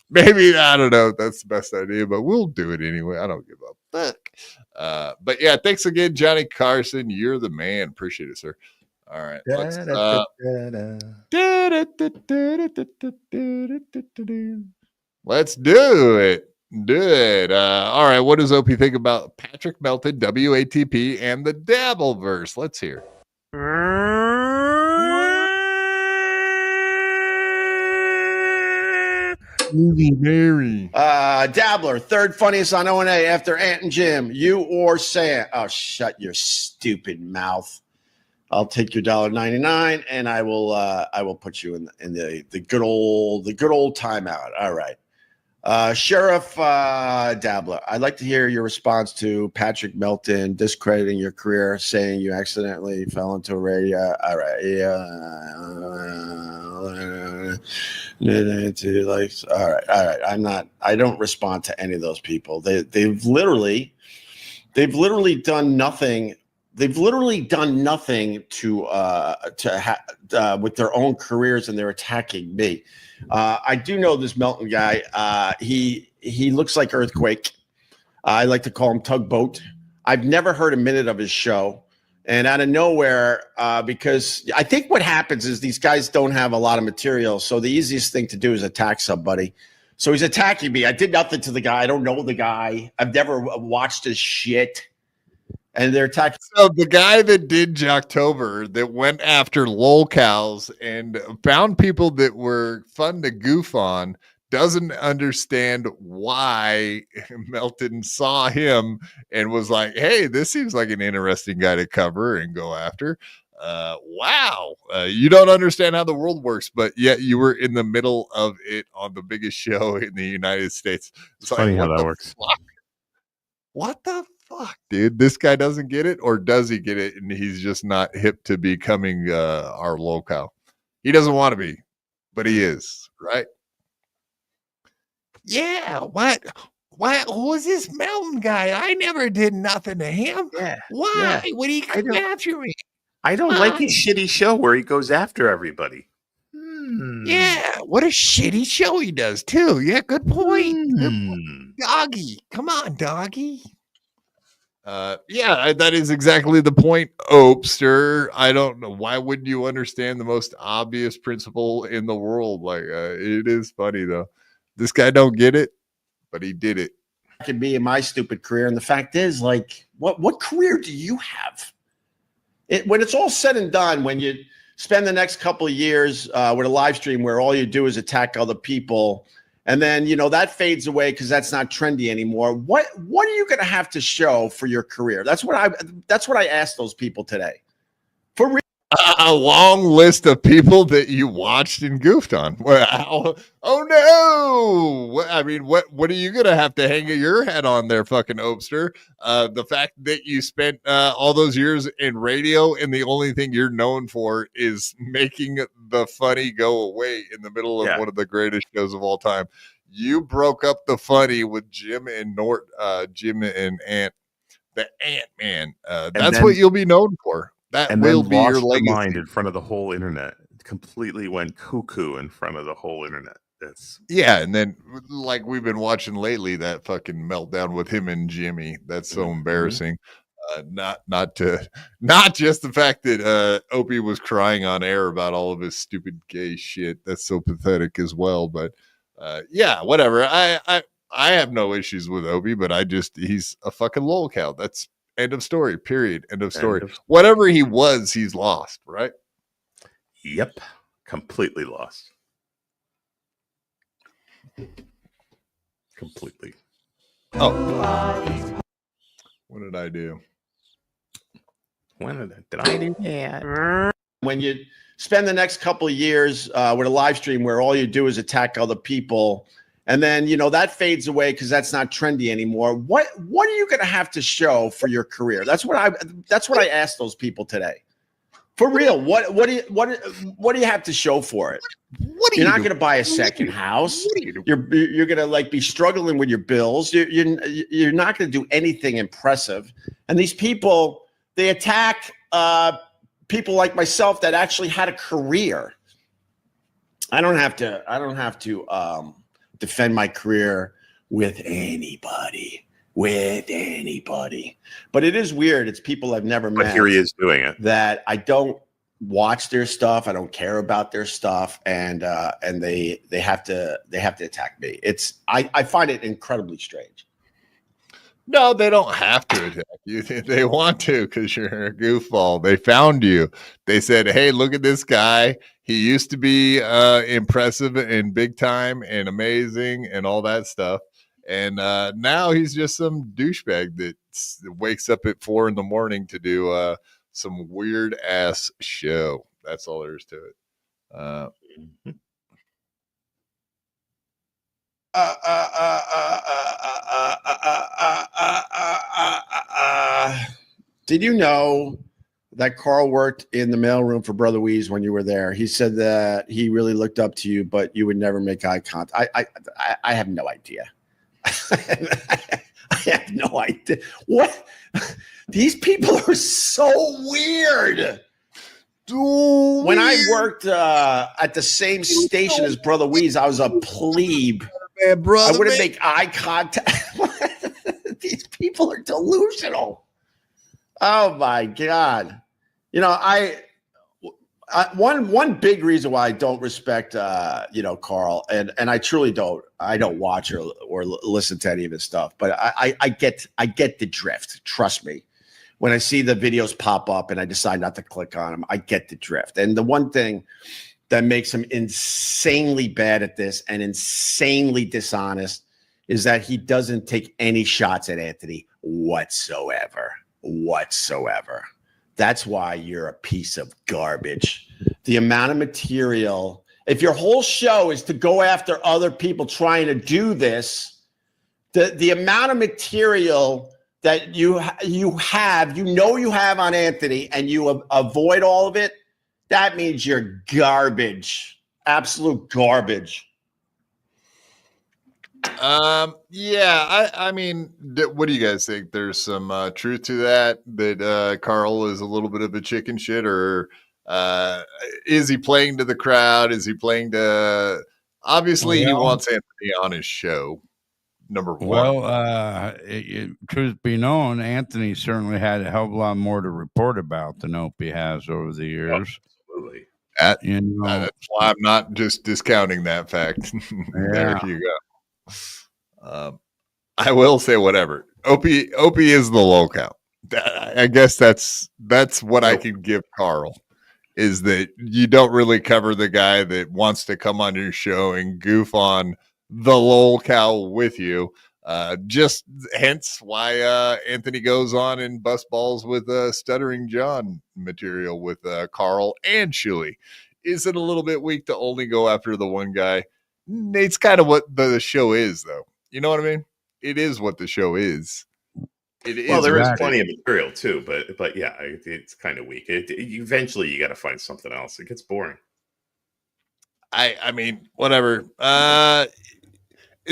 Maybe, I don't know if that's the best idea, but we'll do it anyway. I don't give a fuck. But yeah, thanks again, Johnny Carson. You're the man. Appreciate it, sir. All right. Let's do it. All right. What does OP think about Patrick Melton, WATP, and the Dabbleverse? Let's hear. Mary. Dabbler, third funniest on O&A after Ant and Jim. You or Sam? Oh, shut your stupid mouth. I'll take your $1.99 and I will put you in the good old timeout. All right. Sheriff Dabbler, I'd like to hear your response to Patrick Melton discrediting your career, saying you accidentally fell into a radio. All right, I don't respond to any of those people. They've literally done nothing. They've literally done nothing to with their own careers, and they're attacking me. I do know this Melton guy. He looks like Earthquake. I like to call him Tugboat. I've never heard a minute of his show. And out of nowhere, because I think what happens is these guys don't have a lot of material. So the easiest thing to do is attack somebody. So he's attacking me. I did nothing to the guy. I don't know the guy. I've never watched his shit. And they're attacking. So the guy that did Jocktober, that went after lolcows and found people that were fun to goof on, doesn't understand why Melton saw him and was like, hey, this seems like an interesting guy to cover and go after. Wow. You don't understand how the world works, but yet you were in the middle of it on the biggest show in the United States. It's funny how that works. What the fuck, dude? This guy doesn't get it, or does he get it and he's just not hip to becoming our lolcow? He doesn't want to be, but he is, right? Yeah, what who's this Melton guy? I never did nothing to him. Yeah. Why would he come after me? I don't like his shitty show where he goes after everybody. Yeah, what a shitty show he does too. Yeah, good point. Good point. Doggy, come on, doggy. Yeah, that is exactly the point, Opster. I don't know. Why wouldn't you understand the most obvious principle in the world? Like, it is funny though. This guy don't get it, but he did it. I could be in my stupid career. And the fact is, like, what career do you have? When it's all said and done, when you spend the next couple of years with a live stream where all you do is attack other people, and then, you know, that fades away because that's not trendy anymore. What are you going to have to show for your career? That's what I asked those people today. For real. A long list of people that you watched and goofed on. Wow. Oh no. I mean, what are you going to have to hang your head on there, fucking Opster? The fact that you spent all those years in radio and the only thing you're known for is making the funny go away in the middle of one of the greatest shows of all time. You broke up the funny with Jim and Ant, the Ant-Man. That's what you'll be known for. That will be your legacy. Mind in front of the whole internet. Completely went cuckoo in front of the whole internet. And then like we've been watching lately, that fucking meltdown with him and Jimmy. That's so embarrassing. Not just the fact that Opie was crying on air about all of his stupid gay shit. That's so pathetic as well. But Yeah, whatever. I have no issues with Opie, but he's a fucking lolcow. That's end of story. Period. End of story. Whatever he was, he's lost, right? Yep. Completely lost. Completely. Oh. What did I do? When did I do that? When you spend the next couple of years with a live stream where all you do is attack other people, and then that fades away because that's not trendy anymore. What are you going to have to show for your career? That's what I asked those people today. For real, what do you have to show for it? You're not going to buy a second house. You're going to be struggling with your bills. You're not going to do anything impressive. And these people, they attack people like myself that actually had a career. I don't have to defend my career with anybody. But it is weird. It's people I've never met. But here he is doing it. That I don't watch their stuff. I don't care about their stuff, and they have to attack me. I find it incredibly strange. No, they don't have to attack you. They want to because you're a goofball. They found you. They said, "Hey, look at this guy. He used to be impressive and big time and amazing and all that stuff." And now he's just some douchebag that wakes up at 4 a.m. to do some weird ass show. That's all there is to it. Did you know that Carl worked in the mailroom for Brother Weeze when you were there? He said that he really looked up to you, but you would never make eye contact. I have no idea. I have no idea. What? These people are so weird. Dude, when I worked at the same station as Brother Weeze, I was a plebe. I wouldn't make eye contact. These people are delusional. Oh my God. One big reason why I don't respect Carl, and I truly don't. I don't watch or listen to any of his stuff, but I get the drift. Trust me. When I see the videos pop up and I decide not to click on them, I get the drift. And the one thing that makes him insanely bad at this and insanely dishonest is that he doesn't take any shots at Anthony whatsoever. That's why you're a piece of garbage. The amount of material, if your whole show is to go after other people trying to do this, the amount of material that you have on Anthony and you avoid all of it, that means you're garbage. Absolute garbage. Yeah, I mean, what do you guys think? There's some truth to that Carl is a little bit of a chicken shit, or is he playing to the crowd? Is he playing to? Obviously, he wants Anthony on his show. Number one. Well, truth be known, Anthony certainly had a hell of a lot more to report about than Opie has over the years. Absolutely. That's why I'm not just discounting that fact. There you go. I will say whatever. Opie is the lolcow. I guess that's what I can give Carl, is that you don't really cover the guy that wants to come on your show and goof on the lolcow with you. Just hence why Anthony goes on and bust balls with Stuttering John material with Carl and Shuey. Is it a little bit weak to only go after the one guy? It's kind of what the show is, though. You know what I mean? It is what the show is. Well, there is plenty of material too, but yeah, it's kind of weak. Eventually, you got to find something else. It gets boring. I mean, whatever.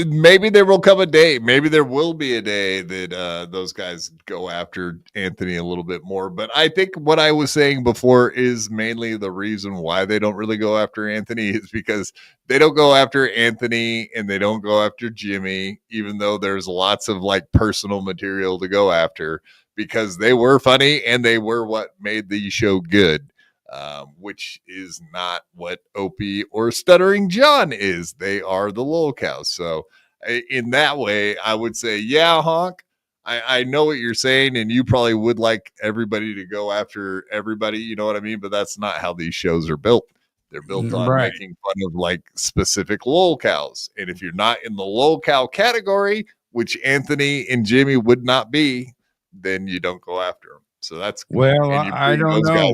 Maybe there will come a day. Maybe there will be a day that those guys go after Anthony a little bit more. But I think what I was saying before is mainly the reason why they don't really go after Anthony is because they don't go after Anthony and they don't go after Jimmy, even though there's lots of personal material to go after, because they were funny and they were what made the show good. which is not what Opie or Stuttering John is. They are the lolcows. So in that way, I would say, yeah, Honk, I know what you're saying, and you probably would like everybody to go after everybody, you know what I mean? But that's not how these shows are built. They're built on making fun of like specific lolcows. And if you're not in the lolcow category, which Anthony and Jimmy would not be, then you don't go after them. So that's well, I don't know.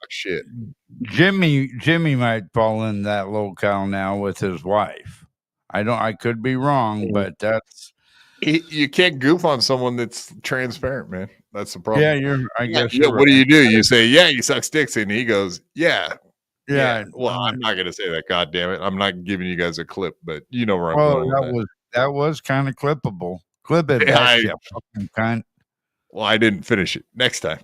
Shit. Jimmy might fall in that locale now with his wife. I could be wrong, but that's you can't goof on someone that's transparent, man. That's the problem. Yeah, I guess. What right. do? You say, yeah, you suck sticks, and he goes, yeah. Yeah. Well, I'm not gonna say that. God damn it! I'm not giving you guys a clip, but you know where I'm going. That was kind of clippable. Clip it, you fucking cunt. Well, I didn't finish it. Next time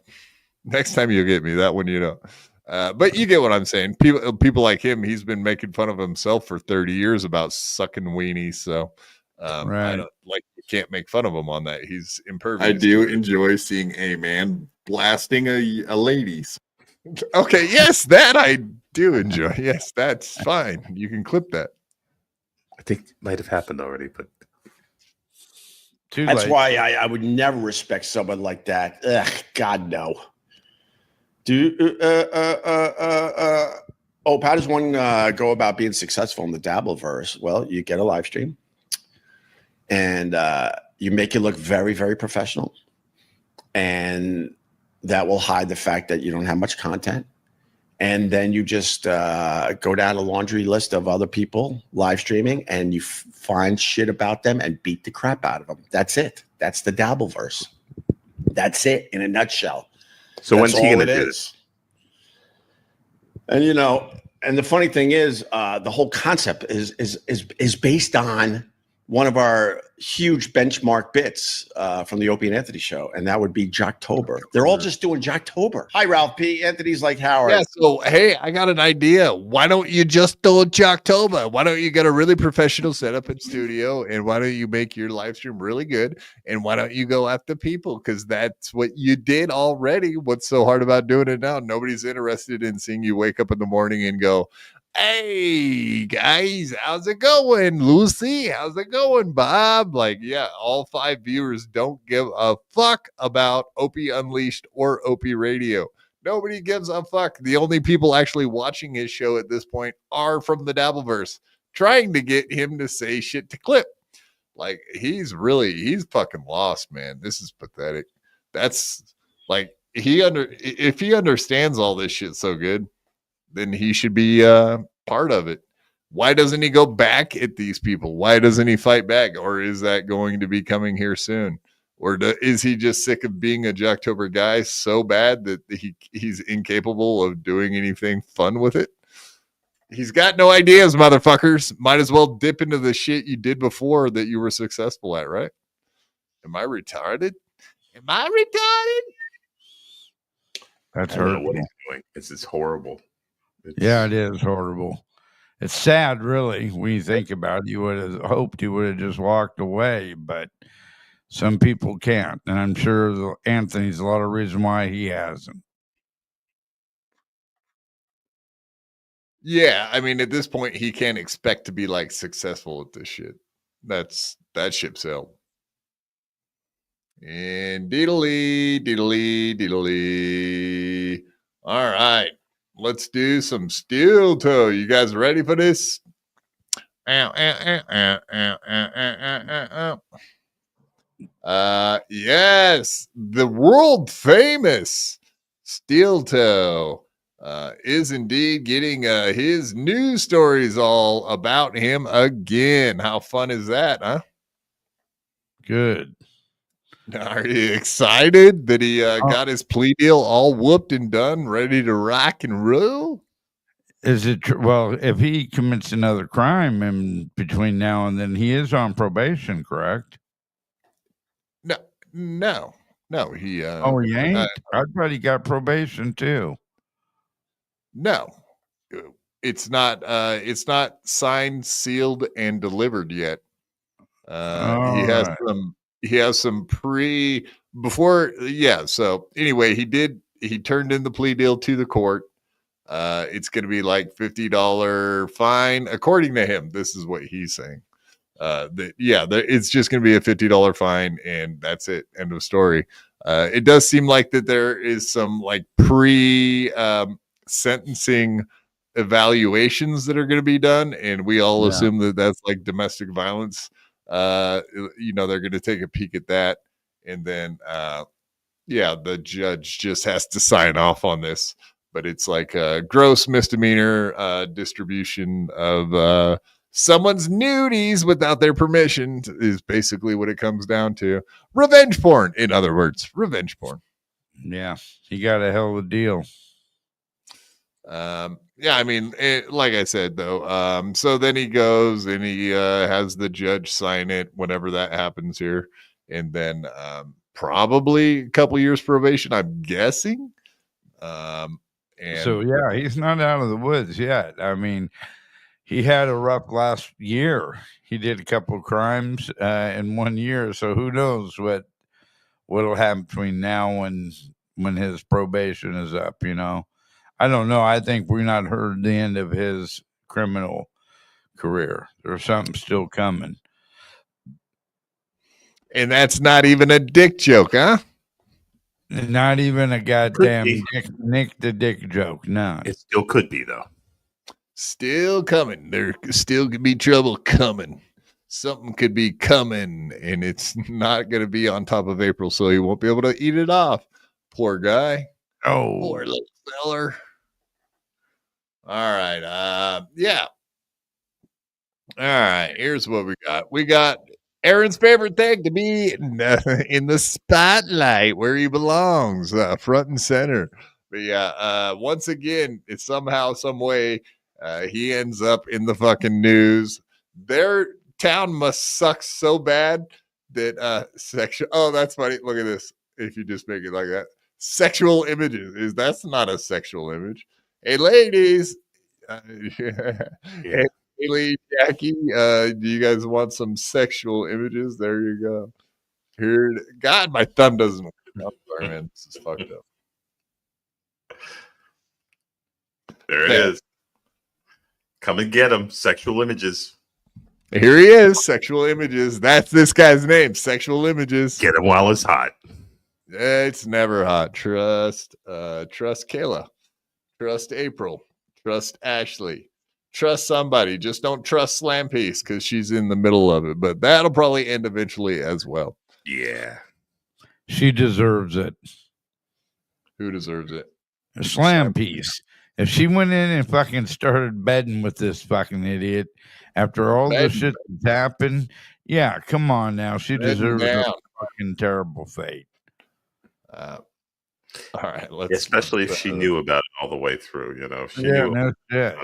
you'll get me that one. You know. But you get what I'm saying. People like him, he's been making fun of himself for 30 years about sucking weenies. So I don't, you can't make fun of him on that. He's impervious. I do enjoy seeing a man blasting a lady. Okay, yes, that I do enjoy. Yes, that's fine. You can clip that. I think it might have happened already, but that's why I would never respect someone like that. Ugh, God, no. How does one go about being successful in the Dabbleverse? Well, you get a live stream and you make it look very, very professional. And that will hide the fact that you don't have much content. And then you just go down a laundry list of other people live streaming and you find shit about them and beat the crap out of them. That's it. That's the Dabbleverse. That's it in a nutshell. So That's when's he going to all it do is. And and the funny thing is, the whole concept is based on one of our huge benchmark bits from the Opie and Anthony show, and that would be Jocktober. They're all just doing Jocktober. Hi, Ralph P. Anthony's like Howard. Yeah, so hey, I got an idea. Why don't you just do Jocktober? Why don't you get a really professional setup in studio, and why don't you make your live stream really good? And why don't you go after people? Because that's what you did already. What's so hard about doing it now? Nobody's interested in seeing you wake up in the morning and go, hey guys, how's it going? Lucy, how's it going? Bob? Like, yeah, all 5 viewers don't give a fuck about Opie Unleashed or Opie Radio. Nobody gives a fuck. The only people actually watching his show at this point are from the Dabbleverse, trying to get him to say shit to clip. Like, he's fucking lost, man. This is pathetic. That's like, if he understands all this shit so good, then he should be part of it. Why doesn't he go back at these people? Why doesn't he fight back? Or is that going to be coming here soon? Or is he just sick of being a Jocktober guy so bad that he's incapable of doing anything fun with it? He's got no ideas, motherfuckers. Might as well dip into the shit you did before that you were successful at, right? Am I retarded? That's I don't know hurtful. what he's doing. It's horrible. Yeah, it is horrible. It's sad, really, when you think about it. You would have hoped he would have just walked away, but some people can't. And I'm sure Anthony's a lot of reason why he hasn't. Yeah, I mean, at this point, he can't expect to be like successful at this shit. That ship sailed. And diddly. All right, let's do some steel toe. You guys ready for this? Yes, the world famous Steel Toe is indeed getting his news stories all about him again. How fun is that, huh? Good. Are you excited that he got his plea deal all whooped and done, ready to rock and roll? Is it well, if he commits another crime in between now and then, he is on probation, correct? No. He he ain't. I thought he got probation too. No, it's not signed, sealed, and delivered yet. He has some before. Yeah. So anyway, he turned in the plea deal to the court. It's going to be like $50 fine. According to him, this is what he's saying. It's just going to be a $50 fine, and that's it. End of story. It does seem like that there is some like sentencing evaluations that are going to be done, and we all assume that that's like domestic violence. They're going to take a peek at that, and then the judge just has to sign off on this. But it's like a gross misdemeanor distribution of someone's nudies without their permission is basically what it comes down to. Revenge porn, in other words, revenge porn. Yeah, he got a hell of a deal. Like I said, though, so then he goes and he has the judge sign it whenever that happens here. And then probably a couple years probation, I'm guessing. He's not out of the woods yet. I mean, he had a rough last year. He did a couple of crimes in 1 year. So who knows what'll happen between now and when his probation is up, I don't know. I think we're not heard the end of his criminal career. There's something still coming. And that's not even a dick joke, huh? Not even a goddamn Nick the Dick joke. No. It still could be, though. Still coming. There still could be trouble coming. Something could be coming, and it's not going to be on top of April, so he won't be able to eat it off. Poor guy. Oh. Poor little feller. All right. All right. Here's what we got. We got Aaron's favorite thing to be in the spotlight where he belongs, front and center. But once again, it's somehow, some way, he ends up in the fucking news. Their town must suck so bad that sexual. Oh, that's funny. Look at this. If you just make it like that, sexual images that's not a sexual image. Hey, ladies. Hey, Haley, Jackie, do you guys want some sexual images? There you go. Here, God, my thumb doesn't work out. Sorry, man. This is fucked up. There it is. Come and get them. Sexual images. Here he is. Sexual images. That's this guy's name. Sexual images. Get him while it's hot. It's never hot. Trust Kayla. Trust April. Trust Ashley. Trust somebody. Just don't trust Slam Piece because she's in the middle of it. But that'll probably end eventually as well. Yeah. She deserves it. Who deserves it? Slam Piece. If she went in and fucking started bedding with this fucking idiot after all the shit that's happened, yeah, come on now. She deserves a fucking terrible fate. All right. Especially if she knew about it all the way through, If she knew no shit.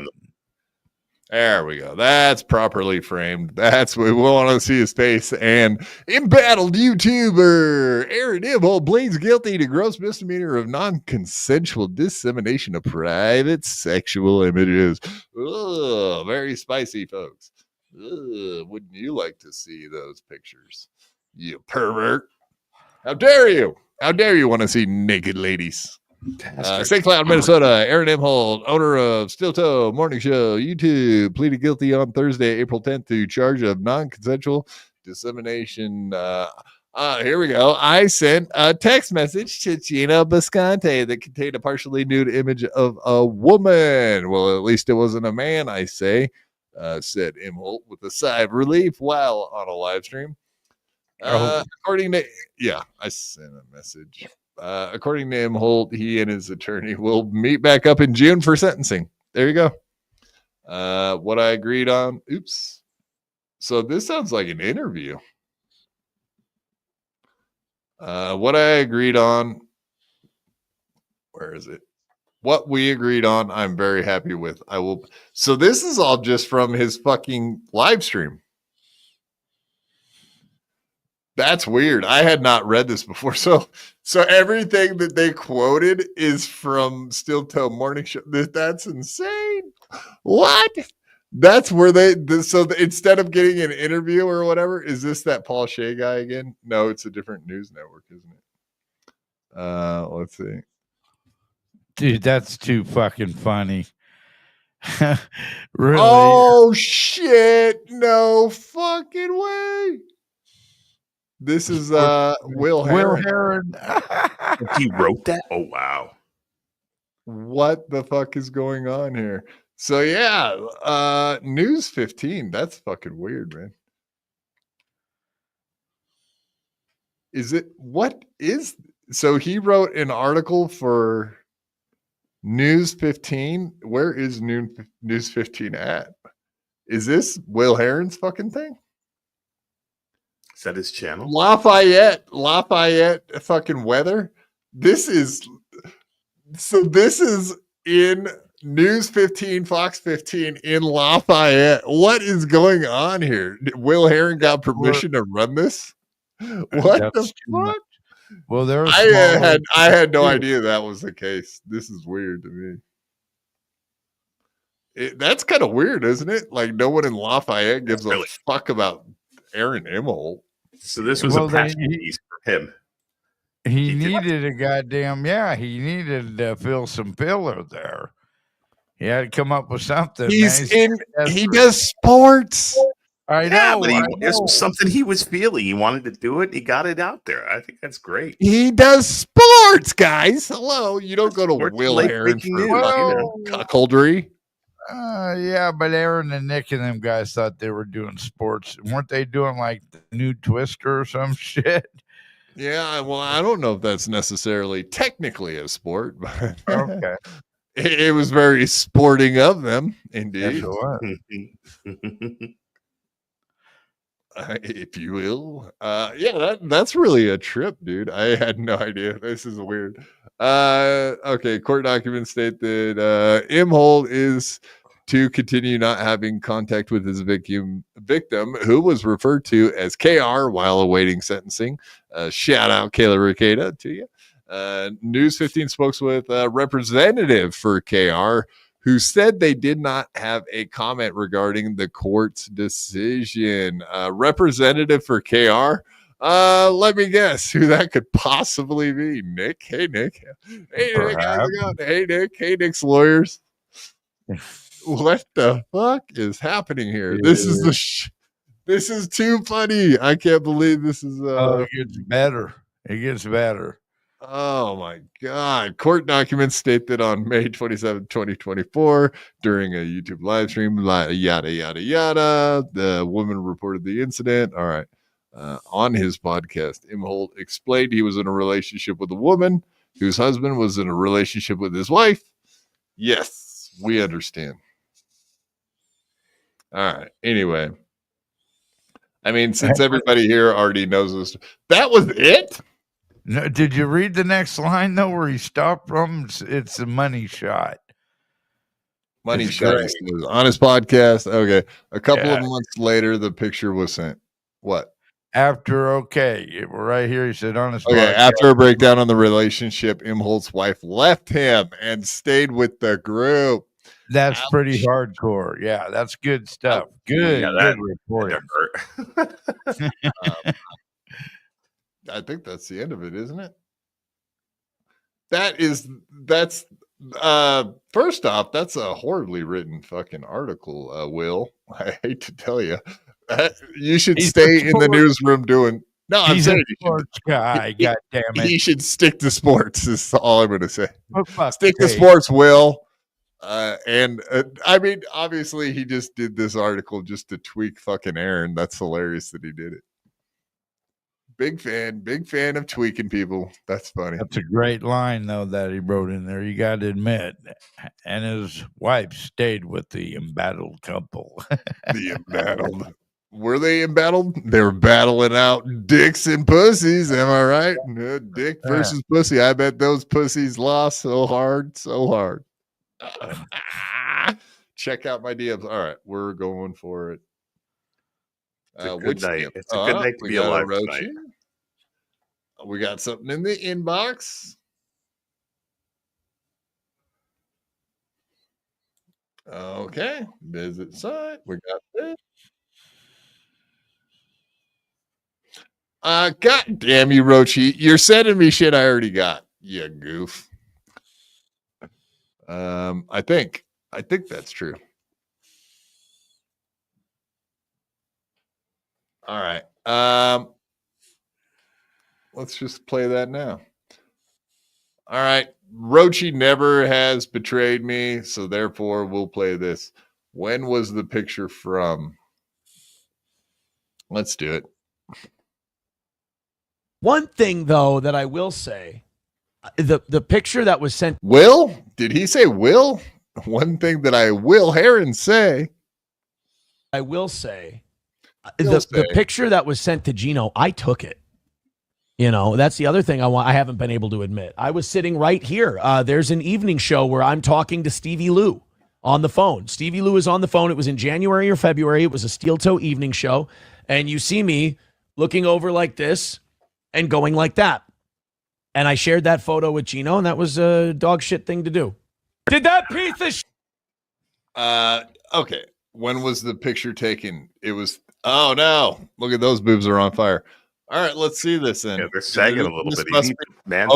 There we go. That's properly framed. That's what we want to see his face. And embattled YouTuber Aaron Imholte pleads guilty to gross misdemeanor of non-consensual dissemination of private sexual images. Ugh, very spicy, folks. Ugh, wouldn't you like to see those pictures? You pervert. How dare you? How dare you want to see naked ladies? St. Cloud, Minnesota. Aaron Imholte, owner of Steel Toe Morning Show, YouTube, pleaded guilty on Thursday, April 10th, to charge of non-consensual dissemination. Here we go. I sent a text message to Gina Bisconte that contained a partially nude image of a woman. Well, at least it wasn't a man, I say, said Imholte with a sigh of relief while on a live stream. According to, I sent a message. According to Imholte, he and his attorney will meet back up in June for sentencing. There you go. What I agreed on. Oops. So this sounds like an interview. What I agreed on. Where is it? What we agreed on, I'm very happy with. I will. So this is all just from his fucking live stream. That's weird. I had not read this before. So everything that they quoted is from Steel Toe Morning Show. That's insane. What? That's where instead of getting an interview or whatever, is this that Paul Shea guy again? No, it's a different news network, isn't it? Let's see. Dude, that's too fucking funny. Really? Oh shit! No fucking way. This is Will Heron. He wrote that? Oh wow. What the fuck is going on here? So yeah, News 15. That's fucking weird, man. Is it what is so he wrote an article for News 15? Where is News 15 at? Is this Will Heron's fucking thing? Is that his channel? Lafayette fucking weather. This is in News 15, Fox 15 in Lafayette. What is going on here? Will Heron got permission to run this? What the fuck? Well, I had no idea that was the case. This is weird to me. That's kind of weird, isn't it? Like no one in Lafayette gives a fuck about Aaron Imholte. So this was a passion piece for him. He needed a goddamn he needed to fill some filler there. He had to come up with something. He does sports. I know. But this was something he was feeling. He wanted to do it. He got it out there. I think that's great. He does sports, guys. Hello. You don't go to Will Heron for cuckoldry. Yeah, but Aaron and Nick and them guys thought they were doing sports. Weren't they doing like the new Twister or some shit? Yeah, well, I don't know if that's necessarily technically a sport, but okay. It was very sporting of them, indeed. If you will. That's really a trip, dude. I had no idea. This is weird. Okay, court documents state that Imholte is to continue not having contact with his victim, who was referred to as KR while awaiting sentencing. Shout out Kayla Ricada to you. News 15 spoke with a representative for KR, who said they did not have a comment regarding the court's decision. Representative for KR? Let me guess who that could possibly be. Nick. Hey, Nick. Hey, Nick. How's it going? Hey, Nick. Hey, Nick's lawyers. What the fuck is happening here? This is this is too funny. I can't believe this is. It gets better. It gets better. Oh my God. Court documents state that on May 27, 2024, during a YouTube live stream, yada, yada, yada, the woman reported the incident. All right. On his podcast, Imholte explained he was in a relationship with a woman whose husband was in a relationship with his wife. Yes, we understand. All right. Anyway. I mean, since everybody here already knows this, that was it? No, did you read the next line though, where he stopped from? It's a money shot. Money shot on his podcast. Okay, a couple of months later, the picture was sent. What? After right here, he said on his podcast. After a breakdown on the relationship, Imholte's wife left him and stayed with the group. That's pretty hardcore. Yeah, that's good stuff. Good reporting. I think that's the end of it, isn't it? That's first off, that's a horribly written fucking article, Will. I hate to tell you. You should stay in the newsroom doing. No, I'm saying a sports guy. God damn it. He should stick to sports. Is all I'm going to say. Stick to sake. sports, Will. I mean, obviously, he just did this article just to tweak fucking Aaron. That's hilarious that he did it. Big fan of tweaking people. That's funny. That's a great line, though, that he wrote in there. You got to admit. And his wife stayed with the embattled couple. The embattled. Were they embattled? They were battling out dicks and pussies. Am I right? Dick versus pussy. I bet those pussies lost so hard. Check out my DMs. All right, we're going for it. It's a good night. It's a good night to be alive tonight. We got something in the inbox. Okay, visit site. We got this. God damn you, Rochi. You're sending me shit I already got. You goof. I think that's true. All right. Let's just play that now. All right. Rochi never has betrayed me, so therefore we'll play this. When was the picture from? Let's do it. One thing, though, that I will say, the picture that was sent. Will? Did he say will? One thing that I will Heron say. I will say, the picture that was sent to Gino, I took it. You know, that's the other thing I haven't been able to admit. I was sitting right here. There's an evening show where I'm talking to Stevie Lou on the phone. Stevie Lou is on the phone. It was in January or February. It was a steel toe evening show. And you see me looking over like this and going like that. And I shared that photo with Gino, and that was a dog shit thing to do. Did that piece of shit? Okay. When was the picture taken? It was, oh no. Look at those boobs are on fire. All right, let's see this then. Yeah, they're sagging a little bit. Man,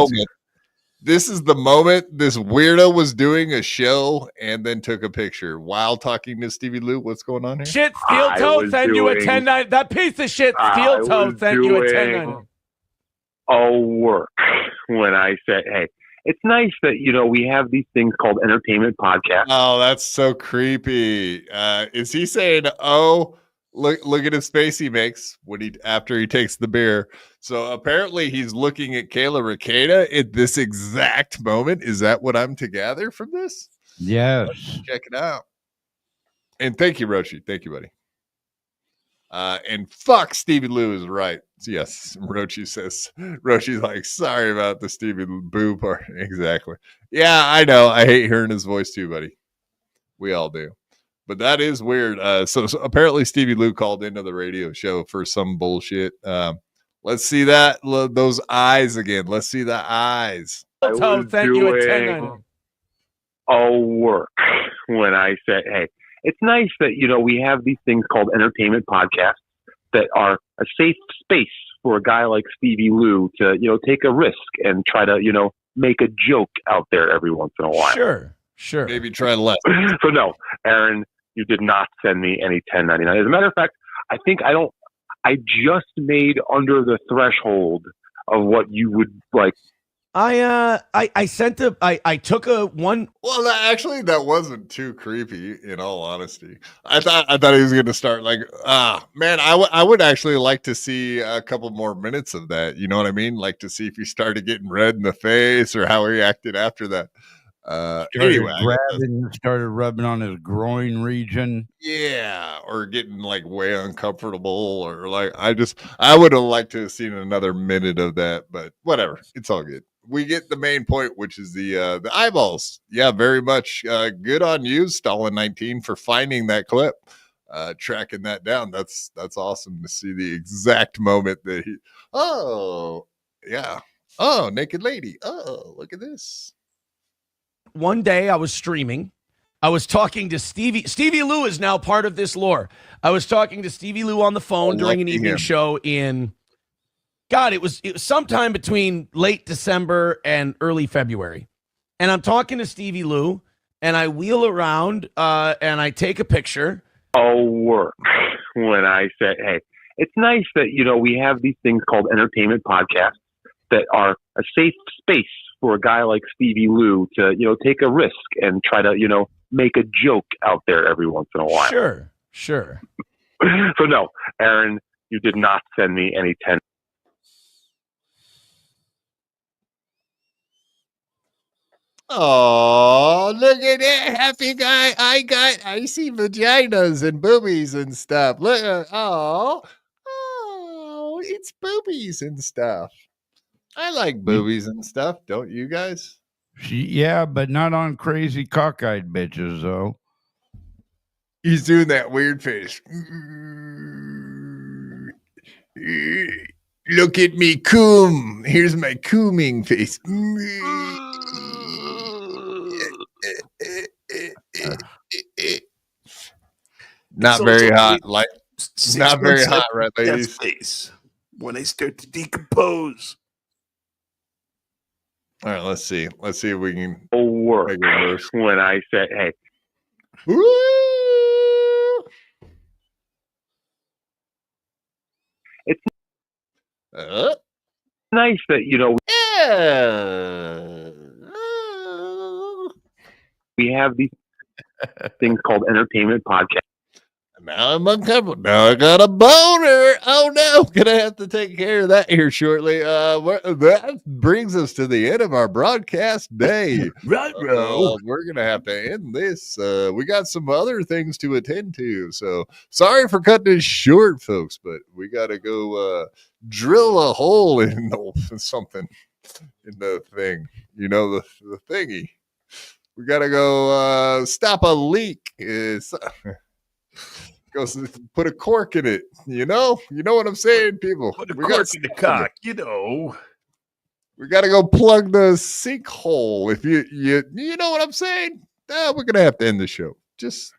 this is the moment this weirdo was doing a show and then took a picture while talking to Stevie Lou. What's going on here? Shit, steel toe, send you a 10-9. That piece of shit, steel toe, send you a 10-9. Work when I said, hey, it's nice that, we have these things called entertainment podcasts. Oh, that's so creepy. Is he saying, oh, look at his face he makes after he takes the beer? So apparently he's looking at Kayla Ricada at this exact moment. Is that what I'm to gather from this? Yes. Let's check it out. And thank you, Rochi. Thank you, buddy. And fuck, Stevie Lou is right. Yes, Rochi's like, sorry about the Stevie Boo part. Exactly. Yeah, I know. I hate hearing his voice too, buddy. We all do. But that is weird. So apparently Stevie Lou called into the radio show for some bullshit. Let's see those eyes again. Let's see the eyes. I was doing work when I said, hey, it's nice that, we have these things called entertainment podcasts that are a safe space for a guy like Stevie Lou to, take a risk and try to, make a joke out there every once in a while. Sure. Maybe try less. So no, Aaron, you did not send me any 1099. As a matter of fact, I think I just made under the threshold of what you would like. I took a one. Well, actually, that wasn't too creepy. In all honesty, I thought he was going to start like, man, I would actually like to see a couple more minutes of that. You know what I mean? Like to see if he started getting red in the face or how he acted after that. Anyway, started rubbing on his groin region. Yeah, or getting like way uncomfortable, or like I would have liked to have seen another minute of that, but whatever, it's all good. We get the main point, which is the eyeballs. Yeah, very much good on you, Stalin 19, for finding that clip, tracking that down. That's awesome to see the exact moment that he. Oh yeah. Oh, naked lady. Oh, look at this. One day I was streaming. I was talking to Stevie. Stevie Lou is now part of this lore. I was talking to Stevie Lou on the phone during an evening show in, God, it was sometime between late December and early February. And I'm talking to Stevie Lou, and I wheel around and I take a picture. Work when I said, hey, it's nice that, we have these things called entertainment podcasts that are a safe space for a guy like Stevie Lou to, take a risk and try to, make a joke out there every once in a while. Sure. So no, Aaron, you did not send me any 10. Oh, look at that happy guy. I see vaginas and boobies and stuff. Look, oh, it's boobies and stuff. I like boobies and stuff. Don't you guys? Yeah, but not on crazy cockeyed bitches, though. He's doing that weird face. Look at me, coom. Here's my cooming face. Not very hot. Like, not very hot, right, ladies? Face when they start to decompose. All right, let's see. Let's see if we can work make it worse. when I said, hey. Woo! It's nice that, we have these things called entertainment podcasts. Now I'm uncomfortable. Now I got a boner. Oh no, gonna have to take care of that here shortly. That brings us to the end of our broadcast day. Right, bro. We're gonna have to end this. We got some other things to attend to, so sorry for cutting it short, folks. But we gotta go drill a hole in something in the thing. The thingy. We gotta go stop a leak. Go put a cork in it. You know what I'm saying, people. Put a cork in the cock. We got to go plug the sinkhole. If you know what I'm saying. We're gonna have to end the show. Just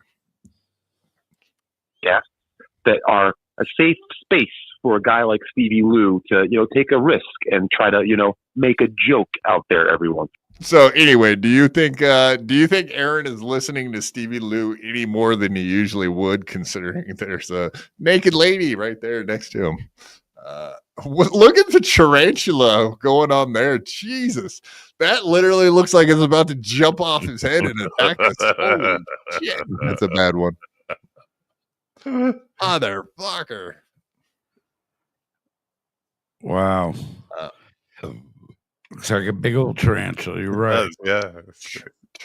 That are a safe space for a guy like Stevie Lou to take a risk and try to make a joke out there every once. So anyway, do you think Aaron is listening to Stevie Lou any more than he usually would, considering there's a naked lady right there next to him? Look at the tarantula going on there. Jesus, that literally looks like it's about to jump off his head and attack us. Holy shit, that's a bad one. Motherfucker. Wow. Looks like a big old tarantula. You're right. Yeah.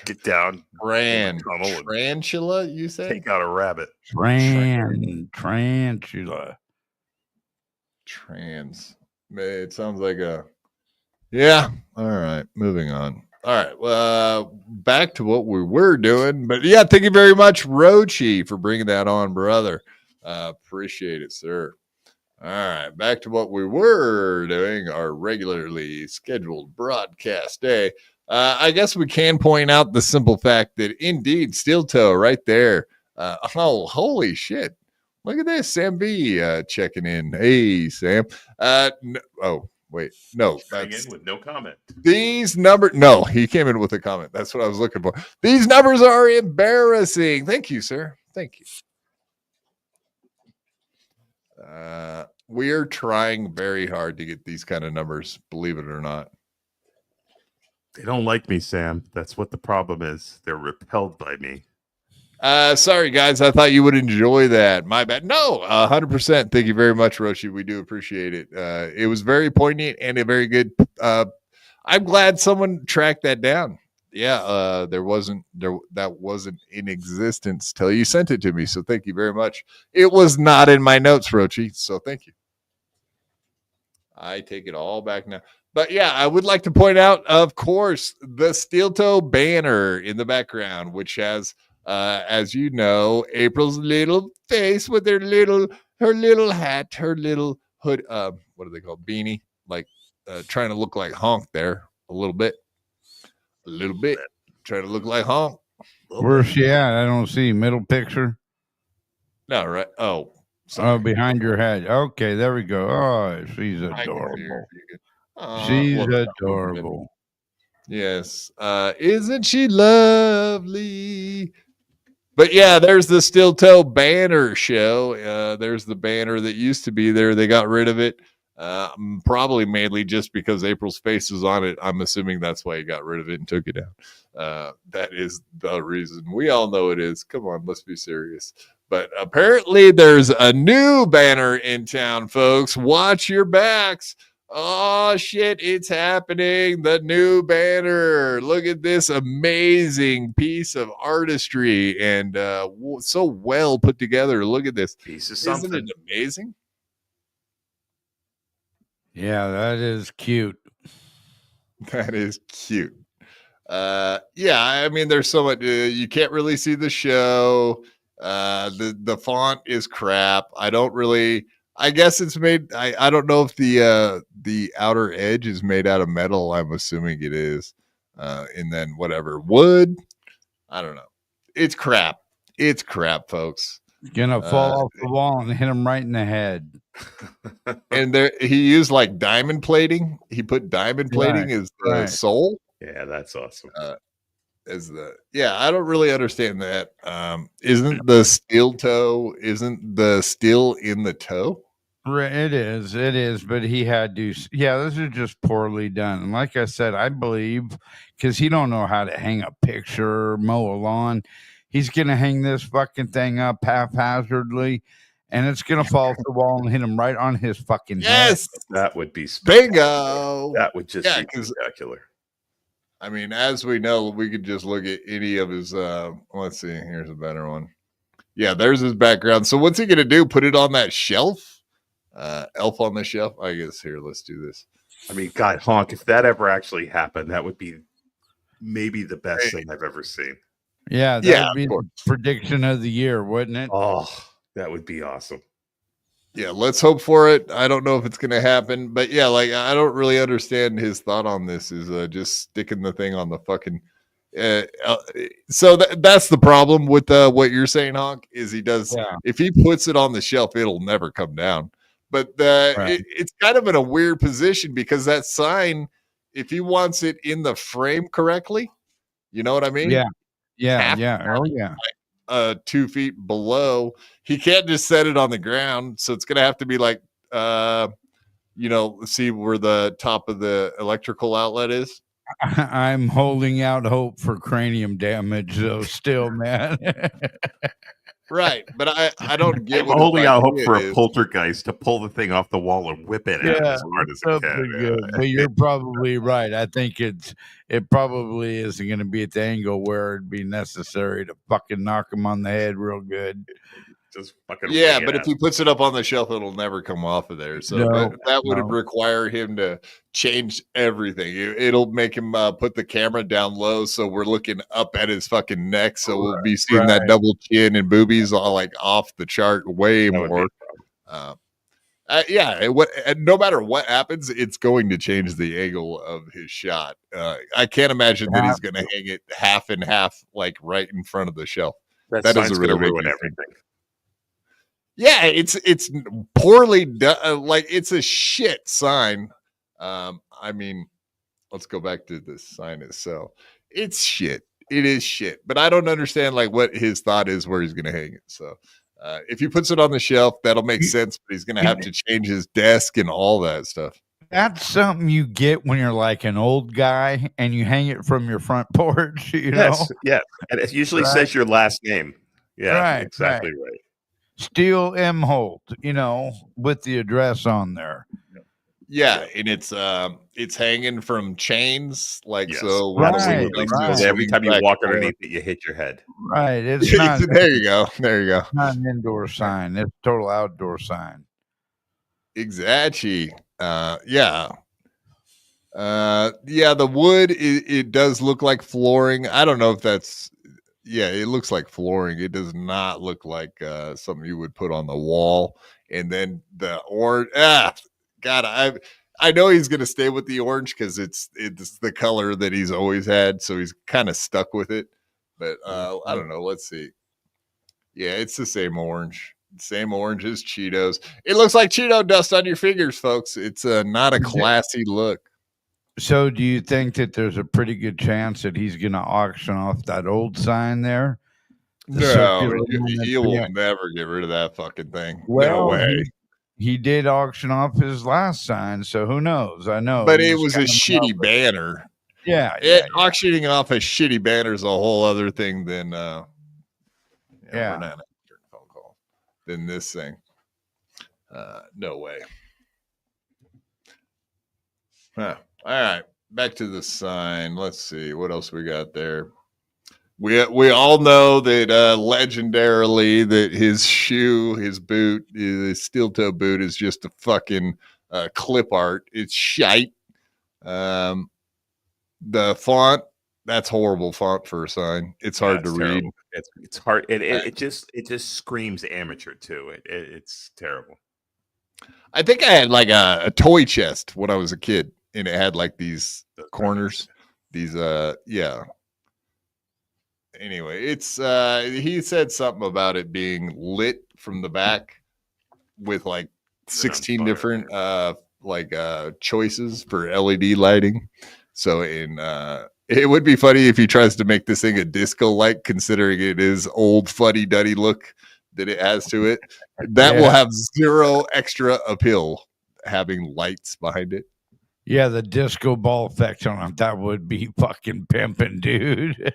Get down. Tarantula, you say? Take out a rabbit. Tarantula. It sounds like a... Yeah. All right. Moving on. All right. Well, back to what we were doing. But yeah, thank you very much, Rochi, for bringing that on, brother. Appreciate it, sir. All right, back to what we were doing, our regularly scheduled broadcast day. I guess we can point out the simple fact that indeed, Steel Toe right there. Holy shit. Look at this, Sam B checking in. Hey, Sam. Wait, no. That's in with no comment. These numbers, no, he came in with a comment. That's what I was looking for. These numbers are embarrassing. Thank you, sir. Thank you. We are trying very hard to get these kind of numbers, believe it or not. They don't like me, Sam. That's what the problem is. They're repelled by me. Sorry, guys. I thought you would enjoy that. My bad. No, 100%. Thank you very much, Roshi. We do appreciate it. It was very poignant and a very good. I'm glad someone tracked that down. Yeah, that wasn't in existence till you sent it to me. So thank you very much. It was not in my notes, Rochi. So thank you. I take it all back now. But yeah, I would like to point out, of course, the Steel Toe banner in the background, which has, as you know, April's little face with her little hat, her little hood. What do they call beanie? Like trying to look like Honk there a little bit. Trying to look like Honk. Where's she at? I don't see. Middle picture. No, right. Oh, sorry. Behind your head. Okay, there we go. Oh, she's adorable. She's adorable. Yes. Isn't she lovely? But yeah, there's the Steel Toe banner show. There's the banner that used to be there. They got rid of it. Probably mainly just because April's face is on it. I'm assuming that's why he got rid of it and took it down. That is the reason. We all know it is. Come on, let's be serious. But apparently there's a new banner in town, folks. Watch your backs. Oh, shit, it's happening. The new banner. Look at this amazing piece of artistry and so well put together. Look at this. Piece of something. Isn't it amazing? Yeah, that is cute. That is cute. Yeah, I mean, there's so much. You can't really see the show. The font is crap. I guess it's made. I don't know if the outer edge is made out of metal. I'm assuming it is. And then whatever wood. I don't know. It's crap. It's crap, folks. Gonna fall off the wall and hit him right in the head. And there he used like diamond plating. He put diamond plating as the sole. Yeah, that's awesome. I don't really understand that. Isn't the steel toe? Isn't the steel in the toe? It is, but he had to. Yeah, this is just poorly done. And like I said, I believe because he don't know how to hang a picture, mow a lawn. He's gonna hang this fucking thing up haphazardly, and it's gonna fall off the wall and hit him right on his fucking head. That would be bingo. That would just be spectacular. I mean, as we know, we could just look at any of his. Let's see. Here's a better one. Yeah, there's his background. So what's he gonna do? Put it on that shelf? Elf on the Shelf. I guess here, let's do this. I mean, God, Honk, if that ever actually happened, that would be maybe the best thing I've ever seen. Yeah, that would be the prediction of the year, wouldn't it? Oh, that would be awesome. Yeah, let's hope for it. I don't know if it's gonna happen, but yeah, like I don't really understand his thought on this. Is just sticking the thing on the fucking. So that's the problem with what you're saying, Honk. Is he does if he puts it on the shelf, it'll never come down. But it's kind of in a weird position because that sign, if he wants it in the frame correctly, you know what I mean? Yeah. Oh yeah. 2 feet below, he can't just set it on the ground. So it's gonna have to be like, see where the top of the electrical outlet is. I'm holding out hope for cranium damage, though. Still, man. Right, but I don't get. I'm holding out hope for a poltergeist to pull the thing off the wall and whip it out as hard as it can. Good. But you're probably right. I think it probably isn't going to be at the angle where it'd be necessary to fucking knock him on the head real good. Just fucking but if he puts it up on the shelf, it'll never come off of there. So that would require him to change everything. It'll make him put the camera down low, so we're looking up at his fucking neck. So we'll be seeing that double chin and boobies all like off the chart way more. No matter what happens, it's going to change the angle of his shot. I can't imagine that he's going to hang it half and half, like right in front of the shelf. That is going to ruin everything. Yeah, it's poorly done. Like it's a shit sign. I mean, let's go back to the sign itself. It's shit. It is shit. But I don't understand like what his thought is where he's going to hang it. So if he puts it on the shelf, that'll make sense. But he's going to have to change his desk and all that stuff. That's something you get when you're like an old guy and you hang it from your front porch. You know? Yeah, and it usually says your last name. Yeah, exactly right. Steel Imholte, with the address on there. Yeah, and it's hanging from chains, like so. Every time you walk underneath it, you hit your head. Right. It's not. There you go. It's not an indoor sign. It's a total outdoor sign. Exactly. The wood it does look like flooring. I don't know if that's. Yeah, it looks like flooring. It does not look like something you would put on the wall. And then the orange. God, I know he's gonna stay with the orange because it's the color that he's always had. So he's kind of stuck with it. But I don't know. Let's see. Yeah, it's the same orange. Same orange as Cheetos. It looks like Cheeto dust on your fingers, folks. It's not a classy look. So do you think that there's a pretty good chance that he's going to auction off that old sign there? No, he will never get rid of that fucking thing. Well, no way. He did auction off his last sign, so who knows? I know. But it was a shitty banner. Yeah. Auctioning off a shitty banner is a whole other thing than we're not answering phone call than this thing. No way. Huh. All right, back to the sign. Let's see what else we got there. We all know that legendarily that his boot, his steel toe boot, is just a fucking clip art. It's shite. The font, that's horrible font for a sign. It's hard to read. It's hard. It just screams amateur too. It's terrible. I think I had like a toy chest when I was a kid. And it had like these corners, Anyway, it's he said something about it being lit from the back with like 16 different choices for LED lighting. So it would be funny if he tries to make this thing a disco light, considering it is old fuddy duddy look that it has to it. That will have zero extra appeal having lights behind it. Yeah, the disco ball effect on him. That would be fucking pimping, dude.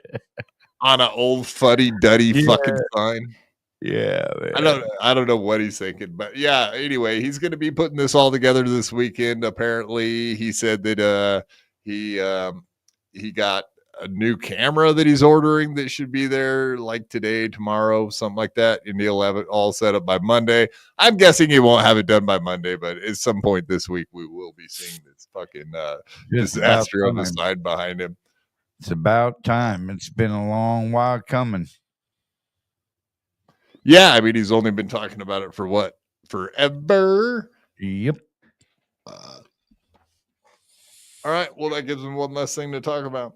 On an old fuddy duddy fucking sign. Yeah, man. I don't know what he's thinking, but yeah. Anyway, he's going to be putting this all together this weekend. Apparently, he said that he got a new camera that he's ordering that should be there like today, tomorrow, something like that, and he'll have it all set up by Monday. I'm guessing he won't have it done by Monday, but at some point this week we will be seeing this fucking disaster on the side behind him. It's about time. It's been a long while coming. Yeah, I mean, he's only been talking about it for what? Forever? Yep. All right. Well, that gives him one less thing to talk about.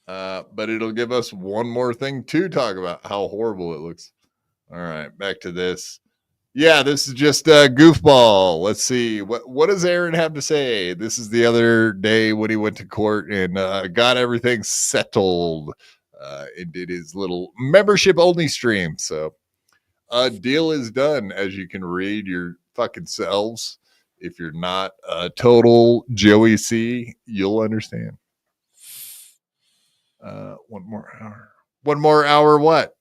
But it'll give us one more thing to talk about. How horrible it looks. All right. Back to this. Yeah, this is just a goofball. Let's see. What does Aaron have to say? This is the other day when he went to court and got everything settled. And did his little membership only stream. So a deal is done, as you can read your fucking selves. If you're not a total Joey C, you'll understand. One more hour. One more hour. What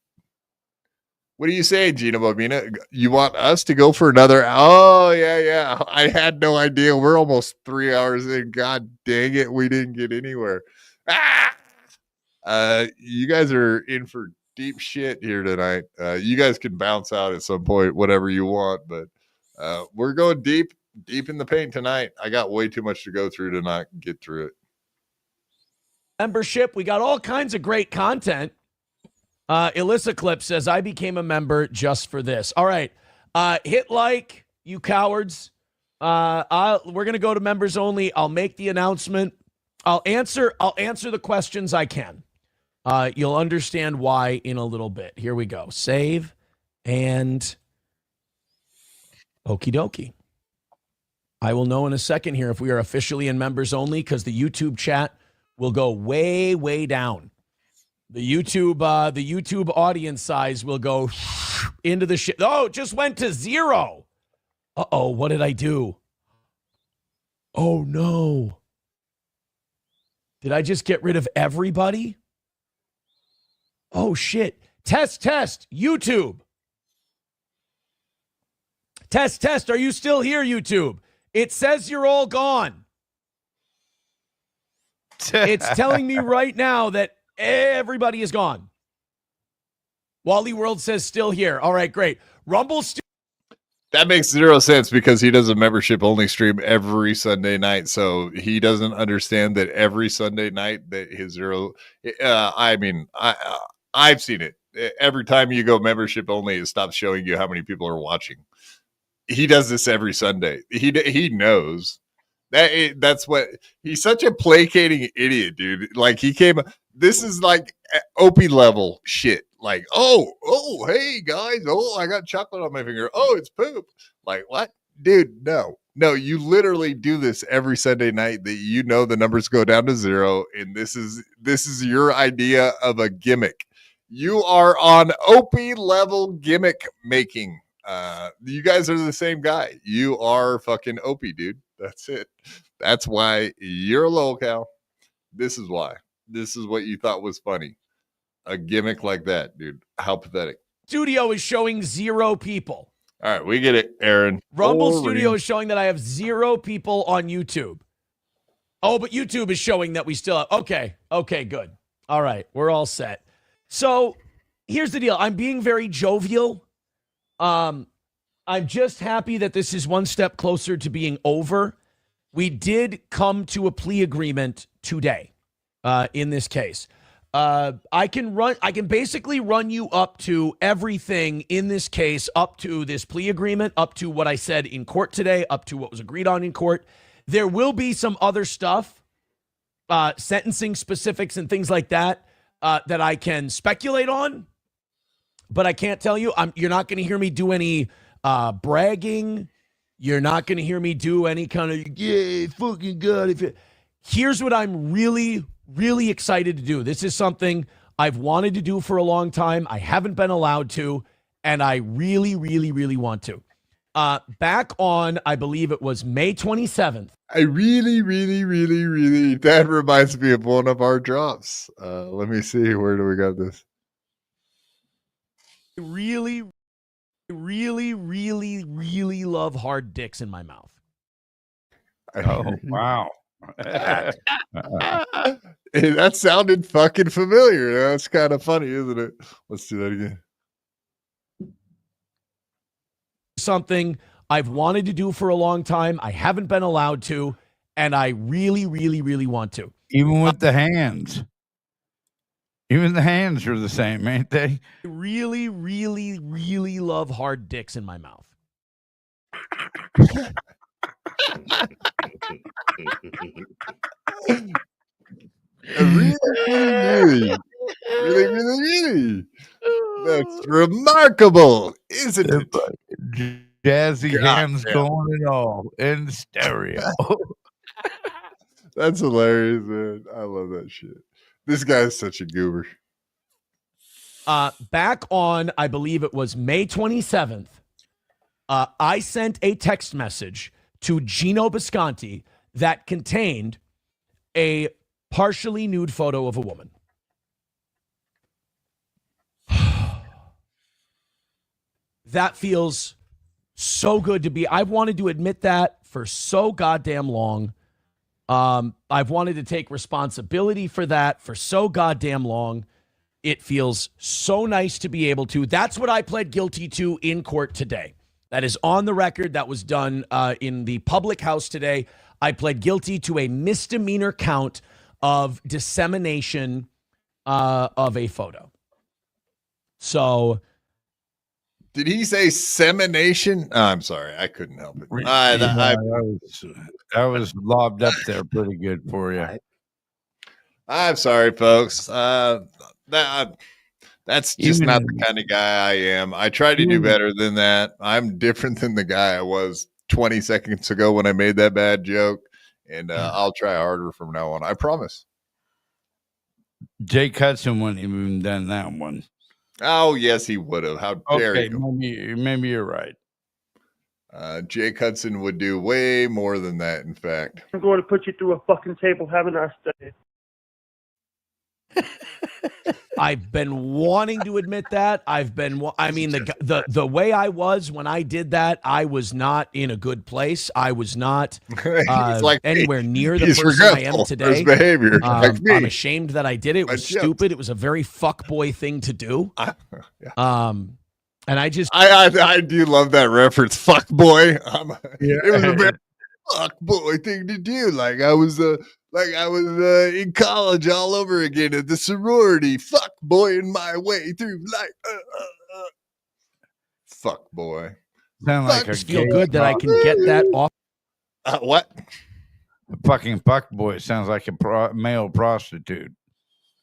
do you say, Gina Bobina? You want us to go for another? Oh, yeah. I had no idea. We're almost 3 hours in. God dang it. We didn't get anywhere. You guys are in for deep shit here tonight. You guys can bounce out at some point, whatever you want, but we're going deep in the paint tonight. I got way too much to go through to not get through it. Membership, we got all kinds of great content. Alyssa Clip says, I became a member just for this. All right. Hit like, you cowards. We're going to go to members only. I'll make the announcement. I'll answer the questions I can. You'll understand why in a little bit. Here we go. Save and okie dokie. I will know in a second here if we are officially in members only, because the YouTube chat will go way, way down. The YouTube audience size will go into the shit. Oh, it just went to 0. Uh-oh, what did I do? Oh, no. Did I just get rid of everybody? Oh, shit. Test. YouTube. Test. Are you still here, YouTube? It says you're all gone. It's telling me right now that everybody is gone. Wally World says still here. All right, great. Rumble. That makes zero sense because he does a membership only stream every Sunday night. So he doesn't understand that every Sunday night that his zero. I've seen it. Every time you go membership only, it stops showing you how many people are watching. He does this every Sunday. He knows that's what he's such a placating idiot, dude. Like this is like Opie level shit. Like, oh, hey guys, I got chocolate on my finger. Oh, it's poop. Like, what? Dude, no, you literally do this every Sunday night that you know the numbers go down to 0, and this is your idea of a gimmick. You are on Opie level gimmick making. You guys are the same guy. You are fucking Opie, dude. That's it. That's why you're a lolcow. This is why. This is what you thought was funny. A gimmick like that, dude. How pathetic. Studio is showing 0 people. All right, we get it, Aaron. Rumble Studio is showing that I have 0 people on YouTube. Oh, but YouTube is showing that we still have. Okay, good. All right, we're all set. So here's the deal. I'm being very jovial. I'm just happy that this is one step closer to being over. We did come to a plea agreement today in this case. I can basically run you up to everything in this case, up to this plea agreement, up to what I said in court today, up to what was agreed on in court. There will be some other stuff, sentencing specifics and things like that, that I can speculate on, but I can't tell you. You're not going to hear me do any bragging. You're not going to hear me do any kind of, yeah, fucking good. Here's what I'm really, really excited to do. This is something I've wanted to do for a long time. I haven't been allowed to, and I really, really, really want to. Back on, I believe it was May 27th. I really, really, really, really, that reminds me of one of our drops. Let me see. Where do we got this? Really, really, really, really love hard dicks in my mouth. Oh, wow. Hey, that sounded fucking familiar. That's kind of funny, isn't it? Let's do that again. Something I've wanted to do for a long time. I haven't been allowed to, and I really, really, really want to. Even with the hands. Even the hands are the same, ain't they? Really, really, really love hard dicks in my mouth. Really, really. That's remarkable, isn't it? Jazzy hands going and all in stereo. That's hilarious, man. I love that shit. This guy's such a goober. Back on, I believe it was May 27th, I sent a text message to Gino Bisconti that contained a partially nude photo of a woman. That feels so good to be. I've wanted to admit that for so goddamn long. I've wanted to take responsibility for that for so goddamn long. It feels so nice to be able to. That's what I pled guilty to in court today. That is on the record. That was done in the public house today. I pled guilty to a misdemeanor count of dissemination of a photo. So... Did he say semination? Oh, I'm sorry. I couldn't help it. That was lobbed up there pretty good for you. I'm sorry, folks. That's just not the kind of guy I am. I try to do better than that. I'm different than the guy I was 20 seconds ago when I made that bad joke. And I'll try harder from now on. I promise. Jake Hudson wouldn't even done that one. Oh, yes, he would have. How dare you? Maybe you're right. Jake Hudson would do way more than that, in fact. I'm going to put you through a fucking table. Have a nice day. I've been wanting to admit that. The way I was when I did that, I was not in a good place. I was not anywhere near the person I am today. Behavior. I'm ashamed that I did it. It was stupid. It was a very fuckboy thing to do. And I do love that reference. Fuck boy. It was a very fuck boy thing to do. Like I was in college all over again at the sorority. Fuck boying my way through like fuck boy. Sound like I feel good that I can get that off. What? Fucking fuck boy sounds like a male prostitute.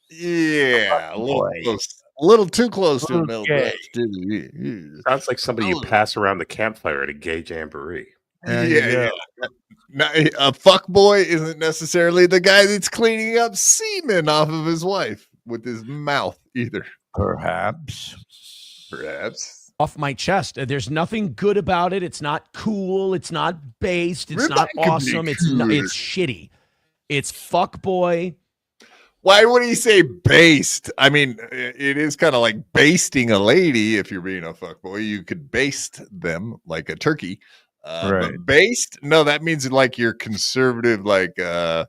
Yeah, a little close. A little too close to a male prostitute. Sounds like somebody you pass around the campfire at a gay jamboree. Yeah. Now, a fuck boy isn't necessarily the guy that's cleaning up semen off of his wife with his mouth either. Perhaps. Off my chest. There's nothing good about it. It's not cool. It's not based. It's not awesome. It's shitty. It's fuck boy. Why would he say based? I mean, it is kind of like basting a lady. If you're being a fuck boy, you could baste them like a turkey. Right. But based, no, that means like you're conservative, like it's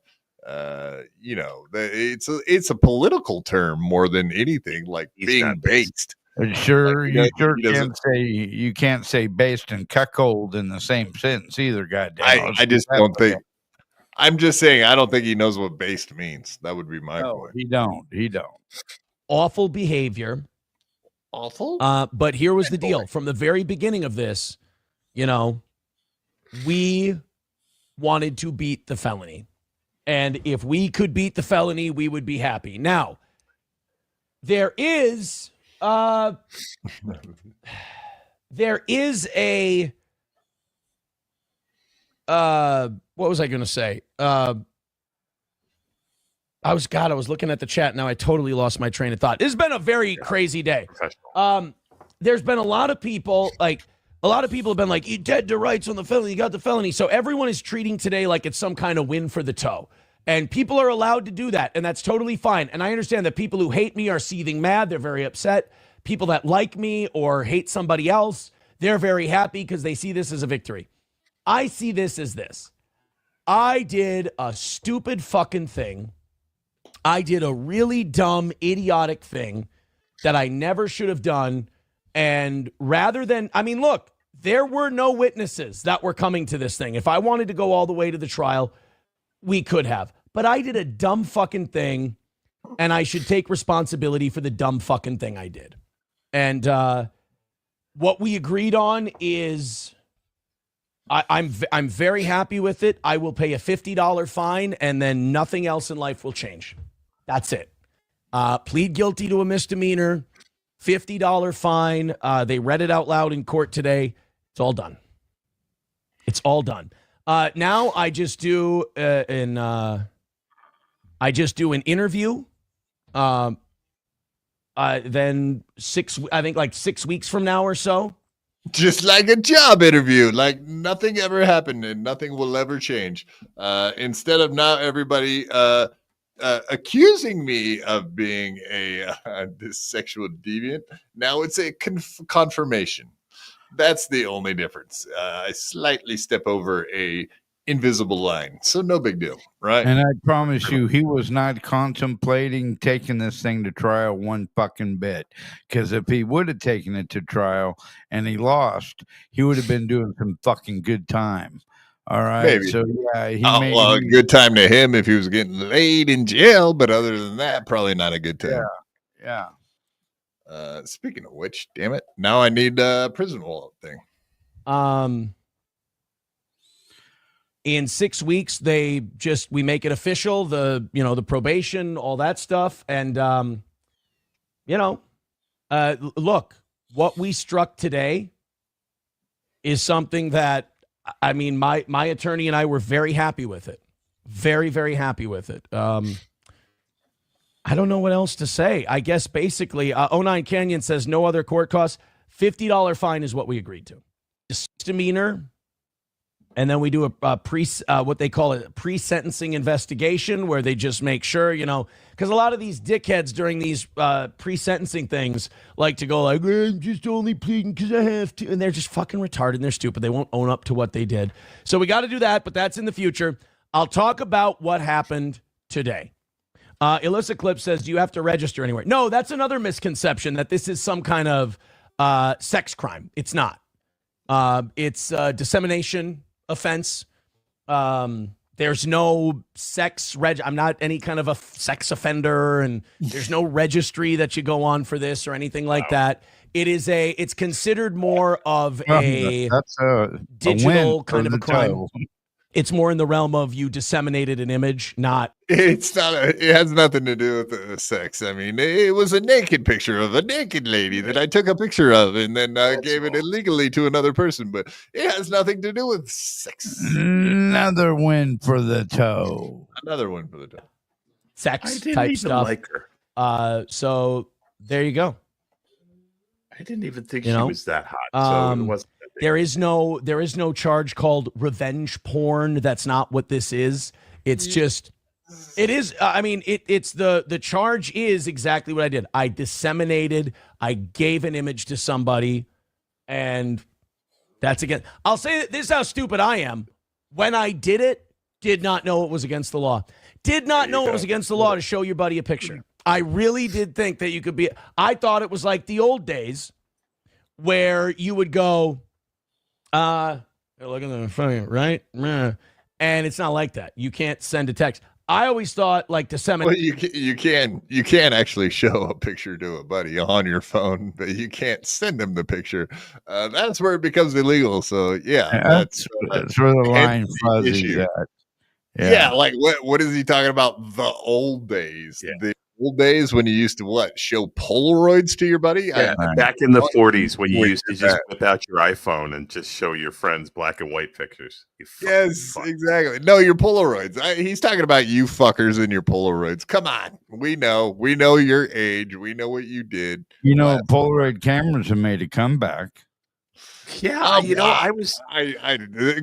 a political term more than anything, like being based. Sure, you can't say based and cuckold in the same sentence either. Goddamn, I just don't think. I'm just saying, I don't think he knows what based means. That would be my point. He don't. Awful behavior. Awful. But here was the deal. From the very beginning of this, we wanted to beat the felony. And if we could beat the felony, we would be happy. Now, there is there is a what was I going to say? I was looking at the chat. Now I totally lost my train of thought. This has been a very crazy day. There's been a lot of people have been like, you dead to rights on the felony. You got the felony. So everyone is treating today like it's some kind of win for the toe. And people are allowed to do that. And that's totally fine. And I understand that people who hate me are seething mad. They're very upset. People that like me or hate somebody else, they're very happy because they see this as a victory. I see this as this. I did a stupid fucking thing. I did a really dumb, idiotic thing that I never should have done. And rather than, look, there were no witnesses that were coming to this thing. If I wanted to go all the way to the trial, we could have. But I did a dumb fucking thing, and I should take responsibility for the dumb fucking thing I did. And what we agreed on is I'm very happy with it. I will pay a $50 fine, and then nothing else in life will change. That's it. Plead guilty to a misdemeanor, $50 fine. They read it out loud in court today. It's all done. It's all done. Now I just do an interview. Then 6 weeks from now or so. Just like a job interview, like nothing ever happened and nothing will ever change. Instead of now everybody accusing me of being this sexual deviant, now it's a confirmation. That's the only difference. I slightly step over a invisible line, so no big deal, right? And I promise you, he was not contemplating taking this thing to trial one fucking bit. Because if he would have taken it to trial and he lost, he would have been doing some fucking good time. All right. Maybe. So yeah, a good time to him if he was getting laid in jail, but other than that, probably not a good time. Yeah. Speaking of which, damn it, now I need a prison wallet thing. In 6 weeks, we make it official, the probation, all that stuff. And, look, what we struck today is something that, my attorney and I were very happy with it. Very, very happy with it. I don't know what else to say. I guess basically, 09 Canyon says no other court costs. $50 fine is what we agreed to. Misdemeanor. And then we do what they call a pre-sentencing investigation where they just make sure, because a lot of these dickheads during these pre-sentencing things like to go like, I'm just only pleading because I have to. And they're just fucking retarded and they're stupid. They won't own up to what they did. So we got to do that, but that's in the future. I'll talk about what happened today. Illicit Clip says, do you have to register anywhere? No, that's another misconception that this is some kind of sex crime. It's not. It's dissemination offense. There's no sex I'm not any kind of a sex offender, and there's no registry that you go on for this or anything like that. It's considered more of a digital kind of a crime. It's more in the realm of you disseminated an image, not. It's not. It has nothing to do with the sex. It was a naked picture of a naked lady that I took a picture of and then gave it illegally to another person. But it has nothing to do with sex. Another win for the toe. Another win for the toe. Sex type stuff. Like her. So there you go. I didn't even think she was that hot. So it wasn't. There is no charge called revenge porn. That's not what this is. It's just, it is. It's the charge is exactly what I did. I disseminated. I gave an image to somebody, and that's again. I'll say that this is how stupid I am. When I did it, did not know it was against the law. Did not know it was against the law to show your buddy a picture. I really did think that you could be. I thought it was like the old days where you would go. Look at the phone, right? And it's not like that. You can't send a text. I always thought like disseminate. Well, you can actually show a picture to a buddy on your phone, but you can't send them the picture. That's where it becomes illegal. So that's where the line fuzzy. Yeah, like what is he talking about? The old days. Yeah. The old days when you used to show Polaroids to your buddy? Yeah, back in the 40s when you used to just whip out your iPhone and just show your friends black and white pictures. Yes, exactly. No, your Polaroids. He's talking about you fuckers and your Polaroids. Come on. We know your age. We know what you did. Polaroid cameras have made a comeback. Yeah, I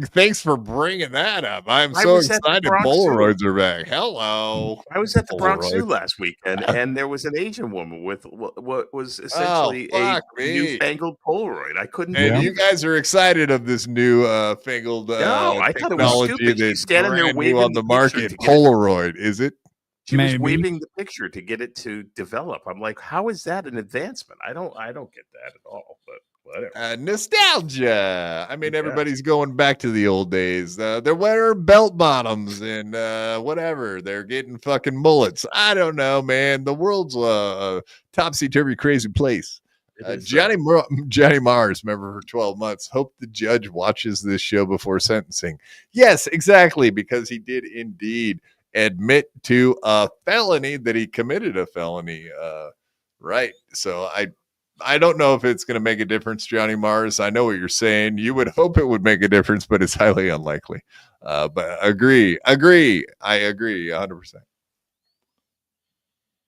thanks for bringing that up. I'm so excited Polaroids are back. Hello. I was at the Bronx Zoo last weekend, and there was an Asian woman with what was essentially a newfangled Polaroid. I couldn't. And you guys are excited of this new fangled I thought it was stupid. She's standing there waving on the market. Polaroid, is it? She was waving the picture to get it to develop. I'm like, how is that an advancement? I don't get that at all. But nostalgia. I mean, everybody's going back to the old days. They're wearing belt bottoms and whatever. They're getting fucking mullets. I don't know, man. The world's a topsy-turvy crazy place. Johnny Mars, remember, for 12 months. Hope the judge watches this show before sentencing. Yes, exactly, because he did indeed admit to a felony that he committed a felony. Right. So I don't know if it's going to make a difference, Johnny Mars. I know what you're saying. You would hope it would make a difference, but it's highly unlikely. But agree. I agree 100%.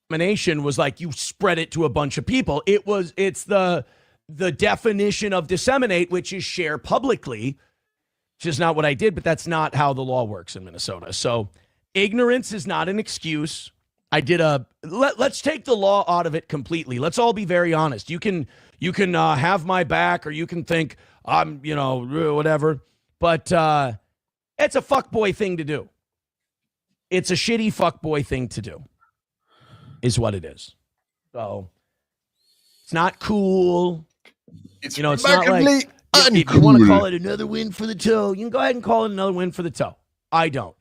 Dissemination was like you spread it to a bunch of people. It's the definition of disseminate, which is share publicly, which is not what I did, but that's not how the law works in Minnesota. So ignorance is not an excuse. Let's take the law out of it completely. Let's all be very honest. You can have my back, or you can think I'm, whatever, but it's a fuckboy thing to do. It's a shitty fuckboy thing to do, is what it is. So it's not cool. It's not like if you want to call it another win for the toe, you can go ahead and call it another win for the toe. I don't.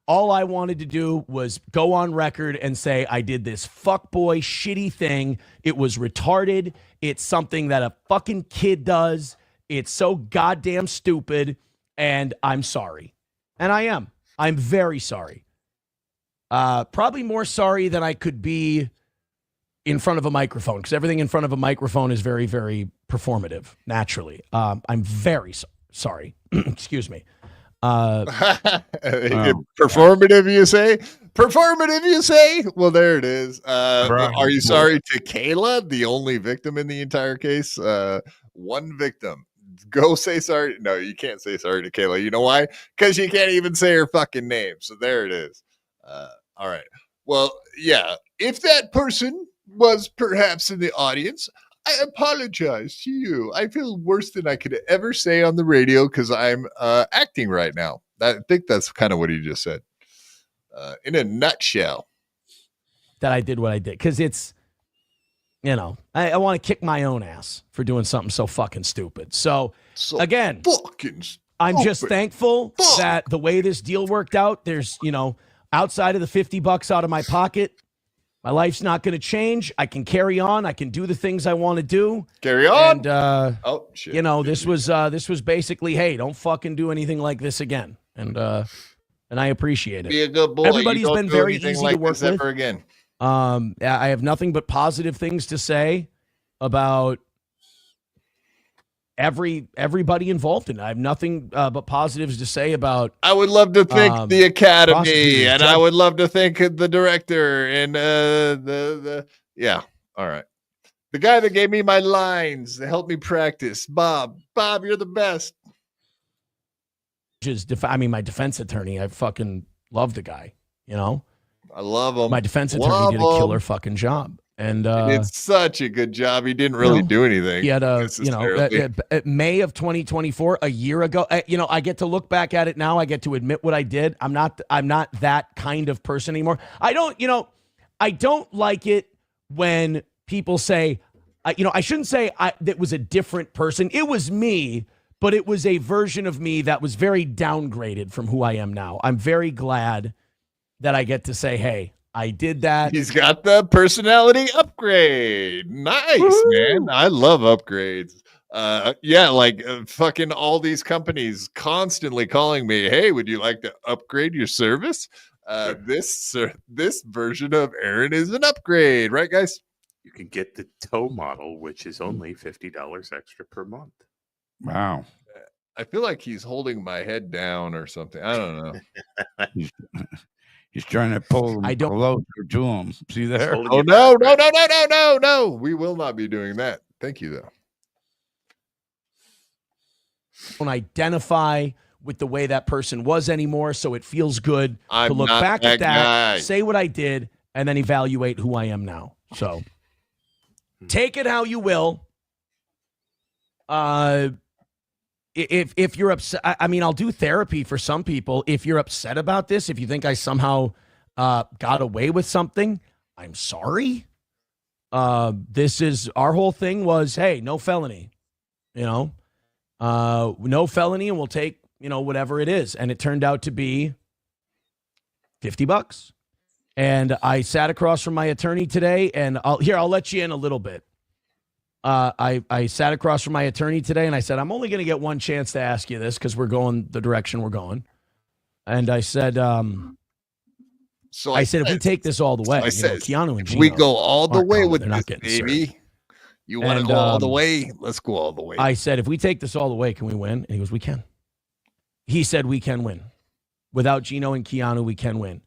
All I wanted to do was go on record and say I did this fuckboy shitty thing. It was retarded. It's something that a fucking kid does. It's so goddamn stupid, and I'm sorry. And I am. I'm very sorry. Probably more sorry than I could be in front of a microphone, because everything in front of a microphone is very, very performative, naturally. I'm very sorry. Excuse me. Performative, you say? Performative, you say? Well, there it is. Are you sorry to Kayla, the only victim in the entire case? One victim. Go say sorry. No, you can't say sorry to Kayla. You know why? Because you can't even say her fucking name. So there it is. All right. Well, yeah. If that person was perhaps in the audience, I apologize to you. I feel worse than I could ever say on the radio because I'm acting right now. I think that's kind of what he just said. In a nutshell. That I did what I did. Because it's, I want to kick my own ass for doing something so fucking stupid. So again, I'm just thankful that the way this deal worked out, there's, outside of the $50 out of my pocket, my life's not going to change. I can carry on. I can do the things I want to do. Carry on. And, shit. This was basically, hey, don't fucking do anything like this again. And I appreciate it. Be a good boy. Everybody's been very easy like to work with. Ever again. I have nothing but positive things to say about everybody involved in it. I have nothing but positives to say about. I would love to thank the Academy, and I would love to thank the director and yeah. All right, the guy that gave me my lines to help me practice, Bob. Bob, you're the best. My defense attorney, I fucking love the guy. I love him. My defense attorney did a killer fucking job. And it's such a good job. He didn't really do anything. He had May of 2024, a year ago. I get to look back at it now. I get to admit what I did. I'm not that kind of person anymore. I don't like it when people say, I shouldn't say that was a different person. It was me, but it was a version of me that was very downgraded from who I am now. I'm very glad that I get to say, hey, I did that. He's got the personality upgrade. Nice, man. I love upgrades. Fucking all these companies constantly calling me, hey, would you like to upgrade your service? This version of Aaron is an upgrade, right, guys? You can get the tow model, which is only $50 extra per month. Wow. I feel like he's holding my head down or something. I don't know. He's trying to pull him closer to him. See there? Oh, no. We will not be doing that. Thank you, though. Don't identify with the way that person was anymore, so it feels good to look back at that, say what I did, and then evaluate who I am now. So take it how you will. If you're upset, I mean, I'll do therapy for some people. If you're upset about this, if you think I somehow got away with something, I'm sorry. This is our whole thing was, hey, no felony, no felony, and we'll take, whatever it is. And it turned out to be $50. And I sat across from my attorney today, and I'll let you in a little bit. I sat across from my attorney today, and I said, I'm only going to get one chance to ask you this because we're going the direction we're going. And I said, if we take this all the way, Keanu and Gino, we go all the way with this, baby. served. You want to go all the way? Let's go all the way. I said, if we take this all the way, can we win? And he goes, we can. He said, we can win. Without Gino and Keanu, we can win.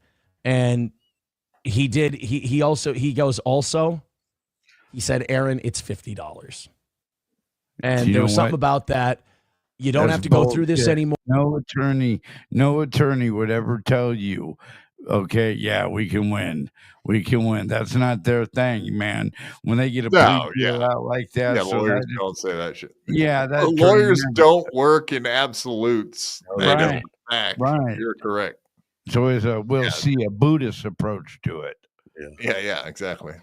And he did. He said, Aaron, it's $50. And there was something about that. You don't have to go through this anymore. No attorney would ever tell you, okay, yeah, we can win. We can win. That's not their thing, man. When they get a plea deal out like that. Yeah, lawyers don't say that shit. Yeah, lawyers don't work in absolutes. They Right. don't act. Right. You're correct. So we'll see a Buddhist approach to it. Yeah, exactly.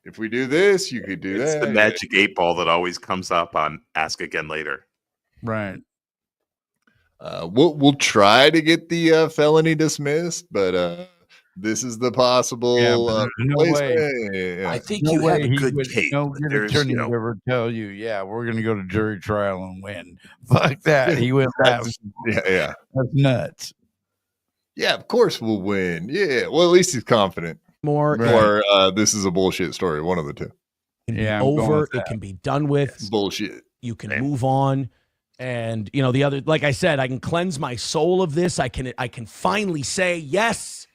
If we do this, you could do It's that. the magic 8-ball that always comes up on Ask Again Later. Right. We'll try to get the felony dismissed, but this is the possible. No way. Yeah. I think you have a good case. No good attorney would ever tell you, yeah, we're going to go to jury trial and win. Fuck that. He went that. Yeah. That's nuts. Yeah, of course we'll win. Yeah. Well, at least he's confident. Or this is a bullshit story. One of the two. Yeah, over. It can be done with. It's bullshit. You can move on. And the other, like I said, I can cleanse my soul of this. I can finally say, yes,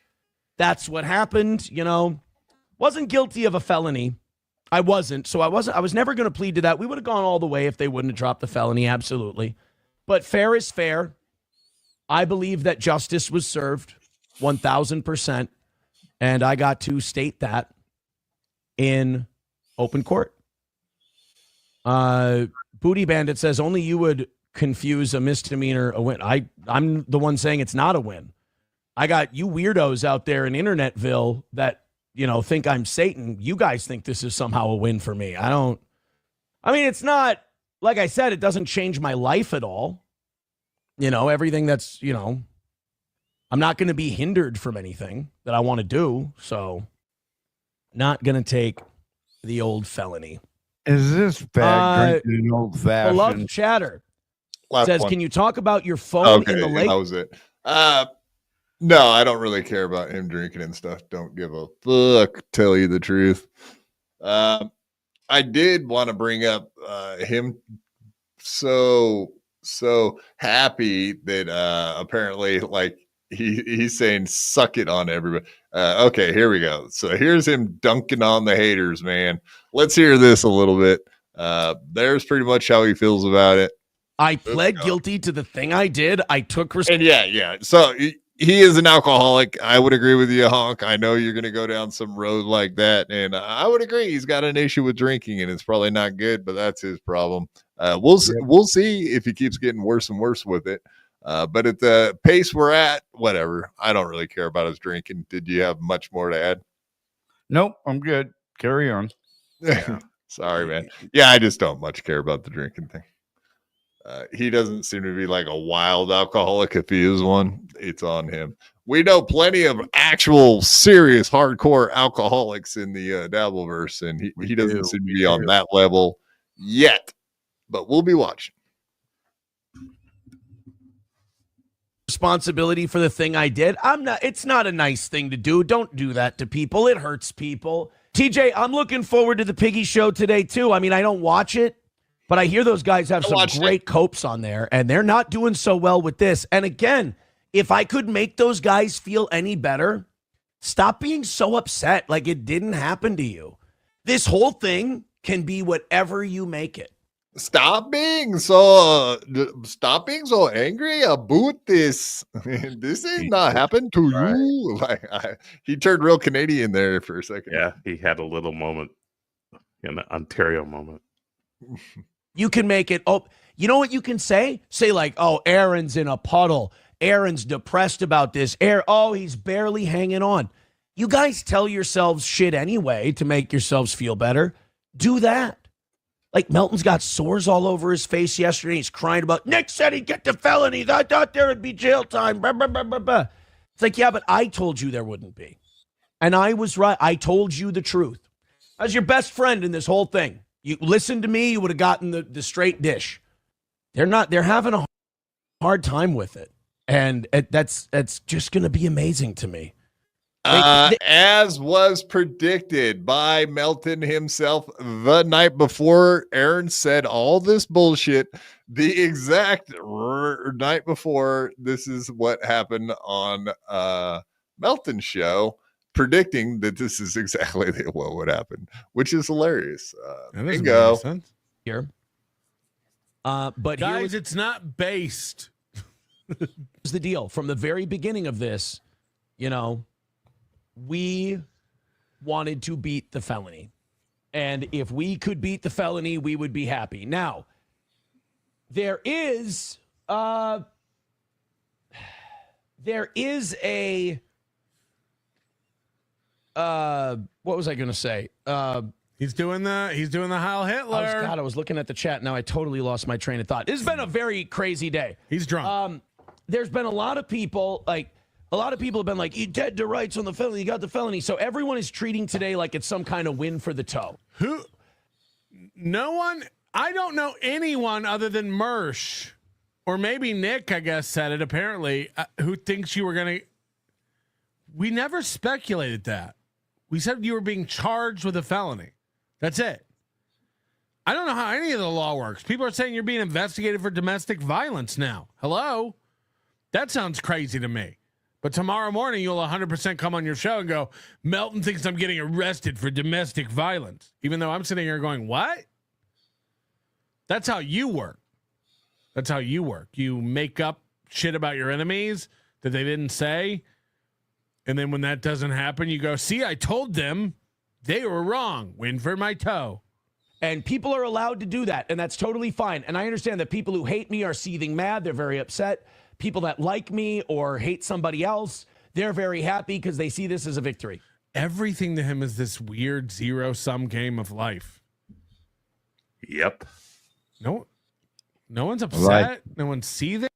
that's what happened. Wasn't guilty of a felony. I wasn't. So I was never going to plead to that. We would have gone all the way if they wouldn't have dropped the felony. Absolutely. But fair is fair. I believe that justice was served 1,000%. And I got to state that in open court. Booty Bandit says only you would confuse a misdemeanor a win. I'm the one saying it's not a win. I got you weirdos out there in Internetville that think I'm Satan. You guys think this is somehow a win for me. It's not, like I said, it doesn't change my life at all. Everything that's, I'm not going to be hindered from anything that I want to do. So not going to take the old felony. Is this bad drinking old fashioned? Beloved Chatter says, one. can you talk about your phone in the lake? That was it. No, I don't really care about him drinking and stuff. Don't give a fuck, tell you the truth. I did want to bring up him so happy that apparently like he's saying suck it on everybody. Okay, here we go. So here's him dunking on the haters, man. Let's hear this a little bit. There's pretty much how he feels about it. I pled guilty to the thing I did. I took responsibility. And yeah. So he is an alcoholic. I would agree with you, Honk. I know you're going to go down some road like that. And I would agree. He's got an issue with drinking and it's probably not good, but that's his problem. We'll see if he keeps getting worse and worse with it. But at the pace we're at, whatever. I don't really care about his drinking. Did you have much more to add? Nope, I'm good. Carry on. Sorry, man. Yeah, I just don't much care about the drinking thing. He doesn't seem to be like a wild alcoholic. If he is one, it's on him. We know plenty of actual serious hardcore alcoholics in the Dabbleverse, and he doesn't seem to be on that level yet. But we'll be watching. responsibility for the thing I did. It's not a nice thing to do. Don't do that to people. It hurts people. TJ, I'm looking forward to the Piggy show today too. I mean, I don't watch it, but I hear those guys have some great copes on there, and they're not doing so well with this. And again, if I could make those guys feel any better, stop being so upset like it didn't happen to you. This whole thing can be whatever you make it. Stop being so angry about this. This ain't not happened to you. He turned real Canadian there for a second. Yeah, he had a little moment, an Ontario moment. You can make it. Oh, you know what you can say? Say like, oh, Aaron's in a puddle. Aaron's depressed about this. He's barely hanging on. You guys tell yourselves shit anyway to make yourselves feel better. Do that. Like Melton's got sores all over his face yesterday. He's crying about, Nick said he'd get the felonies. I thought there would be jail time. Blah, blah, blah, blah, blah. It's like, yeah, but I told you there wouldn't be. And I was right. I told you the truth. I was your best friend in this whole thing. You listened to me, you would have gotten the straight dish. They're having a hard time with it. And that's just going to be amazing to me. As was predicted by Melton himself the night before Aaron said all this bullshit, the exact night before, this is what happened on Melton's show, predicting that this is exactly what would happen, which is hilarious. Bingo. Here. But guys, it's not based. Here's the deal. From the very beginning of this, we wanted to beat the felony. And if we could beat the felony, we would be happy. Now, there is a what was I going to say? He's doing the Heil Hitler. I was looking at the chat. Now I totally lost my train of thought. This has been a very crazy day. He's drunk. There's been a lot of people have been like, you dead to rights on the felony. You got the felony. So everyone is treating today like it's some kind of win for the toe. No one, I don't know anyone other than Mersh, or maybe Nick, I guess, said it apparently, who thinks you were going to. We never speculated that. We said you were being charged with a felony. That's it. I don't know how any of the law works. People are saying you're being investigated for domestic violence now. Hello? That sounds crazy to me. But tomorrow morning, you'll 100% come on your show and go, Melton thinks I'm getting arrested for domestic violence. Even though I'm sitting here going, what? That's how you work. That's how you work. You make up shit about your enemies that they didn't say. And then when that doesn't happen, you go, see, I told them they were wrong. Win for my toe. And people are allowed to do that. And that's totally fine. And I understand that people who hate me are seething mad. They're very upset. People that like me or hate somebody else, they're very happy because they see this as a victory. Everything to him is this weird zero-sum game of life. Yep. No one's upset. Right. No one's seething.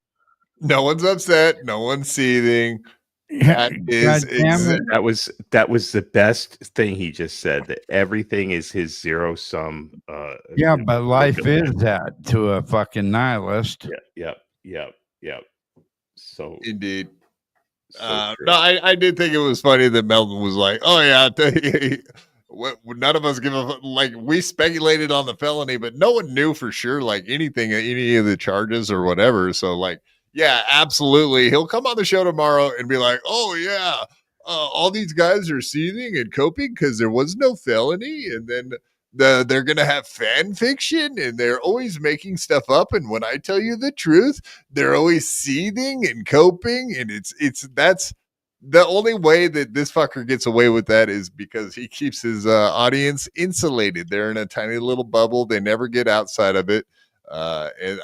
No one's upset. No one's seething. That was the best thing he just said. That everything is his zero sum. But life is that to a fucking nihilist. Yep. So indeed. I did think it was funny that Melton was like, "Oh yeah, none of us give a like." We speculated on the felony, but no one knew for sure like anything, any of the charges or whatever. So like. Yeah, absolutely. He'll come on the show tomorrow and be like, oh, yeah, all these guys are seething and coping because there was no felony. And then they're going to have fan fiction and they're always making stuff up. And when I tell you the truth, they're always seething and coping. And that's the only way that this fucker gets away with that is because he keeps his audience insulated. They're in a tiny little bubble. They never get outside of it. And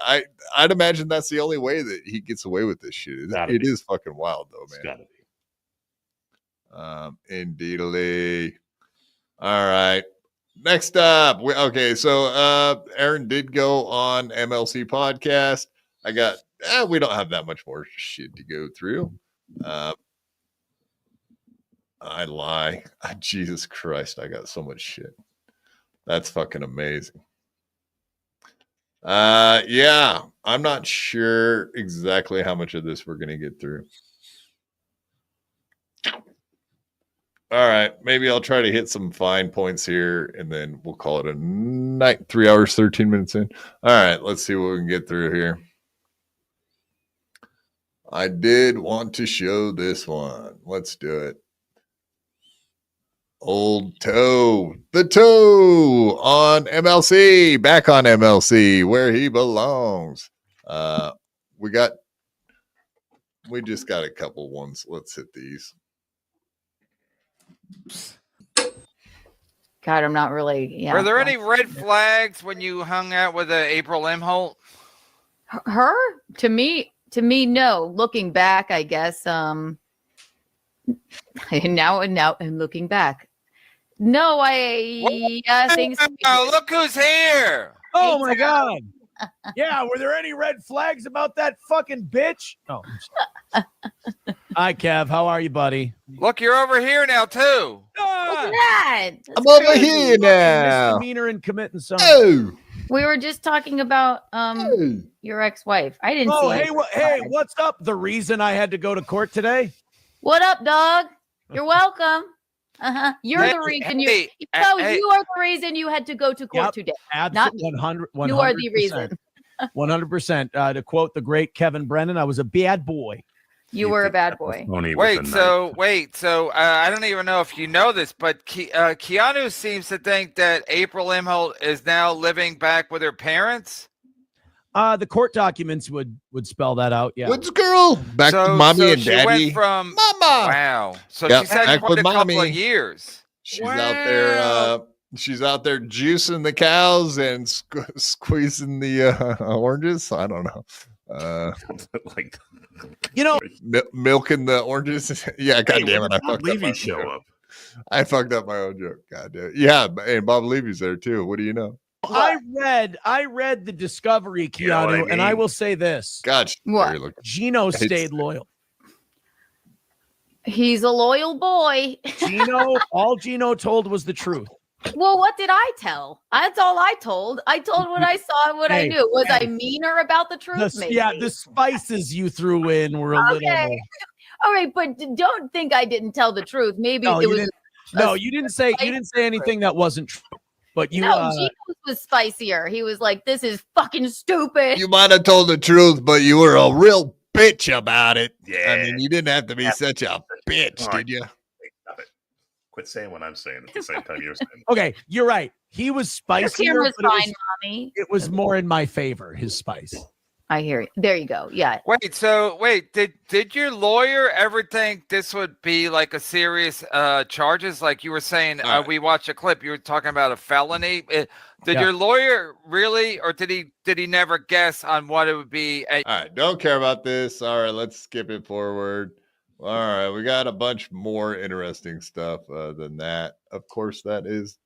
I'd imagine that's the only way that he gets away with this shit. It is fucking wild though, man. It's gotta be. Indeedly. All right. Next up. So Aaron did go on MLC podcast. We don't have that much more shit to go through. I lie. Jesus Christ, I got so much shit. That's fucking amazing. I'm not sure exactly how much of this we're going to get through. All right, maybe I'll try to hit some fine points here, and then we'll call it a night. 3 hours, 13 minutes in. All right, let's see what we can get through here. I did want to show this one. Let's do it. Old Toe, the Toe on MLC, back on MLC, where he belongs. We just got a couple ones. Let's hit these. God, I'm not really. Yeah. Were there any red flags when you hung out with April Imholte? Her? To me, no. Looking back, I guess. Now and looking back. No, things. Oh, look who's here! Oh my God! Yeah, were there any red flags about that fucking bitch? Oh. Hi, Kev. How are you, buddy? Look, you're over here now too. Look at that. I'm over here now. Misdemeanor and committing something. Oh. We were just talking about your ex-wife. I didn't see. Hey, what's up? The reason I had to go to court today? What up, dog? You're welcome. You're the reason you are the reason you had to go to court today. Not 100. You are the reason. 100%. To quote the great Kevin Brennan, I was a bad boy. You were a bad boy. Wait, so I don't even know if you know this, but Keanu seems to think that April Imholte is now living back with her parents. The court documents would spell that out. Yeah. What's girl? Back to mommy and daddy. Went from Mama. Wow. So Yep, she's had back quite with a couple mommy. of years. She's out there. She's out there juicing the cows and squeezing the oranges. I don't know. Like, milking the oranges. Yeah, God damn it! I Bob fucked up. Levy show up. I fucked up my own joke. God damn it. Yeah, and Bob Levy's there too. What do you know? I read the Discovery, Keanu, You know what I mean? and I will say this. God, Gino stayed loyal. He's a loyal boy. All Gino told was the truth. Well, what did I tell? That's all I told. I told what I saw and what I knew. Was I meaner about the truth? Maybe. Yeah, the spices you threw in were a little. All right, but don't think I didn't tell the truth. Maybe No, it was. you didn't say anything that wasn't true. But Gino's was spicier. He was like, "This is fucking stupid." You might have told the truth, but you were a real bitch about it. Yeah, I mean, you didn't have to be such a bitch, did you? Stop it. Quit saying what I'm saying at the same time you're saying. Okay, you're right. He was spicier. Your was but fine, mommy. It was more in my favor. His spice. I hear you. There you go. Yeah. Wait, did your lawyer ever think this would be like a serious charges? Like you were saying, we watched a clip. You were talking about a felony. Did your lawyer really, or did he never guess on what it would be? All right, don't care about this. All right, let's skip it forward. All right, we got a bunch more interesting stuff than that. Of course, that's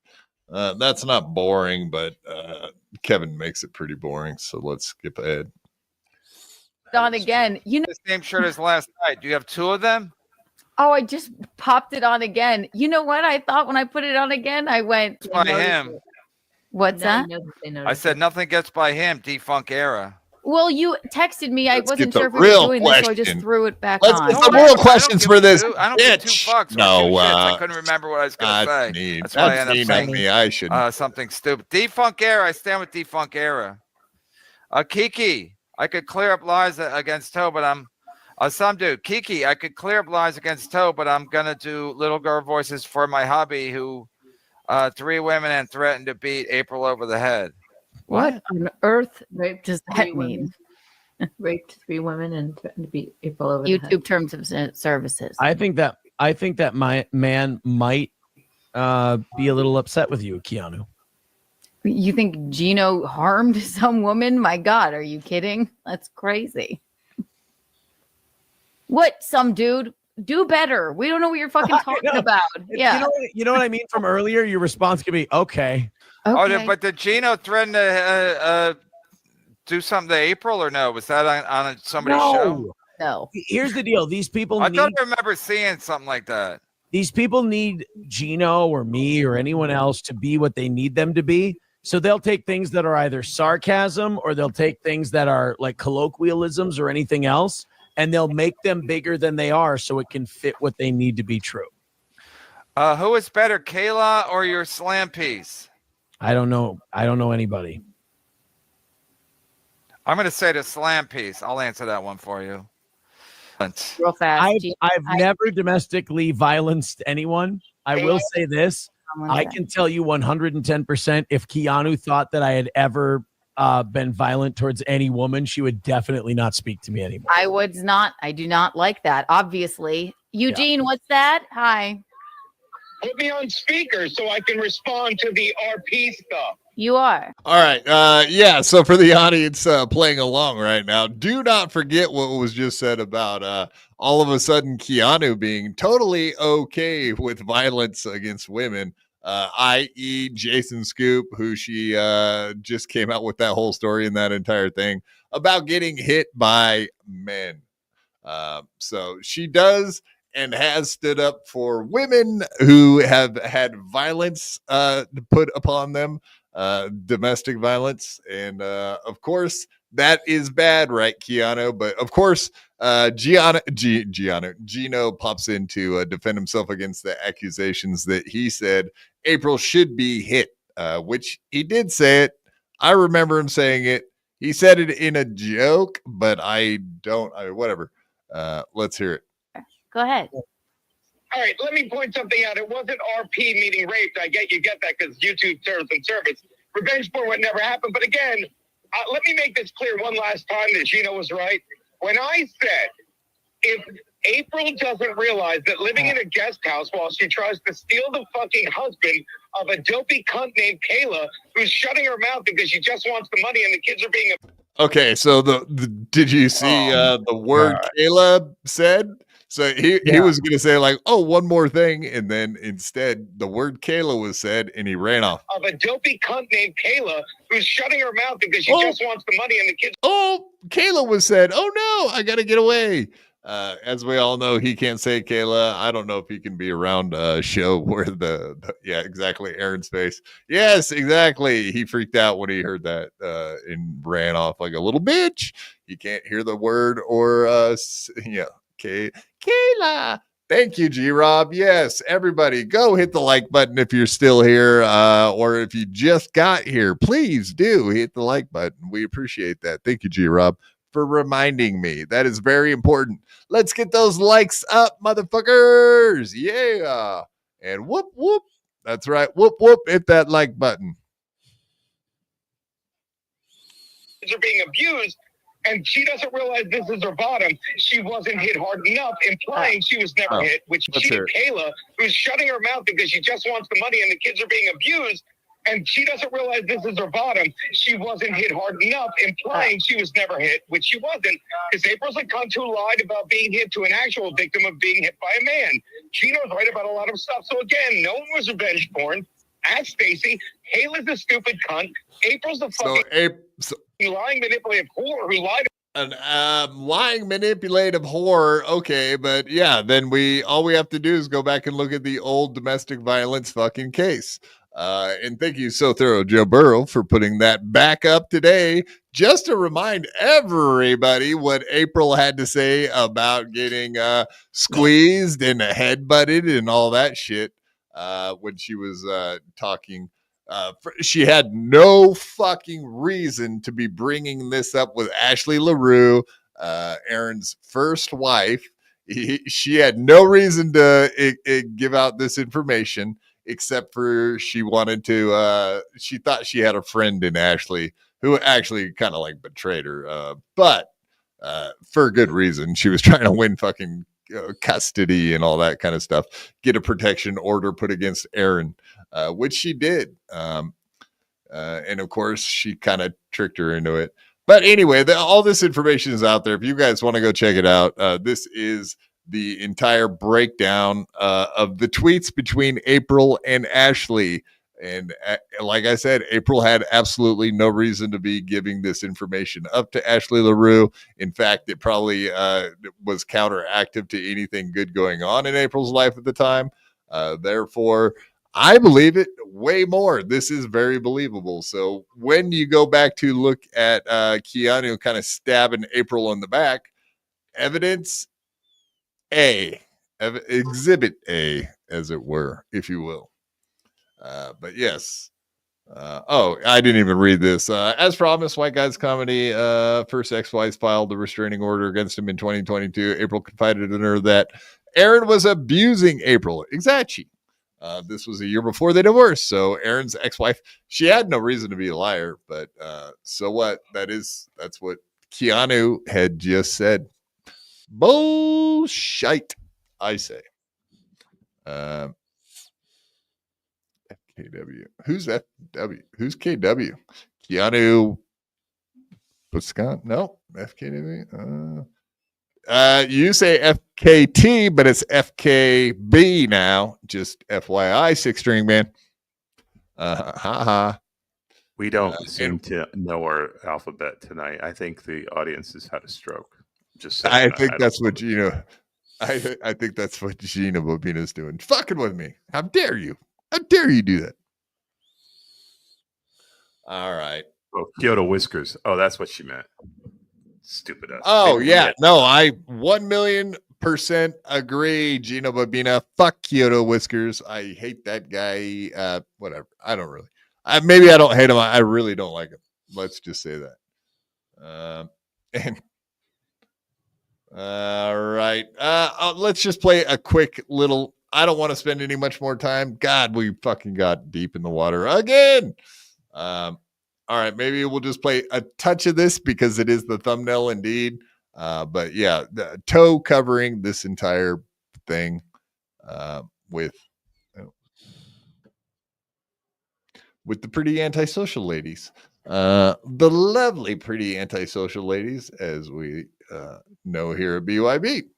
not boring, but Kevin makes it pretty boring. So let's skip ahead. On again, the same shirt as last night. Do you have two of them? Oh, I just popped it on again. You know what I thought when I put it on again? I went by him. What's that? I said nothing gets by him. Defunct era. Well, you texted me. I wasn't get sure the if we were real doing this, so I just question. threw it back Let's on. get some real questions for this. I don't give two fucks. No, I couldn't remember what I was going to say. Mean. That's why I That's ended mean up of saying me. I should. Something stupid. Defunct era. I stand with defunct era. Kiki, I could clear up lies against Toe, but I'm some dude. Kiki, I could clear up lies against Toe, but I'm gonna do little girl voices for my hubby who 3 women and threatened to beat April over the head. What on earth Raped does 3 that women. mean? Raped 3 women and threatened to beat April over the head. YouTube terms of services. I think that my man might be a little upset with you, Keanu. You think Gino harmed some woman? My God, are you kidding? That's crazy. What, some dude? Do better. We don't know what you're fucking talking about. Yeah. You know what I mean from earlier? Your response could be, okay. Oh, but did Gino threaten to do something to April or no? Was that on somebody's show? No. Here's the deal. These people I don't remember seeing something like that. These people need Gino or me or anyone else to be what they need them to be. So they'll take things that are either sarcasm or they'll take things that are like colloquialisms or anything else, and they'll make them bigger than they are so it can fit what they need to be true. Who is better, Kayla or your slam piece? I don't know. I don't know anybody. I'm going to say the slam piece. I'll answer that one for you. Real fast. I've never domestically violenced anyone. I will say this. I can tell you 110% if Keanu thought that I had ever been violent towards any woman, she would definitely not speak to me anymore. I do not like that, obviously. Eugene, what's that? Hi. Put me on speaker so I can respond to the RP stuff. You are. All right. Yeah. So for the audience playing along right now, do not forget what was just said about all of a sudden Keanu being totally okay with violence against women, i.e. Jason Scoop, who she just came out with that whole story and that entire thing about getting hit by men. So she does and has stood up for women who have had violence put upon them, domestic violence. And of course, that is bad, right, Keanu? But of course, Gino pops in to defend himself against the accusations that he said April should be hit, which he did say it. I remember him saying it. He said it in a joke, but whatever. Let's hear it. Go ahead. All right, let me point something out. It wasn't RP meeting raped. I get you get that because YouTube terms and service. Revenge porn would never happen. But again, let me make this clear one last time that Gino was right. When I said if April doesn't realize that living in a guest house while she tries to steal the fucking husband of a dopey cunt named Kayla who's shutting her mouth because she just wants the money and the kids are being... Okay, so did you see the word Kayla said? So he was going to say like, oh, one more thing. And then instead the word Kayla was said and he ran off. Of a dopey cunt named Kayla who's shutting her mouth because she just wants the money and the kids. Oh, Kayla was said, oh no, I got to get away. As we all know, he can't say Kayla. I don't know if he can be around a show where yeah, exactly. Aaron's face. Yes, exactly. He freaked out when he heard that and ran off like a little bitch. He can't hear the word or Kayla. Thank you, G-Rob. Yes, everybody go hit the like button if you're still here or if you just got here. Please do hit the like button. We appreciate that. Thank you, G-Rob, for reminding me. That is very important. Let's get those likes up, motherfuckers. Yeah. And whoop, whoop. That's right. Whoop, whoop. Hit that like button. Are being abused. And she doesn't realize this is her bottom. She wasn't hit hard enough, implying she was never hit, which she, Kayla, who's shutting her mouth because she just wants the money and the kids are being abused. And she doesn't realize this is her bottom. She wasn't hit hard enough, implying she was never hit, which she wasn't, because April's a cunt who lied about being hit to an actual victim of being hit by a man. Gino's right about a lot of stuff. So again, no one was revenge porn. Ask Stacy. Kayla's a stupid cunt. April's a fucking lying, manipulative whore who lied. An lying, manipulative whore. Okay, but yeah, then all we have to do is go back and look at the old domestic violence fucking case. And thank you so thorough, Joe Burrow, for putting that back up today, just to remind everybody what April had to say about getting squeezed and headbutted and all that shit when she was talking. She had no fucking reason to be bringing this up with Ashley LaRue, Aaron's first wife. She had no reason to give out this information, except for she wanted to, she thought she had a friend in Ashley who actually kind of like betrayed her. But for good reason. She was trying to win fucking custody and all that kind of stuff, get a protection order put against Aaron, which she did. And of course she kind of tricked her into it. But anyway, all this information is out there. If you guys want to go check it out, this is the entire breakdown of the tweets between April and Ashley. And like I said, April had absolutely no reason to be giving this information up to Ashley LaRue. In fact, it probably was counteractive to anything good going on in April's life at the time. Therefore, I believe it way more. This is very believable. So when you go back to look at Keanu kind of stabbing April in the back, evidence A, exhibit A, as it were, if you will. But yes. I didn't even read this. As promised, White Guys Comedy, first ex-wife filed a restraining order against him in 2022. April confided in her that Aaron was abusing April. Exactly. This was a year before they divorced. So Aaron's ex-wife, she had no reason to be a liar, but so what? That's what Keanu had just said. Bullshit, I say. KW. Who's FW? Who's KW? Keanu Wisconsin? No, FKW. You say FKT, but it's FKB now. Just FYI, six string man. We don't seem to know our alphabet tonight. I think the audience has had a stroke. Just saying I think that's what Gina. I think that's what Gina Bobina's doing. Fucking with me. How dare you? How dare you do that? All right. Oh, Kyoto Whiskers. Oh, that's what she meant. Stupid ass. Oh, yeah. No, I 1,000,000% agree, Gina Bobina. Fuck Kyoto Whiskers. I hate that guy. Whatever. I don't really. Maybe I don't hate him. I really don't like him. Let's just say that. All right. Let's just play a quick little. I don't want to spend any much more time. God, we fucking got deep in the water again. All right, maybe we'll just play a touch of this because it is the thumbnail indeed. But yeah, the toe covering this entire thing with the pretty antisocial ladies. The lovely pretty antisocial ladies, as we know here at BYB.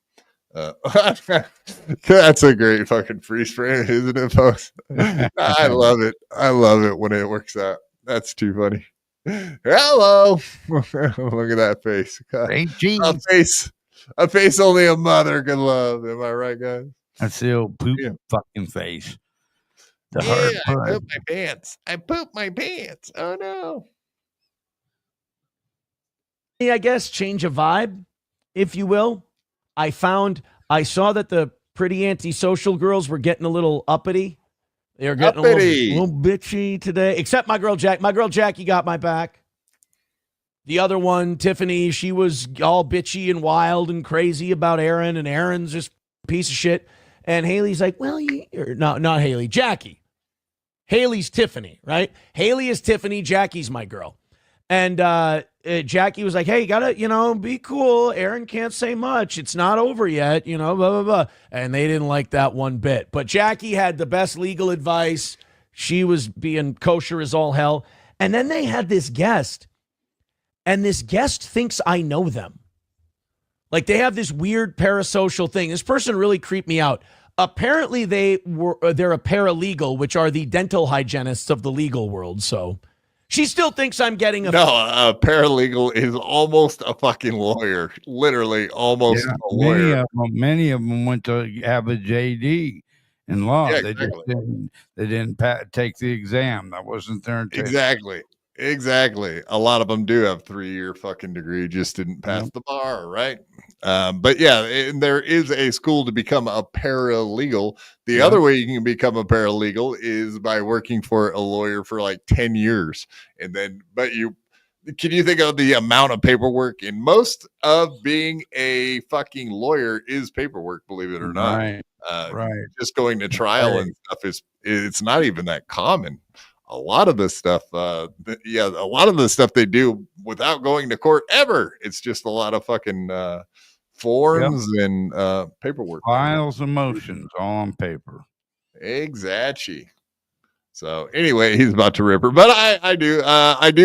That's a great fucking freeze frame, isn't it, folks? I love it. I love it when it works out. That's too funny. Hello. Look at that face. A face only a mother can love. Am I right, guys? That's the old poop fucking face. The I pooped my pants. I pooped my pants. Oh no. I guess change of vibe, if you will. I saw that the pretty antisocial girls were getting a little uppity. They were getting a little bitchy today, except my girl Jack. My girl Jackie got my back. The other one, Tiffany, she was all bitchy and wild and crazy about Aaron, and Aaron's just a piece of shit. And Haley's like, well, not Haley, Jackie. Haley's Tiffany, right? Haley is Tiffany, Jackie's my girl. And Jackie was like, hey, you gotta, be cool. Aaron can't say much. It's not over yet, blah, blah, blah. And they didn't like that one bit. But Jackie had the best legal advice. She was being kosher as all hell. And then they had this guest, and this guest thinks I know them. Like, they have this weird parasocial thing. This person really creeped me out. Apparently, they're a paralegal, which are the dental hygienists of the legal world, so... She still thinks I'm getting a paralegal is almost a fucking lawyer. Literally almost a lawyer. Many of them went to have a JD in law. Yeah, they didn't take the exam. That wasn't their intention. Exactly. A lot of them do have 3-year fucking degree, just didn't pass the bar, right? But yeah, and there is a school to become a paralegal. The other way you can become a paralegal is by working for a lawyer for like 10 years. And then, can you think of the amount of paperwork? And most of being a fucking lawyer is paperwork, believe it or not. Right. Just going to trial and stuff it's not even that common. A lot of this stuff, a lot of the stuff they do without going to court ever. It's just a lot of fucking forms and paperwork. Files and motions all on paper. Exactly. So anyway, he's about to rip her. But I do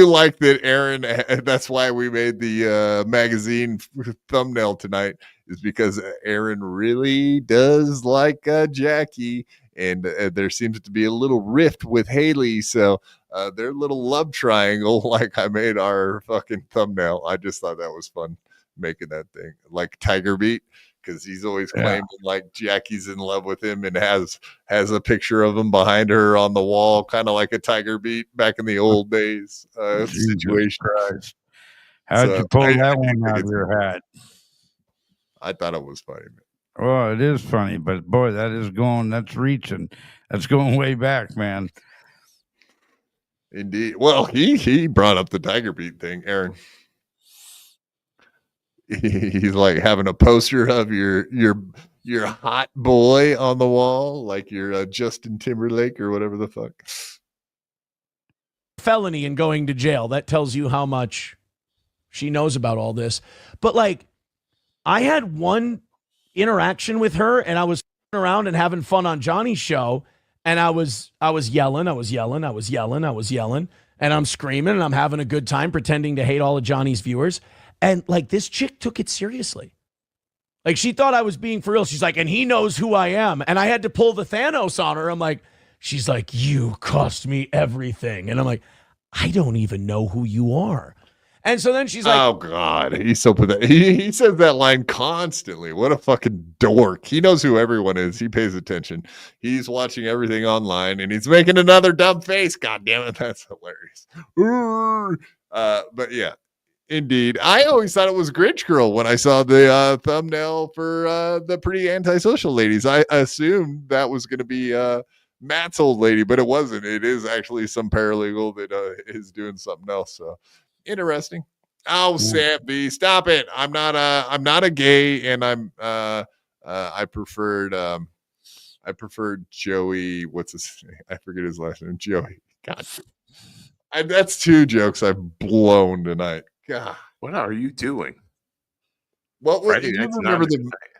like that Aaron, that's why we made the magazine thumbnail tonight, is because Aaron really does like Jackie. And there seems to be a little rift with Haley. So their little love triangle, like I made our fucking thumbnail. I just thought that was fun making that thing like Tiger Beat. because he's always claiming like Jackie's in love with him and has a picture of him behind her on the wall, kind of like a Tiger Beat back in the old days situation. Christ. How'd you pull that one out of your hat? I thought it was funny. Well, it is funny, but boy, that's reaching. That's going way back, man. Indeed. Well, he brought up the Tiger Beat thing, Aaron. He's like having a poster of your hot boy on the wall, like you're Justin Timberlake or whatever the fuck. Felony and going to jail. That tells you how much she knows about all this. But like, I had one interaction with her, and I was around and having fun on Johnny's show, and I was yelling, and I'm screaming, and I'm having a good time pretending to hate all of Johnny's viewers. And like, this chick took it seriously. Like, she thought I was being for real. She's like, and he knows who I am. And I had to pull the Thanos on her. I'm like, she's like, you cost me everything. And I'm like, I don't even know who you are. And so then she's like, oh God, he's so pathetic. He says that line constantly. What a fucking dork. He knows who everyone is. He pays attention. He's watching everything online and he's making another dumb face. God damn it. That's hilarious. But yeah. Indeed. I always thought it was Grinch Girl when I saw the thumbnail for the Pretty Antisocial Ladies. I assumed that was going to be Matt's old lady, but it wasn't. It is actually some paralegal that is doing something else. So interesting. Oh, Sam B, stop it. I'm not a gay, and I preferred Joey. What's his name? I forget his last name. Joey. God. That's two jokes I've blown tonight. God, what are you doing? What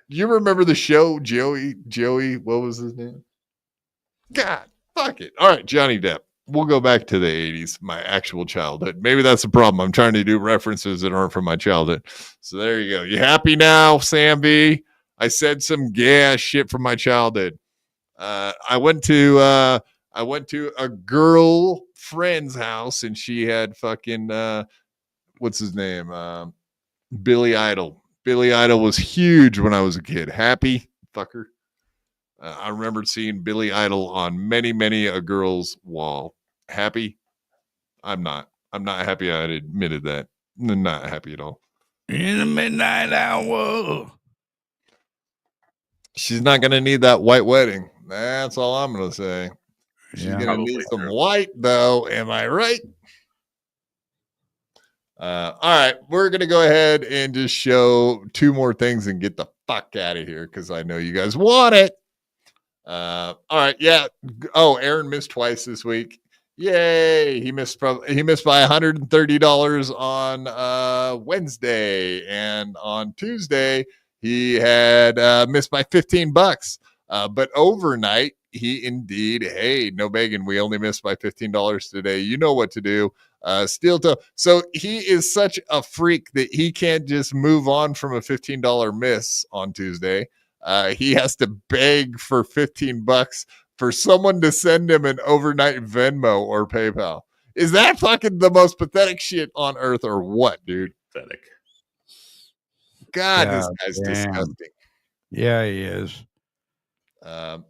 you remember the show Joey? What was his name? God, fuck it. All right, Johnny Depp. We'll go back to the 80s, my actual childhood. Maybe that's the problem. I'm trying to do references that aren't from my childhood. So there you go. You happy now, Sam B? I said some gas shit from my childhood. I went to a girlfriend's house and she had fucking what's his name? Billy Idol. Billy Idol was huge when I was a kid. Happy fucker. I remember seeing Billy Idol on many a girl's wall. Happy? I'm not happy I admitted that. I'm not happy at all. In the midnight hour. She's not going to need that white wedding. That's all I'm going to say. She's going to need some white, though. Am I right? All right. We're going to go ahead and just show two more things and get the fuck out of here because I know you guys want it. All right. Yeah. Oh, Aaron missed twice this week. Yay. He missed by $130 on Wednesday. And on Tuesday, he had missed by $15. But overnight, he indeed, hey, no begging. We only missed by $15 today. You know what to do. Steel toe. So he is such a freak that he can't just move on from a $15 miss on Tuesday. He has to beg for $15 for someone to send him an overnight Venmo or PayPal. Is that fucking the most pathetic shit on earth or what, dude? Pathetic. God, this guy's disgusting. Yeah, he is.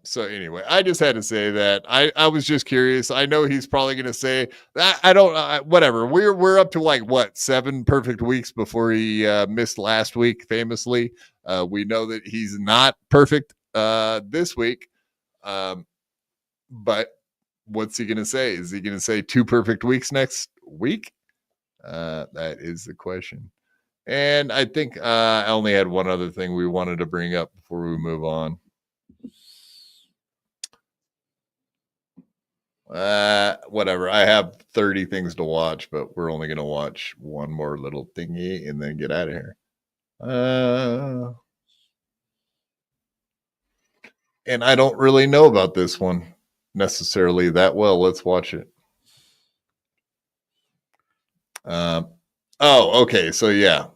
So anyway, I just had to say that I was just curious. I know he's probably going to say that. I don't, whatever. We're up to like what, 7 perfect weeks before he missed last week. Famously, we know that he's not perfect this week. But what's he going to say? Is he going to say 2 perfect weeks next week? That is the question. And I think I only had one other thing we wanted to bring up before we move on. Whatever. I have 30 things to watch, but we're only going to watch one more little thingy and then get out of here. And I don't really know about this one necessarily that well. Let's watch it. Oh, okay. So yeah.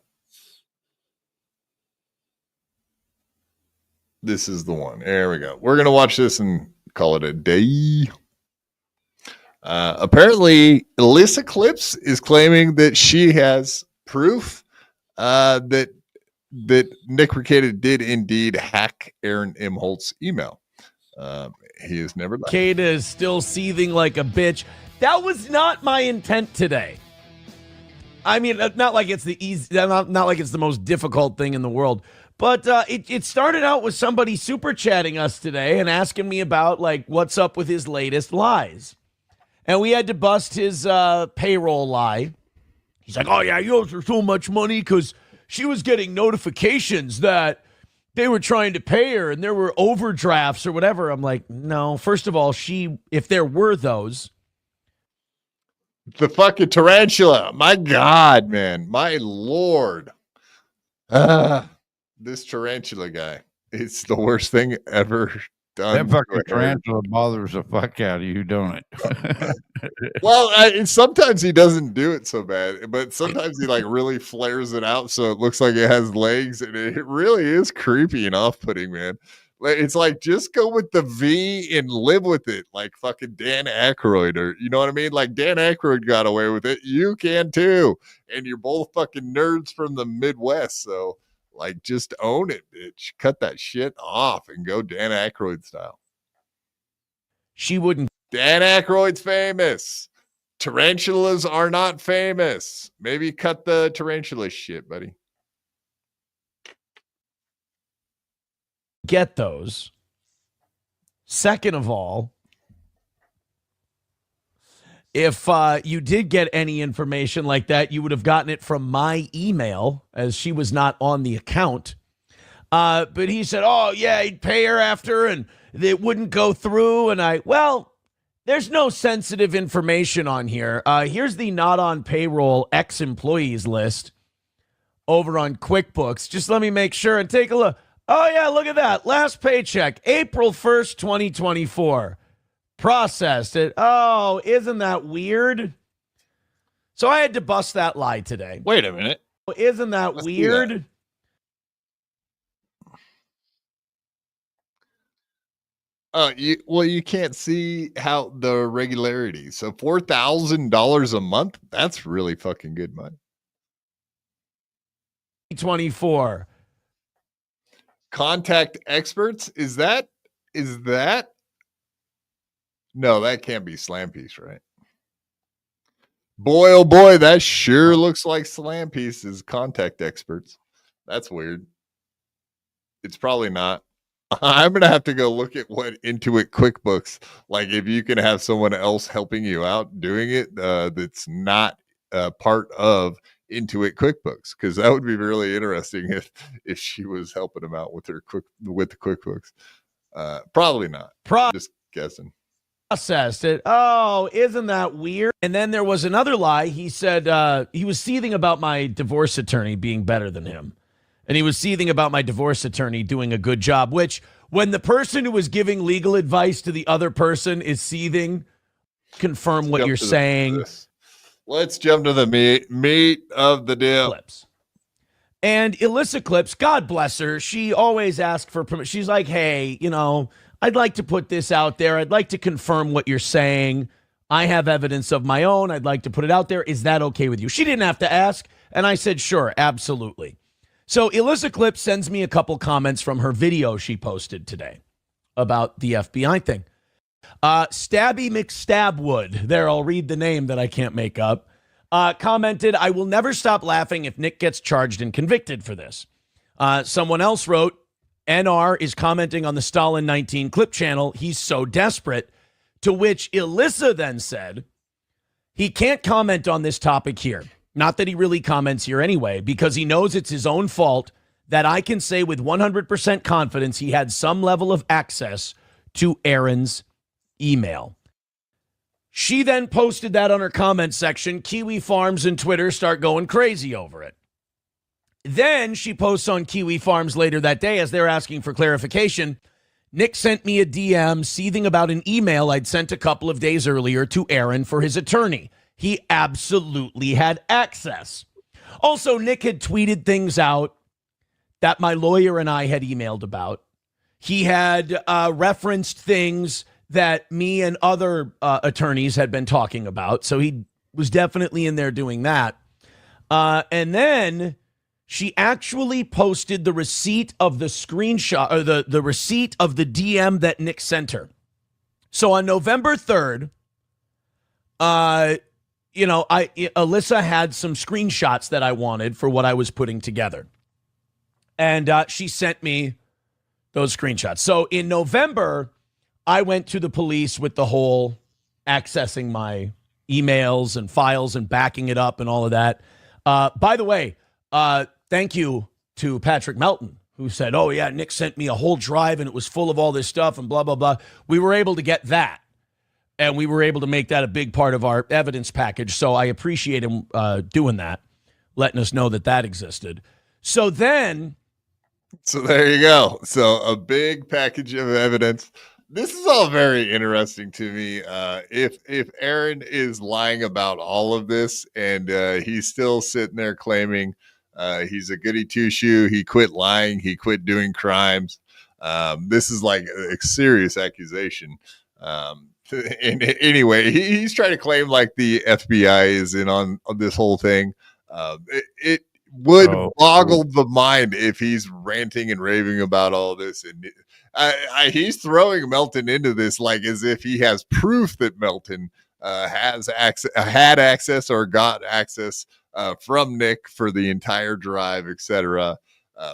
This is the one. There we go. We're going to watch this and call it a day. Apparently, Alyssa Clips is claiming that she has proof that that Nick Rekieta did indeed hack Aaron Imholt's email. He has never left. Rekieta is still seething like a bitch. That was not my intent today. I mean, not like it's the easy, not like it's the most difficult thing in the world. But it started out with somebody super chatting us today and asking me about like what's up with his latest lies. And we had to bust his payroll lie. He's like, oh, yeah, you owe her so much money because she was getting notifications that they were trying to pay her and there were overdrafts or whatever. I'm like, no, first of all, if there were those. The fucking tarantula. My God, man. My Lord. This tarantula guy. It's the worst thing ever done. That fucking tarantula bothers the fuck out of you, don't it? Well, sometimes he doesn't do it so bad, but sometimes he like really flares it out so it looks like it has legs, and it really is creepy and off-putting, man. It's like, just go with the V and live with it, like fucking Dan Aykroyd, or you know what I mean? Like Dan Aykroyd got away with it. You can too. And you're both fucking nerds from the Midwest, so like just own it, bitch. Cut that shit off and go Dan Aykroyd style. She wouldn't. Dan Aykroyd's famous. Tarantulas are not famous. Maybe cut the tarantula shit, buddy. Get those. Second of all, if you did get any information like that, you would have gotten it from my email, as she was not on the account. But he said, oh, yeah, he'd pay her after and it wouldn't go through. And there's no sensitive information on here. Here's the not on payroll ex-employees list over on QuickBooks. Just let me make sure and take a look. Oh, yeah, look at that. Last paycheck, April 1st, 2024. Processed it. Oh, isn't that weird? So I had to bust that lie today. Wait a minute. Isn't that weird? You can't see how the regularity. So $4,000 a month, that's really fucking good money. 24. Contact experts. Is that? No, that can't be Slam Piece, right? Boy, oh boy, that sure looks like Slam Piece's contact experts. That's weird. It's probably not. I'm going to have to go look at what Intuit QuickBooks, like if you can have someone else helping you out doing it that's not part of Intuit QuickBooks, because that would be really interesting if she was helping him out with the QuickBooks. Probably not. Just guessing. Processed it. Oh, isn't that weird? And then there was another lie. He said he was seething about my divorce attorney being better than him. And he was seething about my divorce attorney doing a good job, which when the person who was giving legal advice to the other person is seething, confirm what you're saying. Let's jump to the meat of the deal. Clips. And Alyssa Clips, God bless her, she always asks for permission. She's like, hey, I'd like to put this out there. I'd like to confirm what you're saying. I have evidence of my own. I'd like to put it out there. Is that okay with you? She didn't have to ask. And I said, sure, absolutely. So Alyssa Clips sends me a couple comments from her video she posted today about the FBI thing. Stabby McStabwood, there, I'll read the name that I can't make up, commented, I will never stop laughing if Nick gets charged and convicted for this. Someone else wrote, NR is commenting on the Stalin 19 clip channel. He's so desperate. To which Alyssa then said, he can't comment on this topic here. Not that he really comments here anyway, because he knows it's his own fault, that I can say with 100% confidence he had some level of access to Aaron's email. She then posted that on her comment section. Kiwi Farms and Twitter start going crazy over it. Then she posts on Kiwi Farms later that day as they're asking for clarification. Nick sent me a DM seething about an email I'd sent a couple of days earlier to Aaron for his attorney. He absolutely had access. Also, Nick had tweeted things out that my lawyer and I had emailed about. He had referenced things that me and other attorneys had been talking about. So he was definitely in there doing that. And then She actually posted the receipt of the screenshot or the receipt of the DM that Nick sent her. So on November 3rd, Alyssa had some screenshots that I wanted for what I was putting together. And she sent me those screenshots. So in November, I went to the police with the whole accessing my emails and files and backing it up and all of that. By the way, thank you to Patrick Melton, who said, oh, yeah, Nick sent me a whole drive and it was full of all this stuff and blah, blah, blah. We were able to get that. And we were able to make that a big part of our evidence package. So I appreciate him doing that, letting us know that that existed. So then. So there you go. So a big package of evidence. This is all very interesting to me. If Aaron is lying about all of this and he's still sitting there claiming he's a goody two-shoe, he quit lying, he quit doing crimes. This is like a serious accusation. And anyway, he's trying to claim like the FBI is in on this whole thing. It would boggle the mind if he's ranting and raving about all this. And he's throwing Melton into this like as if he has proof that Melton had access or got access from Nick for the entire drive, etc.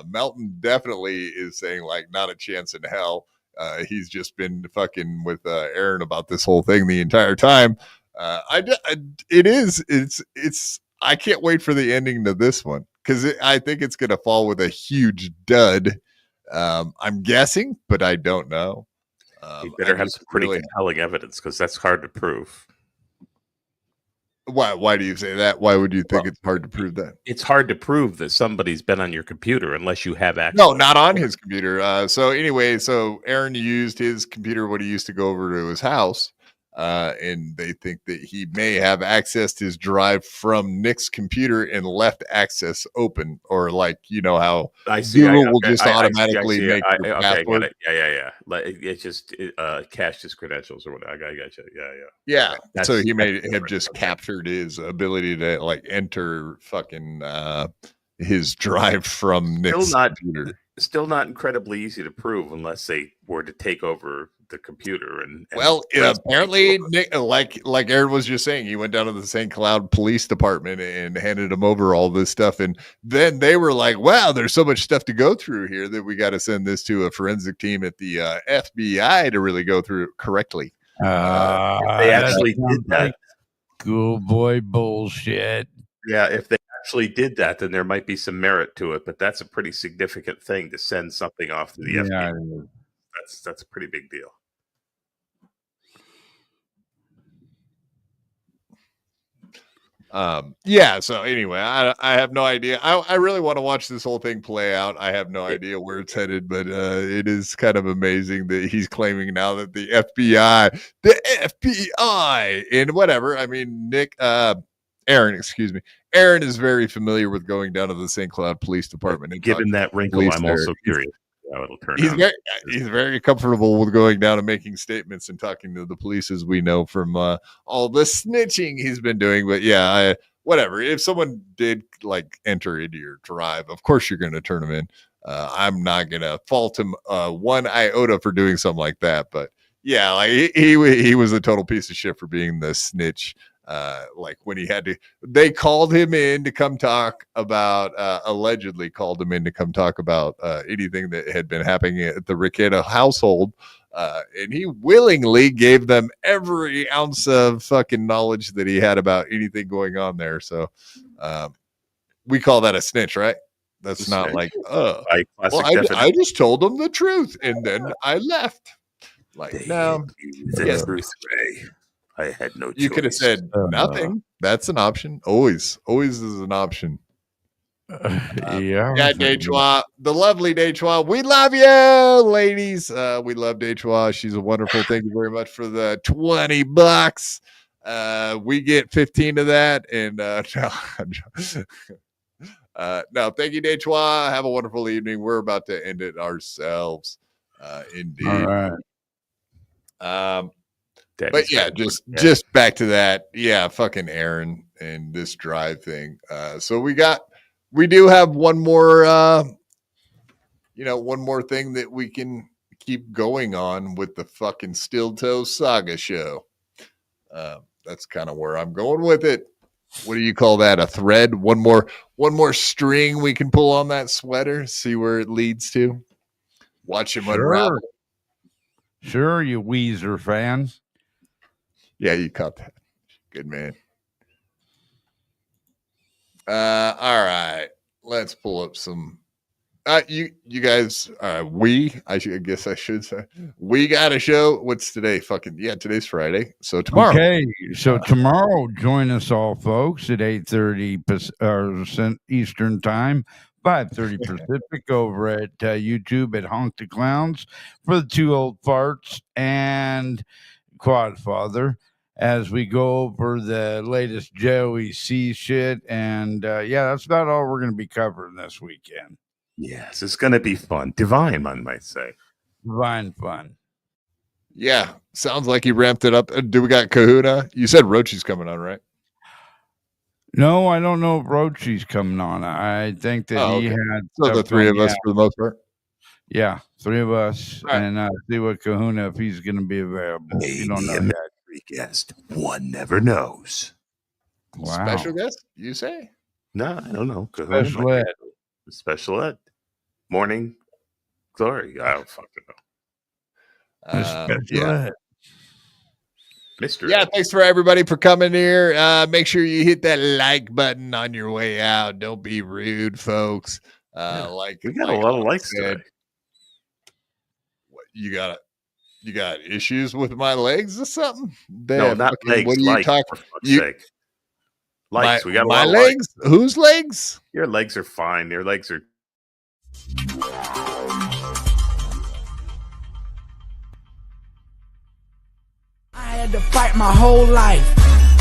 Melton definitely is saying like not a chance in hell. He's just been fucking with Aaron about this whole thing the entire time. I can't wait for the ending to this one because I think it's going to fall with a huge dud. I'm guessing, but I don't know. You better have some pretty compelling evidence because that's hard to prove. Why do you say that? Why would you think it's hard to prove that? It's hard to prove that somebody's been on your computer unless you have access. No, not on his computer. So anyway, Aaron used his computer when he used to go over to his house. And they think that he may have accessed his drive from Nick's computer and left access open, or like how Google will just automatically make the password. Yeah. It just cached his credentials or whatever. I got you. Yeah. So he may have just captured his ability to like enter fucking his drive from Nick's computer. Still not incredibly easy to prove unless they were to take over the computer and apparently Nick, like Aaron was just saying, he went down to the St. Cloud Police Department and handed him over all this stuff, and then they were like, wow, there's so much stuff to go through here that we got to send this to a forensic team at the FBI to really go through it correctly. They actually did that. Cool boy bullshit. Yeah, if they actually did that, then there might be some merit to it, but that's a pretty significant thing to send something off to the FBI. That's a pretty big deal. So anyway, I have no idea. I really want to watch this whole thing play out. I have no idea where it's headed, but it is kind of amazing that he's claiming now that the FBI and whatever. I mean, Aaron is very familiar with going down to the St. Cloud Police Department. And given that wrinkle, I'm also curious how it'll turn out. He's very comfortable with going down and making statements and talking to the police, as we know from all the snitching he's been doing. But yeah, whatever. If someone did like enter into your drive, of course you're going to turn them in. I'm not going to fault him one iota for doing something like that. But yeah, like he was a total piece of shit for being the snitch. Like when they called him in to come talk about, allegedly called him in to come talk about anything that had been happening at the Ricketta household. And he willingly gave them every ounce of fucking knowledge that he had about anything going on there. So we call that a snitch, right? That's not snitch. I just told them the truth and then I left. Like, no. Yes. I had no choice. You could have said nothing. That's an option. Always is an option. Yeah, Dechois, the lovely Dechois. We love you, ladies. We love Dechois. She's a wonderful. Thank you very much for the $20. We get 15 of that. And no, thank you, Dechois. Have a wonderful evening. We're about to end it ourselves. Indeed. All right. But yeah, just back to that. Yeah, fucking Aaron and this drive thing. So we got we do have one more, one more thing that we can keep going on with the fucking Steel Toe Saga show. That's kind of where I'm going with it. What do you call that? A thread? One more string we can pull on that sweater. See where it leads to. Watch him unravel. Sure, you Weezer fan. Yeah, you caught that. Good man. All right. Let's pull up some. You guys. I guess I should say we got a show. What's today? Today's Friday. So tomorrow. Okay. So tomorrow, join us all, folks, at 8:30 Eastern Time. 5:30 Pacific over at YouTube at Honk the Clowns for the Two Old Farts and Quadfather as we go over the latest Joey C shit. And that's about all we're going to be covering this weekend. Yes, it's going to be fun. Divine, one might say. Divine fun. Yeah, sounds like he ramped it up. Do we got Kahuna? You said Rochi's coming on, right? No, I don't know if Rochi's coming on. I think that he had. So the three of us for the most part. Yeah, three of us, and see what Kahuna if he's going to be available. Maybe you don't know a mystery guest. One never knows. Wow. Special guest? You say? No, I don't know. Special ed. Special ed. Morning glory. I don't fucking know. Yeah. Mr. Yeah, thanks for everybody for coming here. Make sure you hit that like button on your way out. Don't be rude, folks. We got a lot of likes today. What, you got issues with my legs or something? No, not legs. What are you talking? For fuck's sake. Likes. We got my legs. Whose legs? Your legs are fine. Your legs are. I had to fight my whole life.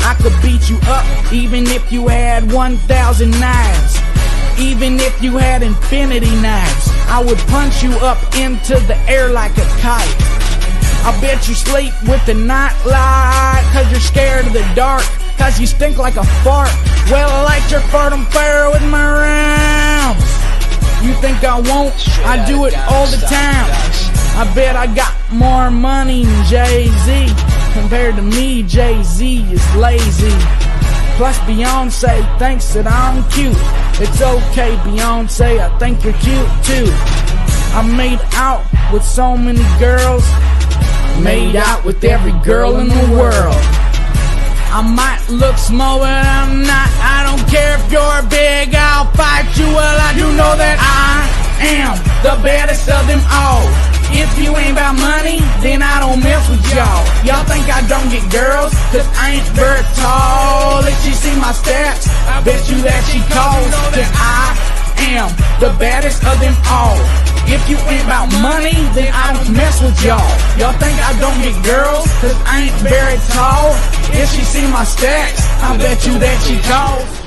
I could beat you up even if you had 1,000 knives. Even if you had infinity knives, I would punch you up into the air like a kite. I bet you sleep with the night light, cause you're scared of the dark, cause you stink like a fart. Well, I light your fartum fire with my rounds. You think I won't? I do it all the time. I bet I got more money than Jay-Z. Compared to me, Jay-Z is lazy. Plus Beyonce thinks that I'm cute. It's okay, Beyonce, I think you're cute too. I made out with so many girls. Made out with every girl in the world. I might look small, but I'm not. I don't care if you're big, I'll fight you. Well, I do know that I am the baddest of them all. If you ain't about money, then I don't mess with y'all. Y'all think I don't get girls, cause I ain't very tall. If she see my stats, I bet you that she calls. Cause I am the baddest of them all. If you ain't about money, then I don't mess with y'all. Y'all think I don't get girls, cause I ain't very tall. If she see my stats, I bet you that she calls.